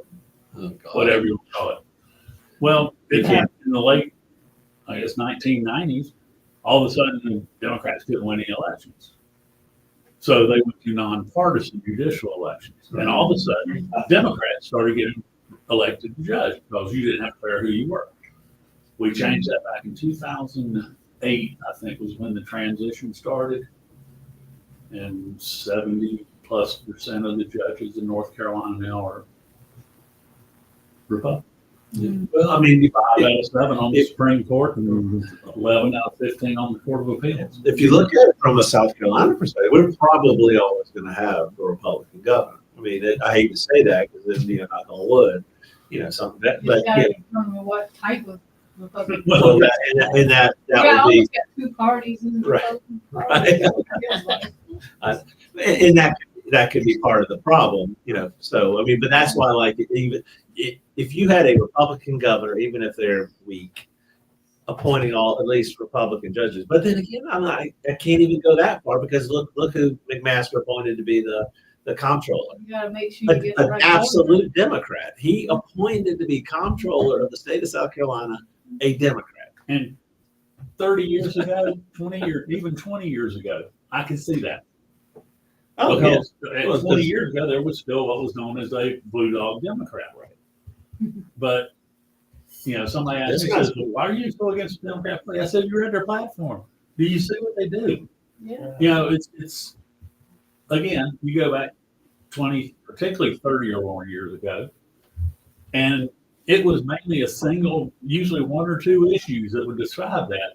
Oh, God. whatever you call it. Well, it happened in the late, I guess, 1990s. All of a sudden, the Democrats couldn't win any elections. So they went to nonpartisan judicial elections. And all of a sudden, Democrats started getting elected to judge because you didn't have to care who you were. We changed that back in 2008, I think was when the transition started. And 70+% of the judges in North Carolina now are Republican. Well, I mean, 5 out of 7 on the Supreme Court and 11 out of 15 on the Court of Appeals. if you look at it from a South Carolina perspective, we're probably always going to have a Republican governor. I mean, I hate to say that because then, knock on wood, something that, but You gotta determine what type of Republican. well, that Yeah, would be, always got two parties in the Right. Republican Party. and that could be part of the problem, So I mean, but that's why, like, even if you had a Republican governor, even if they're weak, appointing at least Republican judges. But then again, I can't even go that far because look who McMaster appointed to be the comptroller. You gotta make sure you get the An right. absolute Democrat. He appointed to be comptroller of the state of South Carolina a Democrat. And 30 years ago, 20 years, even 20 years ago, I could see that. Oh, Because Well, 20 years ago, there was still what was known as a blue dog Democrat, right? But, somebody asked me, says, well, why are you so against the Democrat Party? I said, you read their platform. Do you see what they do? Yeah. It's again, you go back 20, particularly 30 or more years ago, and it was mainly a single, usually 1 or 2 issues that would describe that.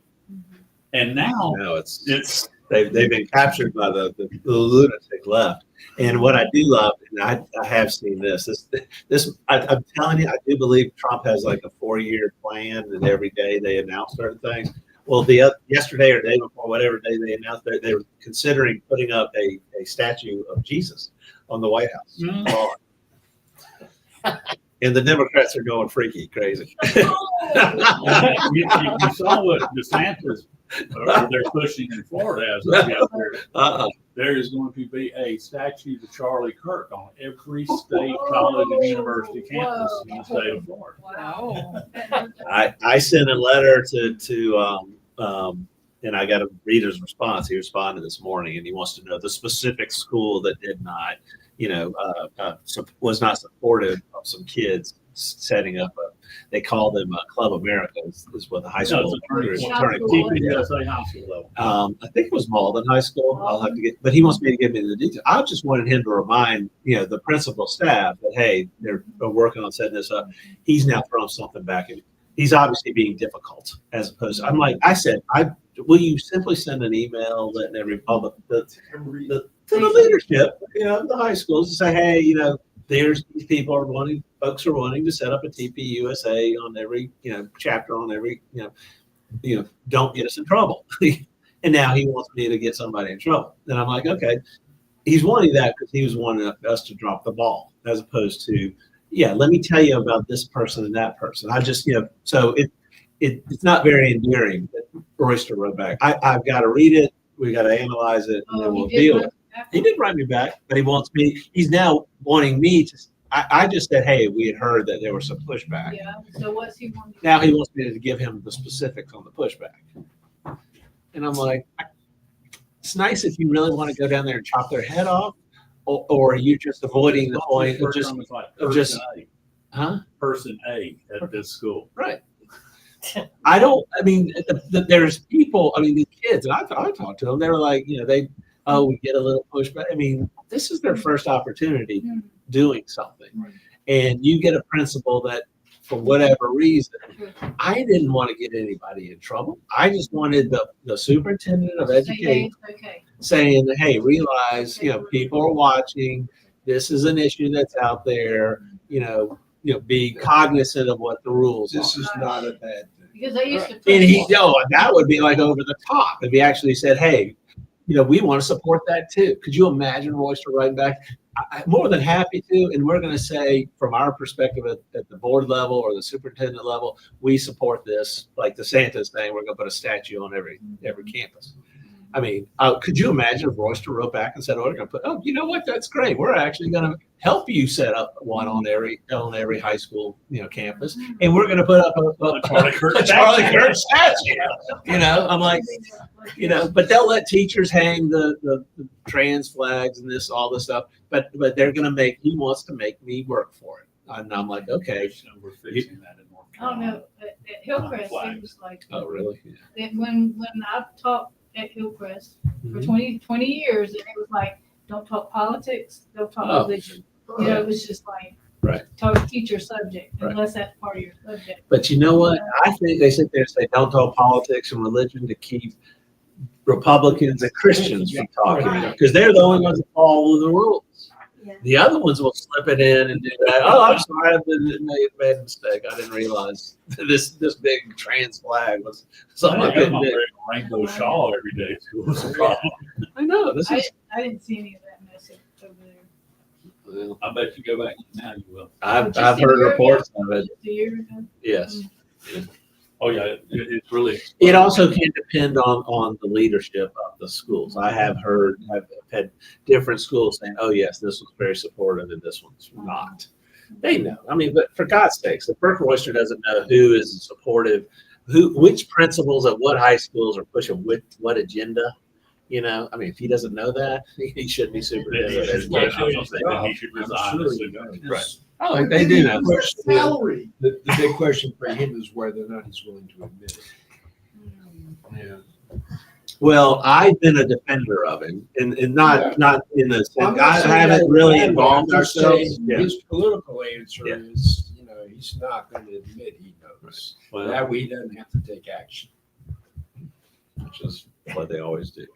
And now it's they've been captured by the lunatic left. And what I do love, and I have seen this I'm telling you, I do believe Trump has like a 4-year plan, and every day they announce certain things. Well, yesterday or the day before, whatever day they announced, they were considering putting up a statue of Jesus on the White House lawn. And the Democrats are going freaky crazy. you saw what DeSantis they're pushing in Florida as there is going to be a statue to Charlie Kirk on every state, college, and university campus in the state of Florida. Wow. I sent a letter to and I got a reader's response. He responded this morning, and he wants to know the specific school that did not, was not supportive of some kids setting up they call them Club America is what the high school. TPUSA high school level. I think it was Malden High School. I'll have to but he wants me to give me the details. I just wanted him to remind, the principal staff that, hey, they're working on setting this up. He's now throwing something back at me. He's obviously being difficult as opposed to, I'm like, I said, will you simply send an email letting every public, to the leadership, the high schools to say, hey, there's these folks are wanting to set up a TPUSA on every, chapter on every, don't get us in trouble. And now he wants me to get somebody in trouble. And I'm like, okay, he's wanting that because he was wanting us to drop the ball as opposed to, let me tell you about this person and that person. I just, so it's not very endearing that Royster wrote back. I've got to read it. We got to analyze it, and then we'll deal with it. He did write me back, but he wants me. He's now wanting me to. I just said, hey, we had heard that there was some pushback. Yeah, so what's he wanting? Now he wants me to give him the specifics on the pushback. And I'm like, it's nice if you really want to go down there and chop their head off, or are you just avoiding the point of just, huh? Person A at this school. Right. I mean, there's people, I mean, the kids, and I talked to them, they were like, we get a little pushback. I mean, this is their first opportunity doing something. And you get a principal that, for whatever reason, I didn't want to get anybody in trouble. I just wanted the superintendent of education saying, hey, realize, people are watching. This is an issue that's out there, be cognizant of what the rules are. This is not a bad thing. Because they used to. And that would be like over the top if he actually said, hey, we want to support that too. Could you imagine Royster writing back? I'm more than happy to, and we're going to say from our perspective at the board level or the superintendent level, we support this. Like DeSantis saying, we're going to put a statue on every campus. I mean, could you imagine if Royster wrote back and said, "Oh, we're going to put," you know what? That's great. We're actually going to help you set up one on every high school, campus, and we're going to put up a Charlie Kirk statue. I'm like, but they'll let teachers hang the trans flags and all this stuff. But they're going to he wants to make me work for it. And I'm like, okay. We're fixing that in North Oh, Carolina. no, at Hillcrest, it was like. Oh, really? That when I've taught at Hillcrest for 20 years, and it was like, don't talk politics, don't talk religion. It was just like, teach your subject, unless that's part of your subject. But you know what? I think they sit there and say, don't talk politics and religion to keep Republicans and Christians from talking, because they're the only ones that follow the rules. Yeah. The other ones will slip it in and do that. Oh, I'm sorry, I made a mistake. I didn't realize this big trans flag was something I couldn't do. Rainbow shawl every day. Was a problem. I know. I didn't see any of that message over there. Well, I bet you go back now, you will. I've heard reports of it. Just a year ago. Yes. Oh yeah, it's really. It also can depend on the leadership of the schools. I've had different schools saying, "Oh yes, this was very supportive, and this one's not." They know. I mean, but for God's sakes, the Burke Royster doesn't know who is supportive, which principals at what high schools are pushing what agenda. I mean, if he doesn't know that, he shouldn't be superintendent of education. He should resign. Right. Oh, they do know. Salary. The big question for him is whether or not he's willing to admit it. Yeah. Well, I've been a defender of him, and not in the sense, I haven't really involved ourselves. His political answer is, he's not going to admit he knows. Well, that way he doesn't have to take action. Which is what they always do.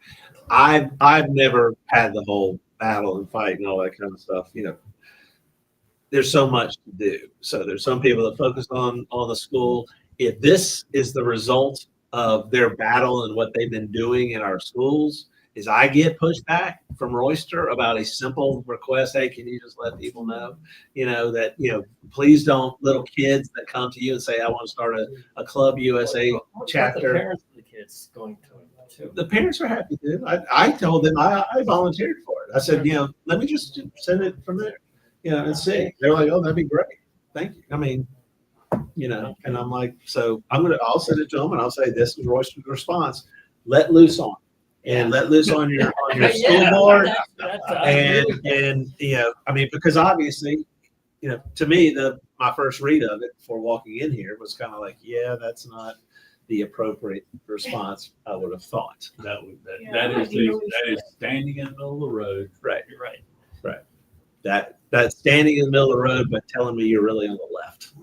I've never had the whole battle and fight and all that kind of stuff. There's so much to do. So there's some people that focus on the school. If this is the result of their battle and what they've been doing in our schools, is I get pushback from Royster about a simple request. Hey, can you just let people know, that, please don't, little kids that come to you and say, I want to start a Club USA chapter. The parents of the kids going to it too. The parents are happy to. I told them I volunteered for it. I said, let me just send it from there, and see. They're like, oh, that'd be great. Thank you. I mean, and I'm like, so I'll send it to them and I'll say, this is Royster's response. Let loose on. And let loose on your school board. And I mean, because obviously, to me, my first read of it before walking in here was kind of like, yeah, that's not the appropriate response I would have thought. That is standing in the middle of the road. Right. You're right. That standing in the middle of the road, but telling me you're really on the left.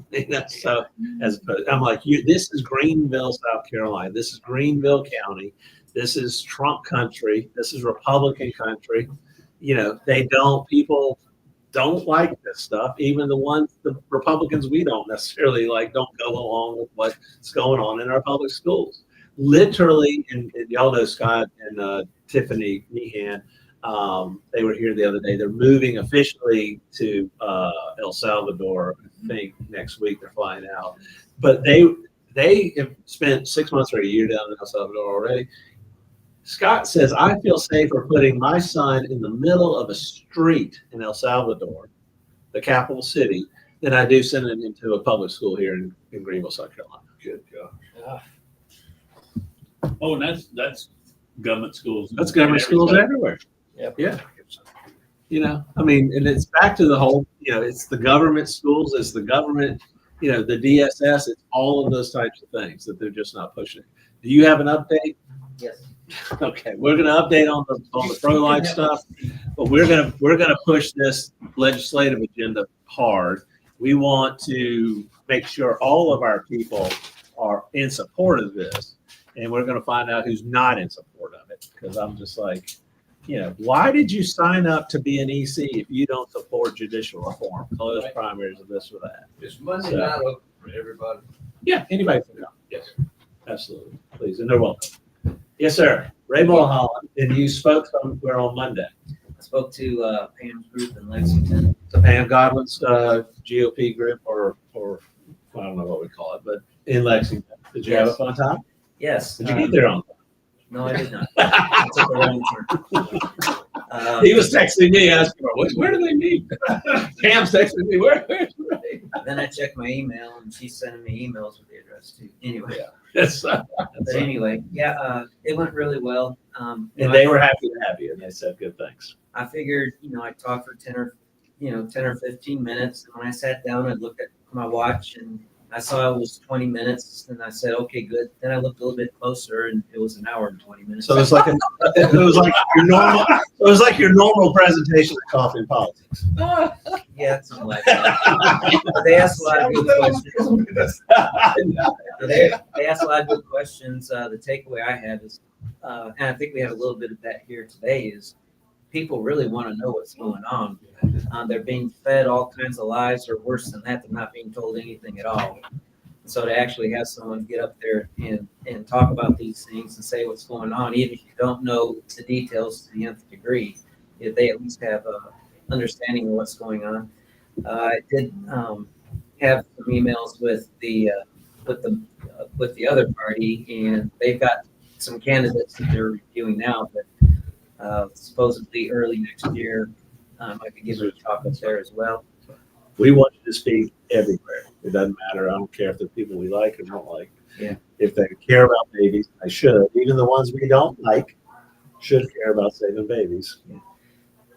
So as opposed, I'm like, this is Greenville, South Carolina. This is Greenville County. This is Trump country. This is Republican country. People don't like this stuff. Even the Republicans we don't necessarily like don't go along with what's going on in our public schools. Literally, and y'all know Scott and Tiffany Meehan, they were here the other day. They're moving officially to El Salvador. I think next week they're flying out. But they have spent 6 months or a year down in El Salvador already. Scott says, I feel safer putting my son in the middle of a street in El Salvador, the capital city, than I do sending him into a public school here in Greenville, South Carolina. Good God. Oh, and that's government schools. That's government schools everywhere. Yep. Yeah. You know, I mean, and it's back to the whole, you know, it's the government schools, it's the government, you know, the DSS, it's all of those types of things that they're just not pushing. Do you have an update? Yes. Okay, we're going to update on the pro-life stuff, but we're going to push this legislative agenda hard. We want to make sure all of our people are in support of this, and we're going to find out who's not in support of it. Because I'm just like, you know, why did you sign up to be an EC if you don't support judicial reform, close primaries, or this or that? Is Monday not open for everybody? Yeah, anybody can come. Yes, absolutely, please, and they're welcome. Yes, sir. Ray Mulholland, and you spoke somewhere on Monday. I spoke to Pam's group in Lexington. The Pam Godwin's GOP group, or I don't know what we call it, but in Lexington. Did you have a fun time? Yes. Did you get there on time? No, I did not. I took a wrong turn. He was texting me, asking, where do they meet? Pam's texting me, where's Ray? Then I checked my email, and she's sending me emails with the address too. Anyway. Yeah. Yes. But anyway, yeah, it went really well. And they were happy to have you, and they said good things. I figured, I'd talk for 10 or 15 minutes. And when I sat down, I looked at my watch and I saw it was 20 minutes, and I said, okay, good. Then I looked a little bit closer, and it was an hour and 20 minutes. So it was like your normal presentation of coffee and politics. Yeah, something like that. But they asked a lot of good questions. They asked a lot of good questions. The takeaway I have is, and I think we have a little bit of that here today, is people really want to know what's going on. They're being fed all kinds of lies, or worse than that, they're not being told anything at all. So to actually have someone get up there and talk about these things and say what's going on, even if you don't know the details to the nth degree, if they at least have a understanding of what's going on. I did have some emails with the other party, and they've got some candidates that they're reviewing now, but supposedly early next year, I could give her a talk up there as well. We want you to speak everywhere. It doesn't matter. I don't care if they're people we like or don't like. Yeah. If they care about babies, they should. Even the ones we don't like should care about saving babies. Yeah.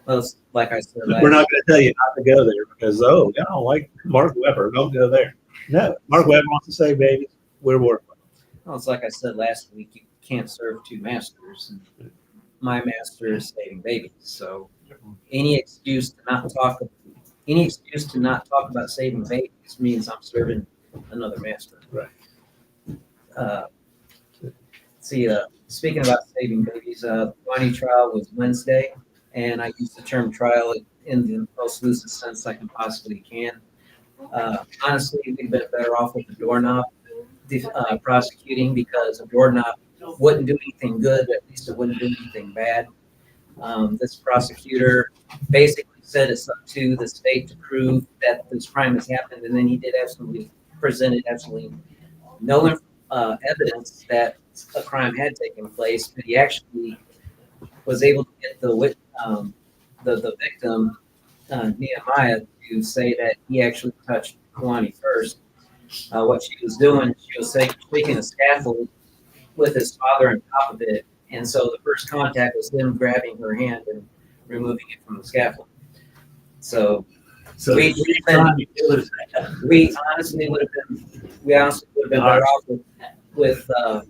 Well, it's like I said, We're not going to tell you not to go there because, I don't like Mark Weber. Don't go there. No, Mark Weber wants to save babies. We're working. Well, it's like I said last week, you can't serve two masters. And my master is saving babies. So any excuse to not talk about saving babies means I'm serving another master. Right. Speaking about saving babies, the Bonnie trial was Wednesday, and I used the term trial in the most loosest sense I can possibly can. Honestly, we've been better off with the doorknob prosecuting, because a doorknob wouldn't do anything good, but at least it wouldn't do anything bad. This prosecutor basically said it's up to the state to prove that this crime has happened, and then he did presented absolutely no evidence that a crime had taken place, but he actually was able to get the victim, Nehemiah, to say that he actually touched Kalani first. What she was doing, she was taking a scaffold with his father on top of it, and so the first contact was him grabbing her hand and removing it from the scaffold. So we honestly would have been better off with the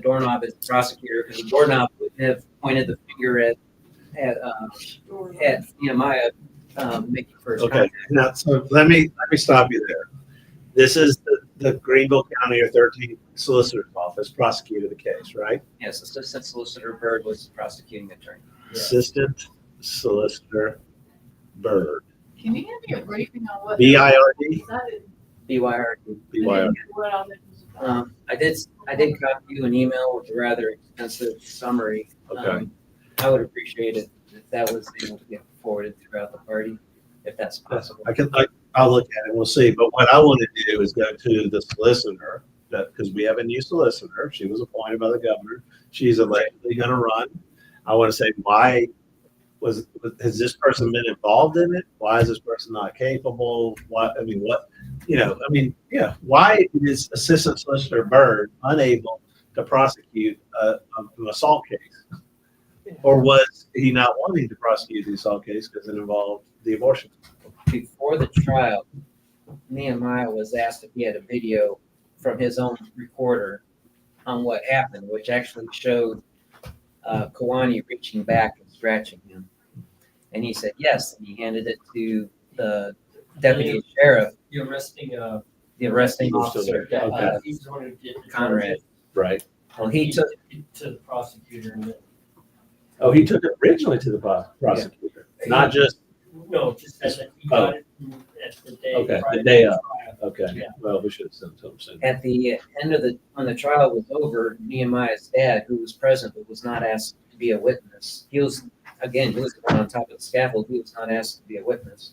doorknob as the prosecutor, because the doorknob wouldn't have pointed the finger at Nehemiah making first contact. Now, so let me stop you there. This is the Greenville County or 13th Solicitor's Office prosecuted the case, right? Yes, Assistant Solicitor Bird was the prosecuting attorney. Assistant Solicitor Bird. Can you give me a briefing on what? BIRD? BYRD. BYRD. What all this was about? I did copy you an email with a rather extensive summary. Okay. I would appreciate it if that was able to get forwarded throughout the party, if that's possible. I'll look at it. We'll see. But what I want to do is go to the solicitor that because we have a new solicitor. She was appointed by the governor. She's allegedly going to run. I want to say, why has this person been involved in it? Why is this person not capable? Why? I mean, what? Why is Assistant Solicitor Byrd unable to prosecute an assault case? Or was he not wanting to prosecute the assault case because it involved the abortion? Before the trial, Nehemiah was asked if he had a video from his own recorder on what happened, which actually showed Kawani reaching back and scratching him. And he said yes, and he handed it to the deputy sheriff, The arresting officer, he's the one who did the Conrad. Right. Well, he took it to the prosecutor. And then, Oh, he took it originally to the prosecutor, not just. no, just that he got it at the day. Okay, prior the day to of. trial. Okay. Yeah. Well, we should have sent it to him soon. at the end of when the trial was over, Nehemiah's dad, who was present but was not asked to be a witness, he was the one on top of the scaffold. He was not asked to be a witness.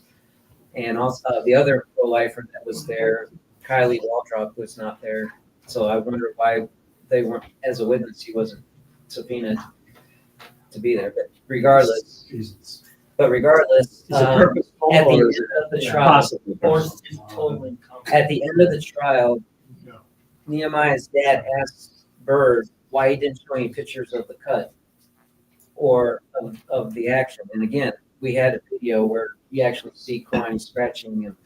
And also the other pro-lifer that was there, Kylie Waldrop, was not there. So I wonder why they weren't, as a witness, he wasn't subpoenaed to be there. But regardless, Is Is it purposeful at the or end is it of the trial, possibly Or purposeful? it's just totally at the end of the trial, Nehemiah's dad asked Byrd why he didn't show any pictures of the cut or of the action. And again, we had a video where you actually see Kawani scratching him.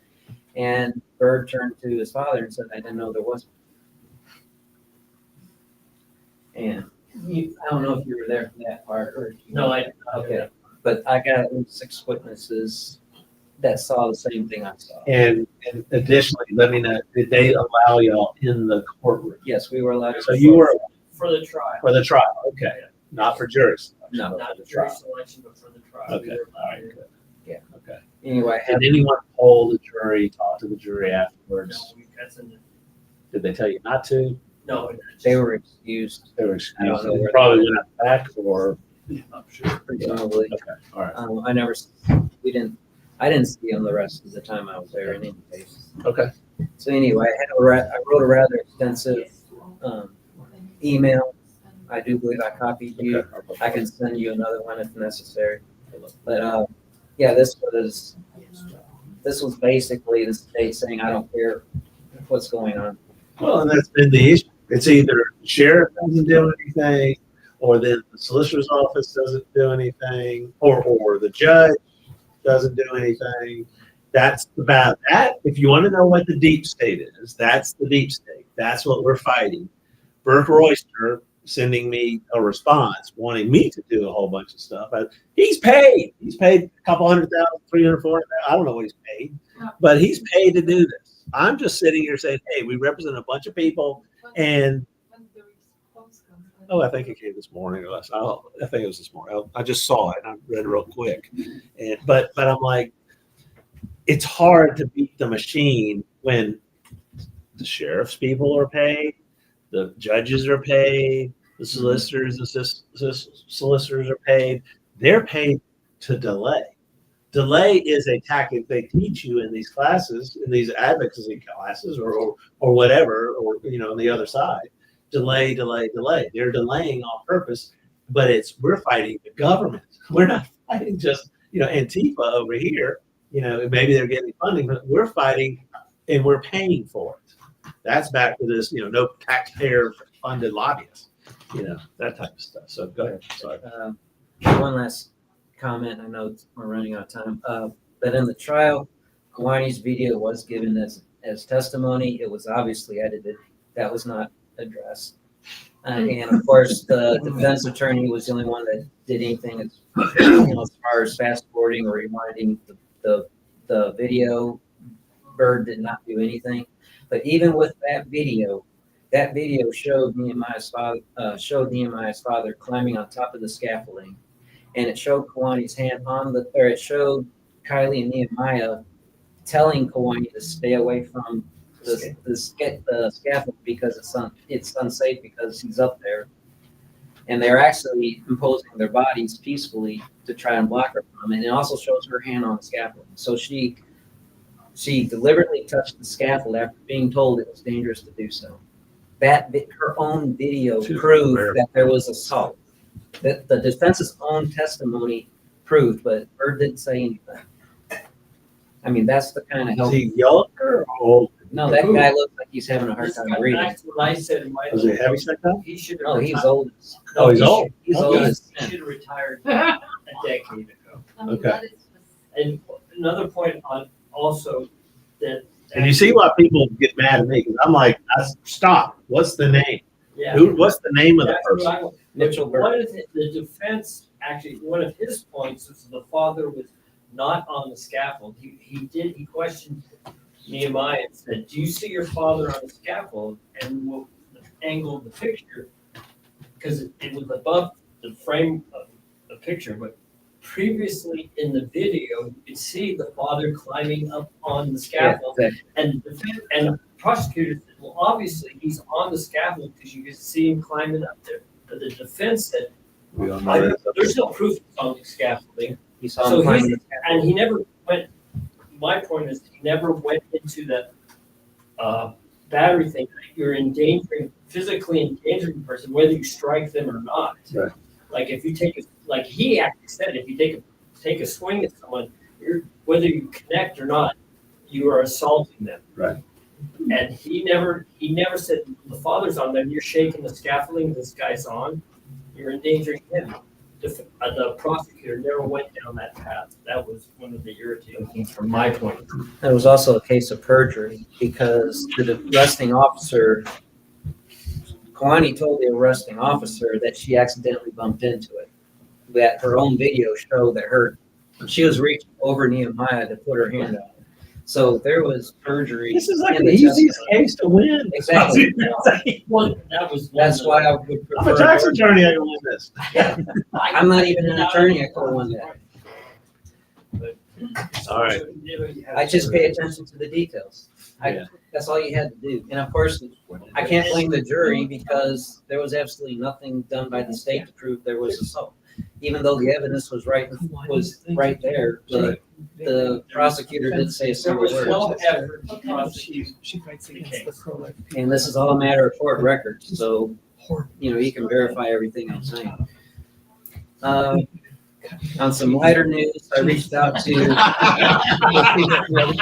And Byrd turned to his father and said, I didn't know there was one. And I don't know if you were there for that part or. No, I didn't. Okay, but I got at least 6 witnesses that saw the same thing I saw. And additionally, let me know, did they allow y'all in the courtroom? Yes, we were allowed to. So you were For the trial. for the trial, okay, not for juries. No. Not the jury selection, but for the trial. Okay, We were all right, allowed good. Yeah. Okay. Anyway, Did anyone poll the jury, talk to the jury to- afterwards? No, that's in the, Did they tell you not to? no. they were excused, They were I don't excused. know They where probably they went out back or? I'm sure. presumably. Okay, all right, I didn't see them the rest of the time I was there in any case. okay. So anyway, I wrote a rather extensive email. I do believe I copied you. Okay. I can send you another one if necessary. But yeah, this was basically the state saying, I don't care what's going on. Well, and that's been the issue. It's either the sheriff doesn't do anything, or then the solicitor's office doesn't do anything, or the judge doesn't do anything. That's about that. If you want to know what the deep state is, that's the deep state. That's what we're fighting. Burke Royster sending me a response wanting me to do a whole bunch of stuff. He's paid. He's paid a couple $100,000, $300,000, $400,000. I don't know what he's paid, but he's paid to do this. I'm just sitting here saying, hey, we represent a bunch of people, and I think it came this morning or last. I think it was this morning. I just saw it and I read it real quick. But I'm like, it's hard to beat the machine when the sheriff's people are paid, the judges are paid, the solicitors, solicitors are paid. They're paid to delay. Delay is a tactic they teach you in these classes, in these advocacy classes, or whatever, or on the other side. Delay, delay, delay. They're delaying on purpose, but we're fighting the government. We're not fighting just Antifa over here. Maybe they're getting funding, but we're fighting and we're paying for it. That's back to this, no taxpayer funded lobbyists, that type of stuff. So go ahead. Sorry. One last comment. I know we're running out of time. But in the trial, Kawani's video was given as testimony. It was obviously edited. That was not addressed. And of course, the defense attorney was the only one that did anything as far as fast forwarding or rewinding the video. Byrd did not do anything. But even with that video showed Nehemiah's father climbing on top of the scaffolding, and it showed Kawani's hand it showed Kylie and Nehemiah telling Kawani to stay away from the scaffold because it's unsafe because he's up there, and they're actually imposing their bodies peacefully to try and block her from it. And it also shows her hand on the scaffold, so she deliberately touched the scaffold after being told it was dangerous to do so. her own video proved that there was assault. That the defense's own testimony proved, but Bird didn't say anything. I mean, that's the kind of Is help. he younger or old? No, that guy looks like he's having a hard This time got reading. back to what I said in my. Was he a heavy set down? He should have. Oh, he's old. Oh, he's old. He's Okay. old as He sin. should have retired a decade ago. I mean, Okay. that is just- And another point on also that. And you see why people get mad at me, because I'm like, stop, what's the name? Yeah. What's the name of the That's what person? I want. Mitchell Bird. One of the defense, actually, one of his points was the father was not on the scaffold. He questioned Nehemiah and said, do you see your father on the scaffold? And we'll angle the picture, because it was above the frame of the picture, but previously in the video, you could see the father climbing up on the Yeah, scaffold. exactly. And the prosecutor said, well, obviously, he's on the scaffold because you can see him climbing up there. But the defense said, We don't know that. there's no proof it's on the scaffolding. He saw So him climbing he, the scaffold. and he never went, my point is, he never went into that battery thing. You're physically endangering a person, whether you strike them or not. Right. Like if you like he actually said, if you take a swing at someone, whether you connect or not, you are assaulting them. Right. And he never said, the father's on there, you're shaking the scaffolding this guy's on, you're endangering him. The prosecutor never went down that path. That was one of the irritating things from my point of view. There was also a case of perjury because the arresting officer, Kwani told the arresting officer that she accidentally bumped into it. That her own video showed that she was reaching over Nehemiah to put her hand out. So there was perjury. This is like in the the easiest testimony. case to win. Exactly. That's why I would prefer. I'm a tax attorney, I can win this. Yeah. I'm not even an attorney. I could have won that. All right. I just pay attention to the details. Yeah. That's all you had to do. And of course, I can't blame the jury because there was absolutely nothing done by the state to prove there was assault. Even though the evidence was right there, the prosecutor didn't say a There single was word. no effort to prosecute She fights the against the case. pro-life. And this is all a matter of court records, so, you can verify everything I'm saying. On some lighter news, I reached out to.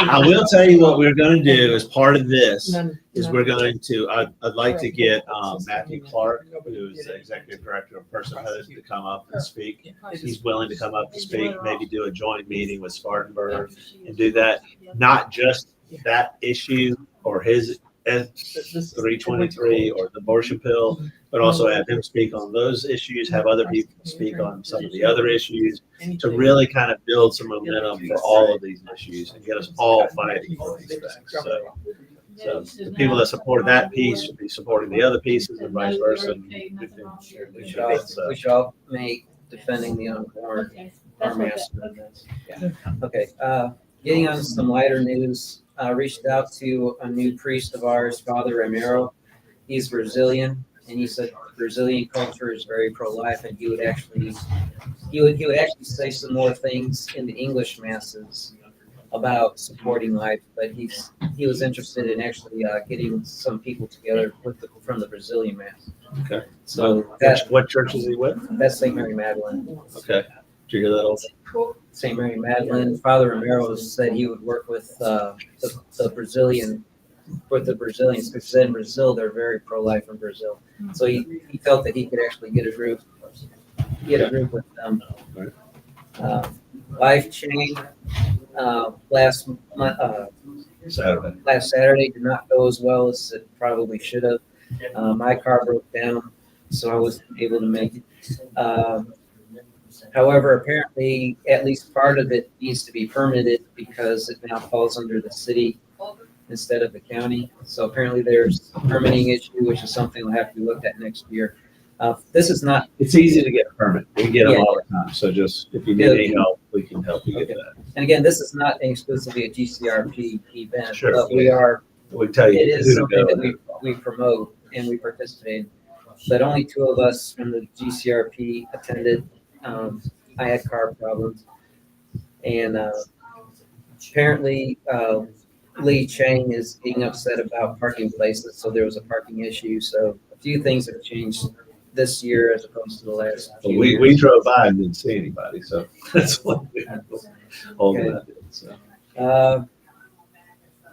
I will tell you what we're going to do as part of this is we're going to, I'd like to get Matthew Clark, who is the executive director of Personhood, to come up and speak. He's willing to come up and speak, maybe do a joint meeting with Spartanburg and do that, not just that issue or his 323 or the abortion pill, but also have him speak on those issues, have other people speak on some of the other issues, to really kind of build some momentum for all of these issues and get us all fighting for these things. So the people that supported that piece should be supporting the other pieces and vice versa. We should all make defending the unborn our master. Okay, getting on some lighter news, reached out to a new priest of ours, Father Ramiro. He's Brazilian, and he said Brazilian culture is very pro-life, and he would actually say some more things in the English masses about supporting life. But he was interested in actually getting some people together from the Brazilian mass. Okay. So What church is he with? that's St. Mary Magdalene. Okay. Did you hear that also? St. Mary Magdalene. Father Romero said he would work with the Brazilians, because in Brazil they're very pro-life in Brazil. So he felt that he could actually get a group with them. Life Chain last Saturday did not go as well as it probably should have. My car broke down, so I wasn't able to make it. However, apparently, at least part of it needs to be permitted because it now falls under the city instead of the county. So apparently there's a permitting issue, which is something will have to be looked at next year. This is not. It's easy to get a permit. We get them all the time. So just, if you need any help, we can help you get that. And again, this is not exclusively a GCRP event, Sure. but we tell you it is who to something go. that we promote and we participate in. But only 2 of us from the GCRP attended. I had car problems, and apparently Lee Chang is being upset about parking places, so there was a parking issue. So a few things have changed this year as opposed to the last few We years. drove by and didn't see anybody, so that's what we all Okay. that did, so.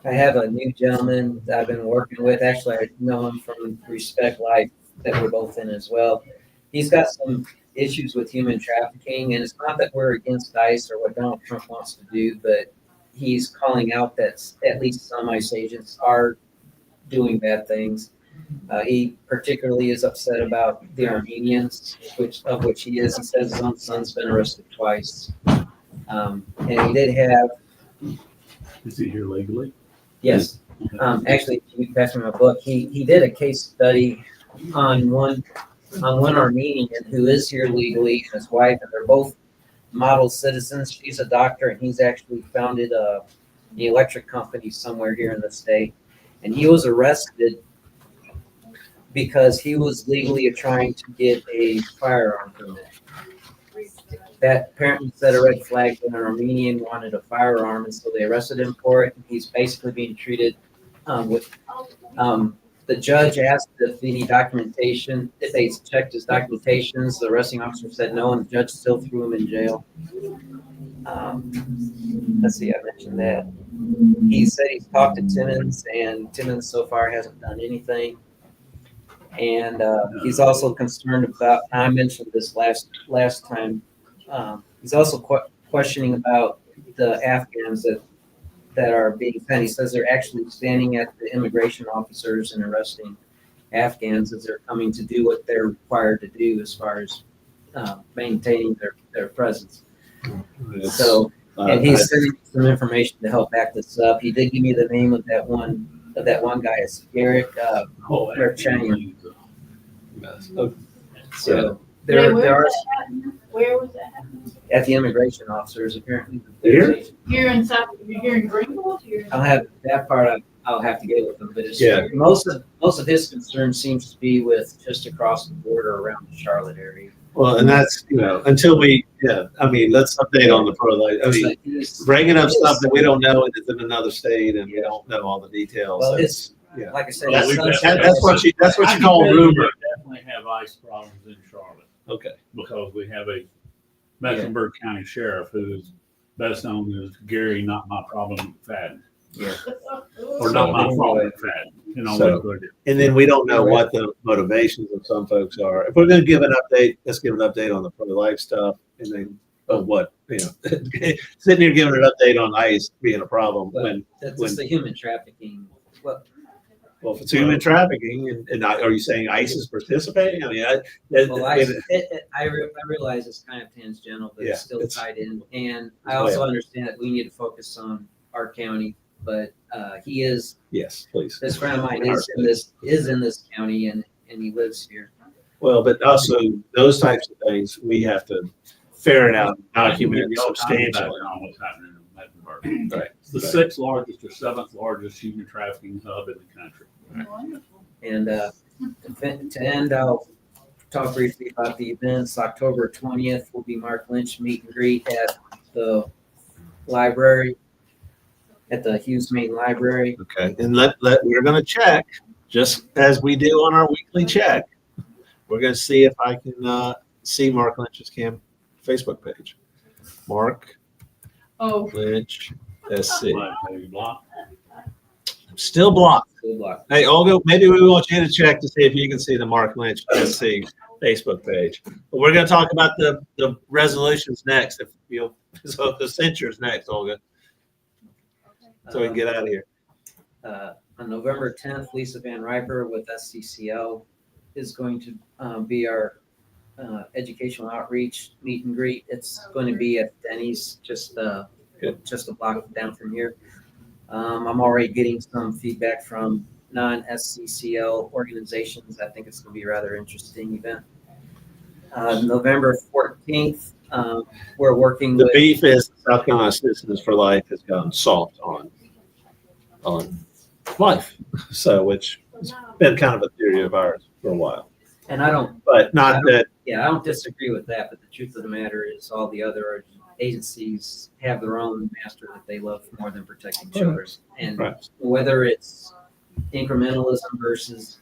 I have a new gentleman that I've been working with. Actually, I know him from Respect Life that we're both in as well. He's got some issues with human trafficking, and it's not that we're against ICE or what Donald Trump wants to do, but he's calling out that at least some ICE agents are doing bad things. He particularly is upset about the Armenians, of which he is. He says his own son's been arrested twice. And he did have. Is he here legally? Yes. Actually, if you pass me my book, he did a case study on one Armenian who is here legally and his wife, and they're both model citizens. She's a doctor, and he's actually founded the electric company somewhere here in the state. And he was arrested because he was legally trying to get a firearm permit. That apparently set a red flag when an Armenian wanted a firearm, and so they arrested him for it. He's basically being treated the judge asked if any documentation, if they checked his documentations. The arresting officer said no, and the judge still threw him in jail. Let's see, I mentioned that. He said he's talked to Timmons, and Timmons so far hasn't done anything. And he's also concerned about, I mentioned this last time, he's also questioning about the Afghans that are being sent. He says they're actually standing at the immigration officers and arresting Afghans as they're coming to do what they're required to do as far as maintaining their presence. So, and he's sending some information to help back this up. He did give me the name of that one guy, it's Garrick Chang. So there are Where was that happening? at the immigration officers apparently. Here? Here in Greenville? I'll have that part. I'll have to get with him, but it's Yeah. most of his concern seems to be with just across the border around the Charlotte area. Well, and that's, until let's update on the pro life. I mean, bringing up stuff that we don't know and it's in another state and we don't know all the details. Well, like I said, that's what you call rumor. We definitely have ICE problems in Charlotte. Okay. Because we have a Mecklenburg County Sheriff who's best known as Gary, not my problem McFadden. Yeah. Or not my problem McFadden. And then we don't know what the motivations of some folks are. If we're going to give an update, let's give an update on the pro-life stuff, and then sitting here giving an update on ICE being a problem when the human trafficking. Well, if it's human trafficking, and are you saying ICE is participating? I mean, I realize it's kind of tangential, but it's still tied in. And I also understand that we need to focus on our county, but he is. Yes, please. This friend of mine is in this county, and he lives here. Well, but also those types of things we have to ferret out, document substantially. Right. It's the sixth largest or seventh largest human trafficking hub in the country. And to end, I'll talk briefly about the events. October 20th will be Mark Lynch meet and greet at the library, at the Hughes Main Library. Okay, and we're going to check, just as we do on our weekly check. We're going to see if I can see Mark Lynch's Facebook page. Mark Lynch SC. Still blocked. Hey, Olga, maybe we want you to check to see if you can see the Mark Lynch SC Facebook page. But we're going to talk about the resolutions next. So the censures next, Olga. So we can get out of here. On November 10th, Lisa Van Riper with SCCL is going to be our educational outreach meet and greet. It's going to be at Denny's, just a block down from here. I'm already getting some feedback from non-SCCL organizations. I think it's going to be a rather interesting event. November 14th, we're working with... The beef is South Carolina Citizens for Life has gone soft on life, which has been kind of a theory of ours for a while. And I don't disagree with that, but the truth of the matter is all the other agencies have their own master that they love more than protecting children. And Right. whether it's incrementalism versus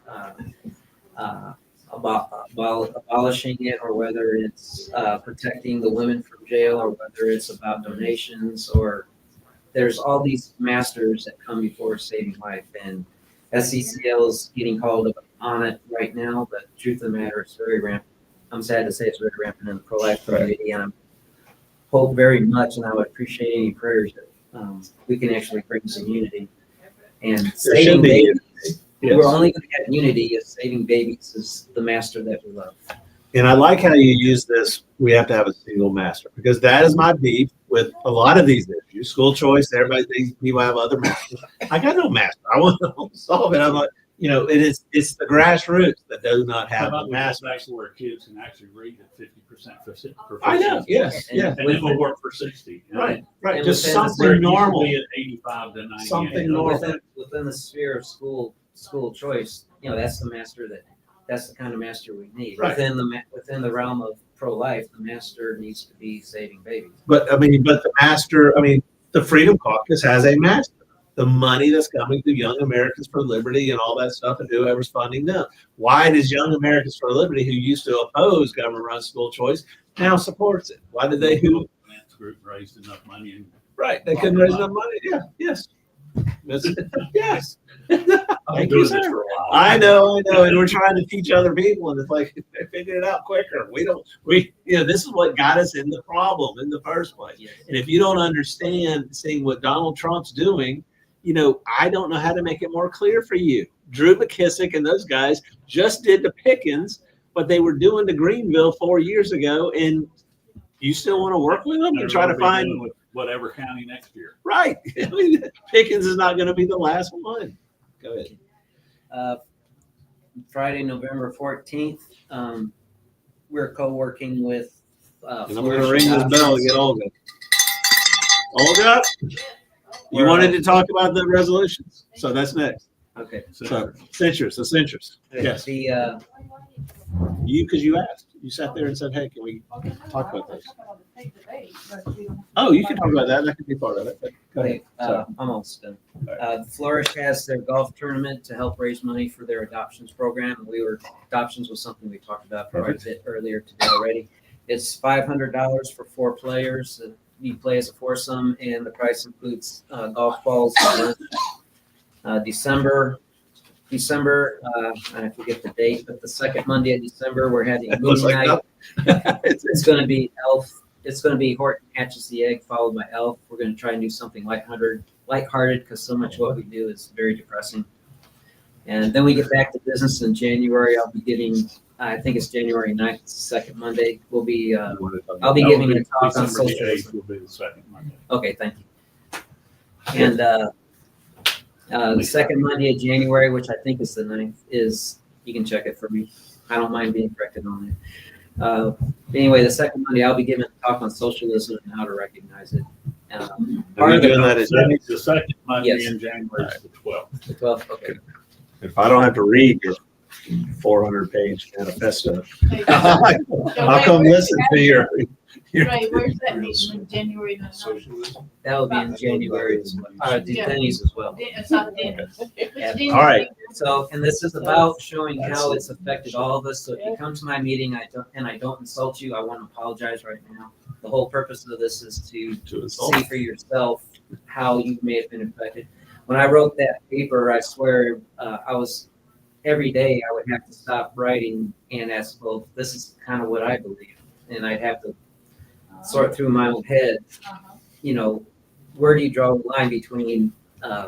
abolishing it, or whether it's protecting the women from jail, or whether it's about donations, or there's all these masters that come before saving life. And SCCL is getting called on it right now, but the truth of the matter is very rampant. I'm sad to say it's very rampant in the pro-life community, and I hope very much, and I would appreciate any prayers that we can actually bring some unity. And saving babies, Yes. we're only going to get unity if saving babies is the master that we love. And I like how you use this. We have to have a single master, because that is my beef with a lot of these issues. School choice, everybody thinks people have other masters. I got no master. I want to solve it. I'm like, it's the grassroots that do not have a master. That's where kids can actually read at 50% for I know. Yes. And- Yeah. And then we'll work for 60. Right. And Just within the something normal. Be at 85 to 90. Something normal. Within the sphere of school choice, that's the master that's the kind of master we need. Right. Within the realm of pro-life, the master needs to be saving babies. But the master, the Freedom Caucus has a master. The money that's coming to Young Americans for Liberty and all that stuff, and whoever's funding them. Why does Young Americans for Liberty, who used to oppose government-run school choice, now supports it? Why did they? The group raised enough money. And Right, they couldn't raise enough money. Yeah, yes, yes. I've been doing this for a while. I know, and we're trying to teach other people, and it's like they figured it out quicker. This is what got us in the problem in the first place. And if you don't understand seeing what Donald Trump's doing, I don't know how to make it more clear for you. Drew McKissick and those guys just did the Pickens, but they were doing the Greenville 4 years ago, and you still want to work with them and try to find with whatever county next year. right. Pickens is not going to be the last one. Go ahead. Friday, November 14th, we're co-working with. And I'm going to ring this bell to get Olga. Olga, you wanted to talk about the resolutions, so that's next. Okay. So censures. Yes. Because you asked. You sat there and said, "Hey, can we talk about this?" Oh, you can talk about that. That could be part of it. Go ahead. I'm almost done. Flourish has their golf tournament to help raise money for their adoptions program. Adoptions was something we talked about quite a bit earlier today already. It's $500 for 4 players. You play as a foursome, and the price includes golf balls. December, I forget the date, but the second Monday of December, we're having movie night. It's going to be Elf. It's going to be Horton Hatches the Egg, followed by Elf. We're going to try and do something lighthearted, because so much of what we do is very depressing. And then we get back to business in January. I'll be giving, I think it's January 9th, second Monday. I'll be giving a talk on socialism. Will be the second Monday. Okay, thank you. And the second Monday of January, which I think is the 9th, you can check it for me. I don't mind being corrected on it. Anyway, the second Monday, I'll be giving a talk on socialism and how to recognize it. Are you doing that as The second Monday Yes. in January is the 12th. The 12th, okay. If I don't have to read your 400-page manifesto, I'll come listen to your. Right, where's that meeting in January? Socialism. That will be in January as well. Denny's as well. It's not Dennis. All right. So, and this is about showing how it's affected all of us. So if you come to my meeting, I don't insult you, I want to apologize right now. The whole purpose of this is to see for yourself how you may have been affected. When I wrote that paper, I swear every day I would have to stop writing and ask, well, this is kind of what I believe. And I'd have to sort through my own head, where do you draw the line between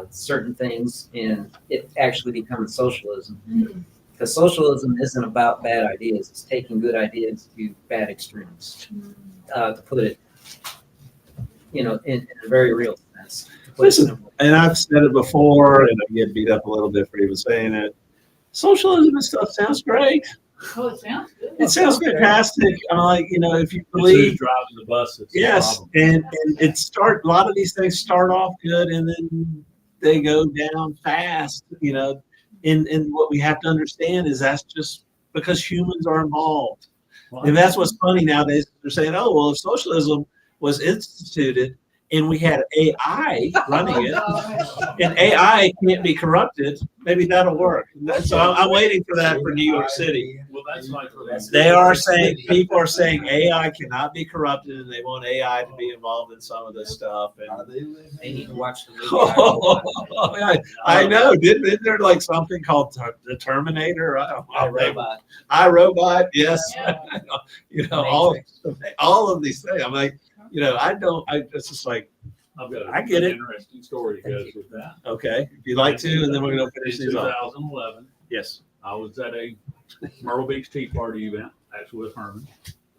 certain things and it actually becomes socialism? Because socialism isn't about bad ideas. It's taking good ideas to bad extremes, to put it, in a very real sense. Listen, and I've said it before, and I get beat up a little bit for even saying it. Socialism and stuff sounds great. Oh, it sounds good. It sounds fantastic. I'm like, if you It's who's believe, driving the bus. It's the yes, problem. and a lot of these things start off good and then they go down fast, and what we have to understand is that's just because humans are involved. Well, And that's what's funny nowadays. They're saying, oh, well, if socialism was instituted, and we had AI running it, and AI can't be corrupted. Maybe that'll work. So I'm waiting for that for New York City. Well, that's like. They are saying, people are saying AI cannot be corrupted, and they want AI to be involved in some of this stuff. And They need to watch the movie. I know. Didn't there like something called the Terminator? iRobot. iRobot, yes. Yeah. You know, all of these things. I'm like, you know, it's just like, I've got I get it. Interesting story that goes with that. okay, if you'd like to, and then we're going to finish In these off. 2011, Yes. I was at a Myrtle Beach Tea Party event, actually with Herman,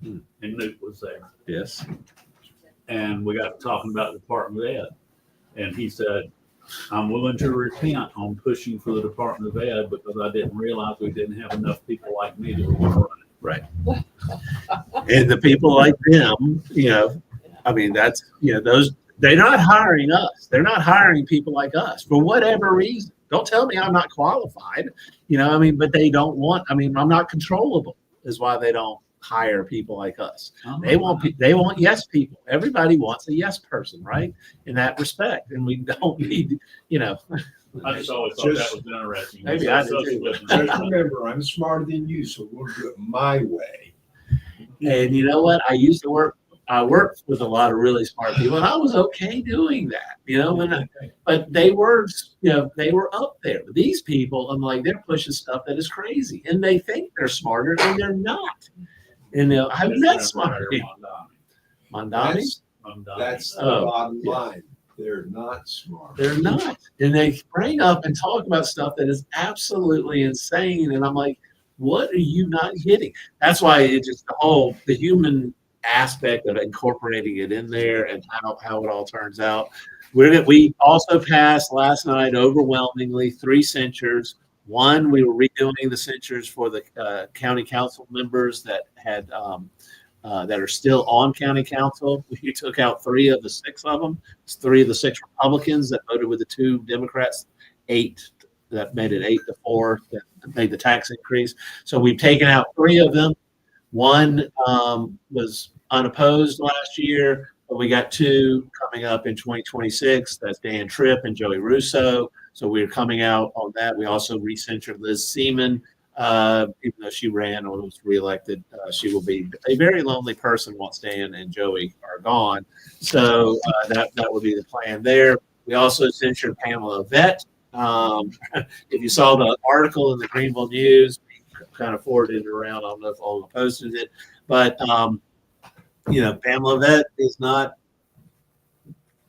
and Newt was there. Yes. And we got talking about the Department of Ed. And he said, I'm willing to repent on pushing for the Department of Ed because I didn't realize we didn't have enough people like me to run it. Right. And the people like them, you know, I mean, that's, you know, those, they're not hiring us. They're not hiring people like us for whatever reason. Don't tell me I'm not qualified, you know, I mean, but they don't want, I mean, I'm not controllable is why they don't hire people like us. They want yes people. Everybody wants a yes person, right? In that respect. And we don't need, you know. I just always thought that was interesting. Maybe I did too. Just remember, I'm smarter than you, so we'll do it my way. And you know what? I worked with a lot of really smart people, and I was okay doing that, you know. But they were, you know, they were up there. These people, I'm like, they're pushing stuff that is crazy, and they think they're smarter, and they're not. And you know, I've met smart people. Mondani? That's the Oh, bottom yeah. line. They're not smart. They're not, and they bring up and talk about stuff that is absolutely insane. And I'm like, what are you not getting? That's why it just the human aspect of incorporating it in there and how it all turns out. We also passed last night overwhelmingly 3 censures. One, we were redoing the censures for the county council members that had that are still on county council. We took out 3 of the 6 of them. It's 3 of the 6 Republicans that voted with the 2 Democrats. 8 that made it 8-4 that made the tax increase. So we've taken out 3 of them. One was unopposed last year, but we got 2 coming up in 2026. That's Dan Tripp and Joey Russo. So we're coming out on that. We also recensured Liz Seaman, even though she ran or was reelected. She will be a very lonely person once Dan and Joey are gone. So that would be the plan there. We also censured Pamela Vett. If you saw the article in the Greenville News, we kind of forwarded it around. I don't know if all posted it, but you know, Pamela Vett is not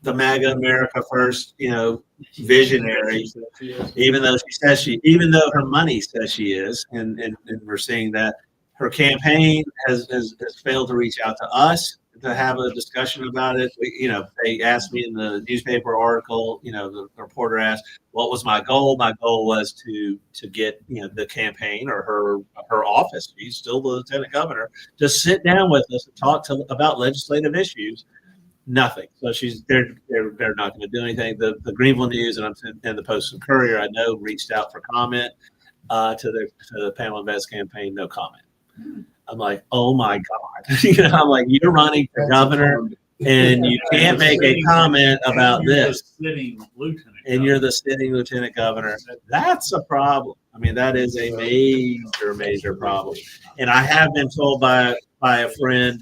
the MAGA America First, you know, visionary, even though even though her money says she is, and we're seeing that her campaign has failed to reach out to us to have a discussion about it. You know, they asked me in the newspaper article, you know, the reporter asked, what was my goal? My goal was to get, you know, the campaign or her office, she's still the lieutenant governor, to sit down with us and talk about legislative issues. Nothing. So they're not going to do anything. The Greenville News and the Post and Courier, I know, reached out for comment to the Pamela Vett's campaign. No comment. I'm like, oh my God. You know, I'm like, you're running for governor and you can't make a comment about this. And you're the sitting lieutenant governor. That's a problem. I mean, that is a major problem. And I have been told by a friend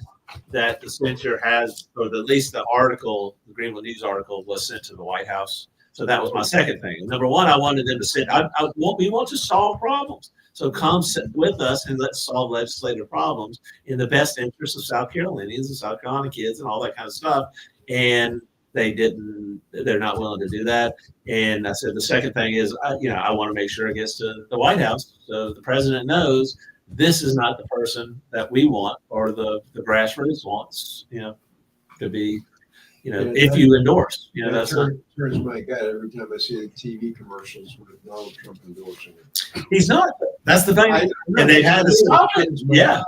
that the censure has, or at least the article, the Greenville News article, was sent to the White House. So that was my second thing. Number one, I wanted them to sit. We want to solve problems. So come sit with us and let's solve legislative problems in the best interest of South Carolinians and South Carolina kids and all that kind of stuff. And they're not willing to do that. And I said, the second thing is, I want to make sure it gets to the White House so the president knows this is not the person that we want or the grassroots wants, you know, to be, you know, if you endorse, you know, that's turns my gut every time I see the TV commercials with Donald Trump endorsing it. He's not. That's the thing. And they had to stop it. Yeah.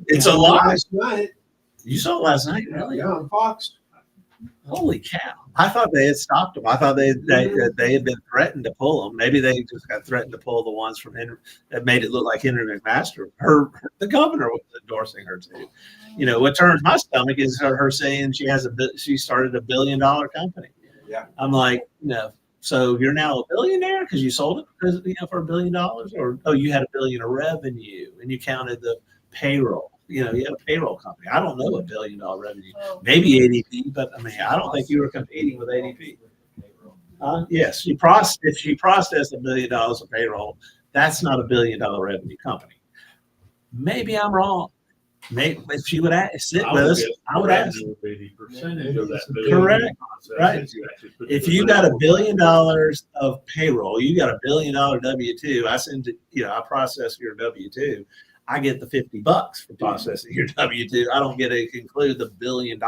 It's a lie. Last night. You saw it last night, really? Yeah, on Fox. holy cow. I thought they had stopped them. I thought they had been threatened to pull them. Maybe they just got threatened to pull the ones from Henry that made it look like Henry McMaster. The governor was endorsing her too. You know, what turns my stomach is her saying she started $1 billion company. Yeah. I'm like, no. So you're now a billionaire because you sold it because for $1 billion, or you had $1 billion of revenue and you counted the payroll. You had a payroll company. I don't know $1 billion revenue. Maybe ADP, but I mean, I don't think you were competing with ADP. Yes, if she processed $1 billion of payroll, that's not $1 billion revenue company. Maybe I'm wrong. Maybe if she would sit with us, I would ask. 80% of that. Correct. Right. If you got $1 billion of payroll, you got $1 billion W-2. I send it, I process your W-2. I get the $50 for processing your W-2. I don't get to include the $1 billion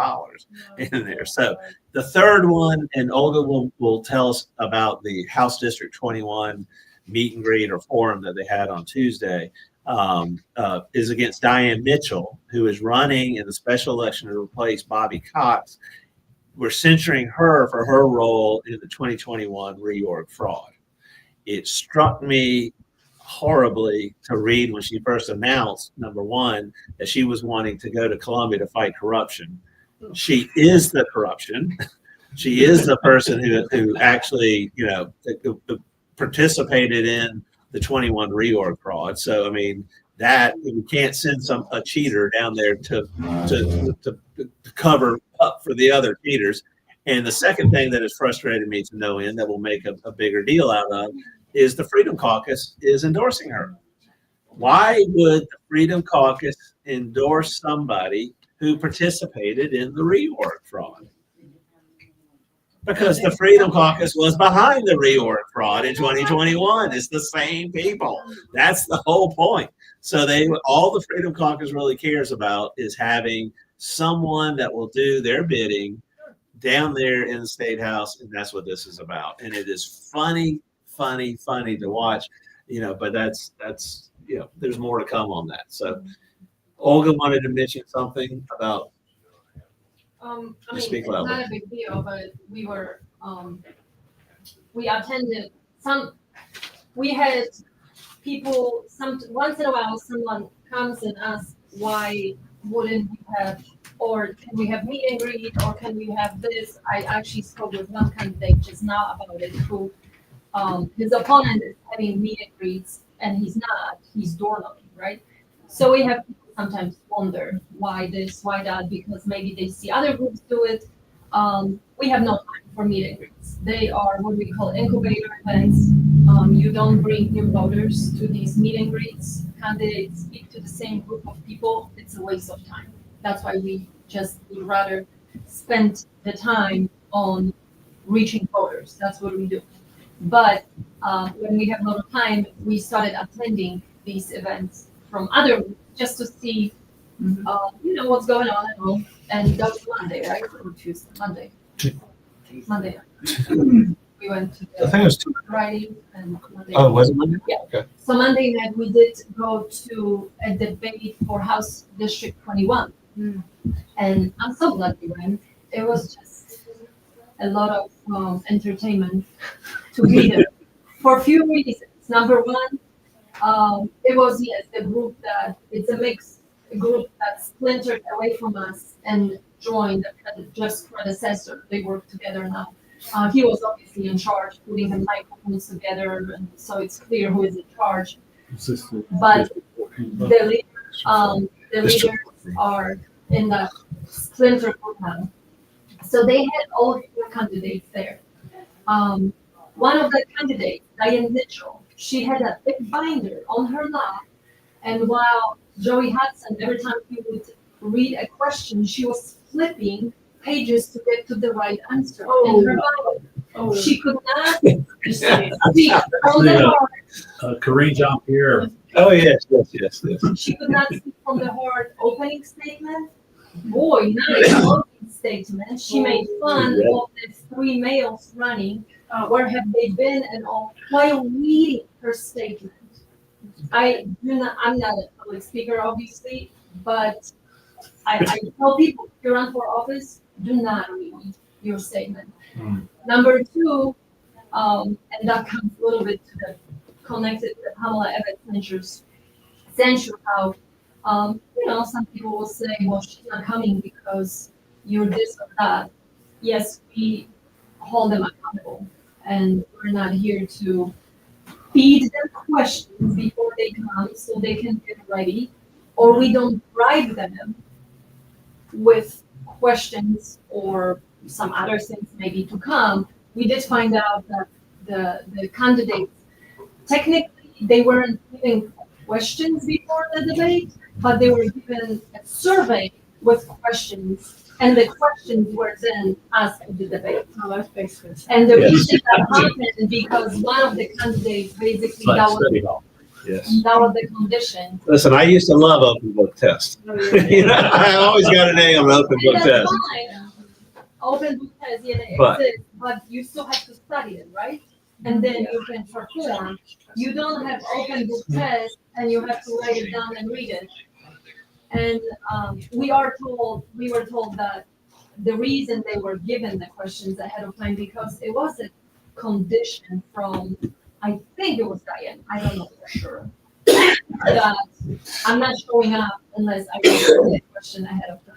in there. So the third one, and Olga will tell us about the House District 21 meet and greet or forum that they had on Tuesday. Is against Diane Mitchell, who is running in the special election to replace Bobby Cox. We're censuring her for her role in the 2021 reorg fraud. It struck me horribly to read when she first announced, number one, that she was wanting to go to Colombia to fight corruption. She is the corruption. She is the person who actually, participated in the 21 reorg fraud. So, I mean, that you can't send a cheater down there to cover up for the other cheaters. And the second thing that has frustrated me to no end that we'll make a bigger deal out of is the Freedom Caucus is endorsing her. Why would the Freedom Caucus endorse somebody who participated in the reorg fraud? Because the Freedom Caucus was behind the reorg fraud in 2021. It's the same people. That's the whole point. So all the Freedom Caucus really cares about is having someone that will do their bidding down there in the State House, and that's what this is about. And it is funny to watch, but that's there's more to come on that. So Olga wanted to mention something about It's not a big deal, but we attended we had people, once in a while, someone comes and asks, why wouldn't we have, or can we have meet and greet, or can we have this? I actually spoke with one candidate just now about it, who his opponent is having meet and greets, and he's not, he's door knocking, right? So we have people sometimes wonder why this, why that, because maybe they see other groups do it. We have no time for meet and greets. They are what we call incubator events. You don't bring new voters to these meet and greets. Candidates speak to the same group of people. It's a waste of time. That's why we would rather spend the time on reaching voters. That's what we do. But when we have a lot of time, we started attending these events from other groups just to see, what's going on at home. And that was Monday, right? Or Tuesday? Monday. We went to I think it was two. Friday and Monday. Oh, was it Monday? Yeah. Okay. So Monday night we did go to a debate for House District 21. And I'm so glad we went. It was just a lot of entertainment to be there for a few reasons. Number one, it was, yes, the group it's a mixed group that splintered away from us and joined the just predecessor. They work together now. He was obviously in charge, putting the microphones together, and so it's clear who is in charge. But the leaders are in the splinter group now. So they had all of the candidates there. One of the candidates, Diane Mitchell, she had a big binder on her lap, and while Joey Hudson, every time he would read a question, she was flipping pages to get to the right answer in her Bible. She could not speak from the heart. Corinne Jean-Pierre. Oh, yes. She could not speak from the heart opening statement. Boy, nice opening statement. She made fun of the three males running. Where have they been and all while reading her statement. I'm not a public speaker, obviously, but I tell people, if you run for office, do not read. your statement. Number two, and that comes a little bit to the connected to Pamela Evans' censure how, some people will say, well, she's not coming because you're this or that. Yes, we hold them accountable, and we're not here to feed them questions before they come so they can get ready, or we don't bribe them with questions or some other things maybe to come. We did find out that the candidates, technically, they weren't given questions before the debate, but they were given a survey with questions, and the questions were then asked in the debate. Oh, that's basically. And the Yes. reason that happened because one of the candidates basically Like that was, study hall. Yes. that was the condition. Listen, I used to love open book tests. You know, I always got an A on the open book And test. that's fine. Open book test, it But- exists, but you still have to study it, right? And then you can perform. You don't have open book test and you have to write it down and read it. And we were told that the reason they were given the questions ahead of time because it was a condition from, I think it was Diane, I don't know for sure. That I'm not showing up unless I get the question ahead of time.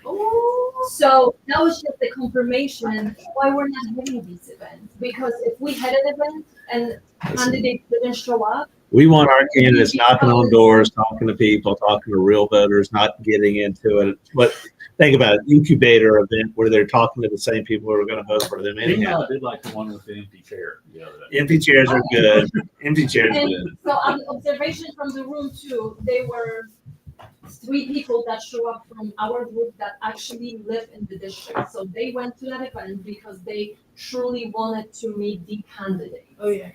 So that was just the confirmation why we're not having these events. Because if we had an event and candidates didn't show up, We want our candidates knocking on doors, talking to people, talking to real voters, not getting into it. But think about it, incubator event where they're talking to the same people who are going to vote for them Even anyhow. though I did like the one with the empty chair the other day. Empty chairs are good. Empty chairs are and good. so observation from the room too, they were 3 people that show up from our group that actually live in the district. So they went to that event because they truly wanted to meet the candidates. Oh, yeah.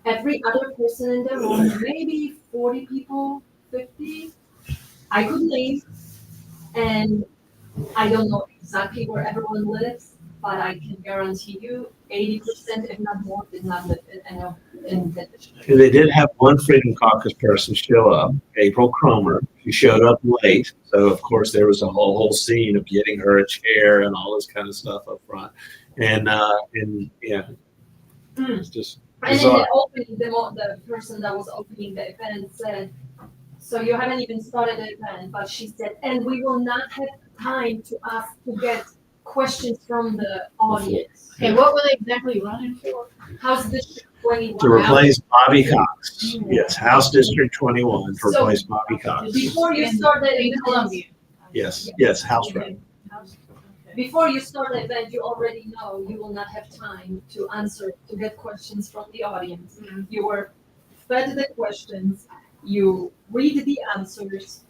Every other person in the room, maybe 40 people, 50, I could name. And I don't know exactly where everyone lives, but I can guarantee you 80%, if not more, did not live in the district. They did have one Freedom Caucus person show up, April Cromer. She showed up late. So, of course, there was a whole scene of getting her a chair and all this kind of stuff up front. And yeah, it's just And in bizarre. the opening, the person that was opening the event said, so you haven't even started the event, but she said, and we will not have time to get questions from the audience. Okay, what were they exactly running for? House District 21. To replace Bobby Cox. Yes, House District 21 to So- replace Bobby Cox. Before you start the In event, Columbia. Yes, House Rep. before you start the event, you already know you will not have time to get questions from the audience. Mhm. You were fed the questions, you read the answers,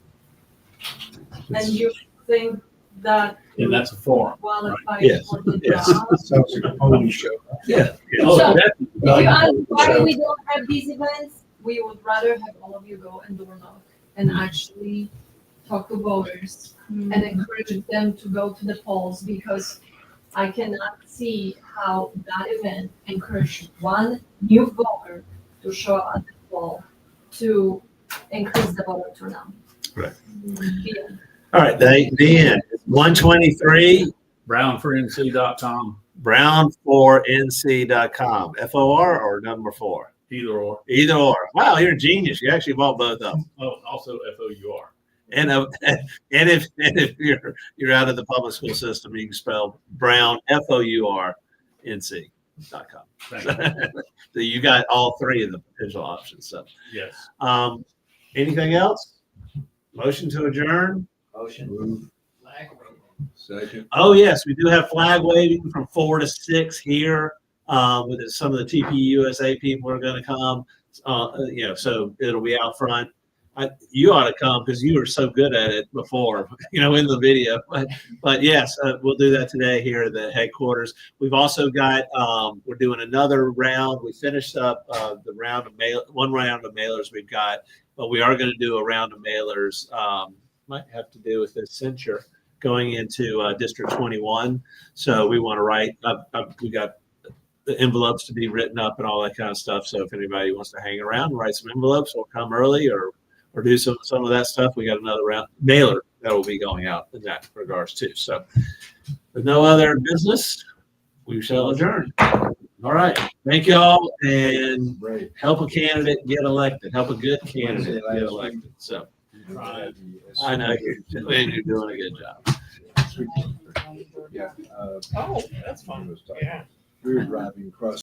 and you think that And that's a forum. qualify Yes, for the yes. job. Sounds like a pony show. Yeah. Oh, So- definitely. If you ask why we don't have these events, we would rather have all of you go and door knock and actually talk to voters and encourage them to go to the polls because I cannot see how that event encouraged one new voter to show up at the poll to increase the voter turnout. Right. Yeah. All right, the end. 123 brownfornc.com, brown4nc.com. FOR or number 4? either or. Either or. Wow, you're a genius. You actually bought both of them. Oh, also FOUR. And if you're out of the public school system, you can spell Brown FOURNC.com. Thank you. So you got all 3 of the potential options. So, Yes. anything else? Motion to adjourn. Motion. Move. Second. Oh yes, we do have flag waving from 4 to 6 here. With some of the TPUSA people are going to come. So it'll be out front. You ought to come because you were so good at it before, in the video. But yes, we'll do that today here at the headquarters. We've also got, we're doing another round. We finished up the round of one round of mailers we've got, but we are going to do a round of mailers. Might have to do with the censure going into District 21. So we want to write up. We got the envelopes to be written up and all that kind of stuff. So if anybody wants to hang around and write some envelopes or come early or do some of that stuff, we got another round mailer that will be going out in that regards too. So with no other business, we shall adjourn. All right. Thank you all, and help a candidate get elected. Help a good candidate get elected. So I know you're doing a good job. Yeah. Oh, that's fun. Yeah. We were driving across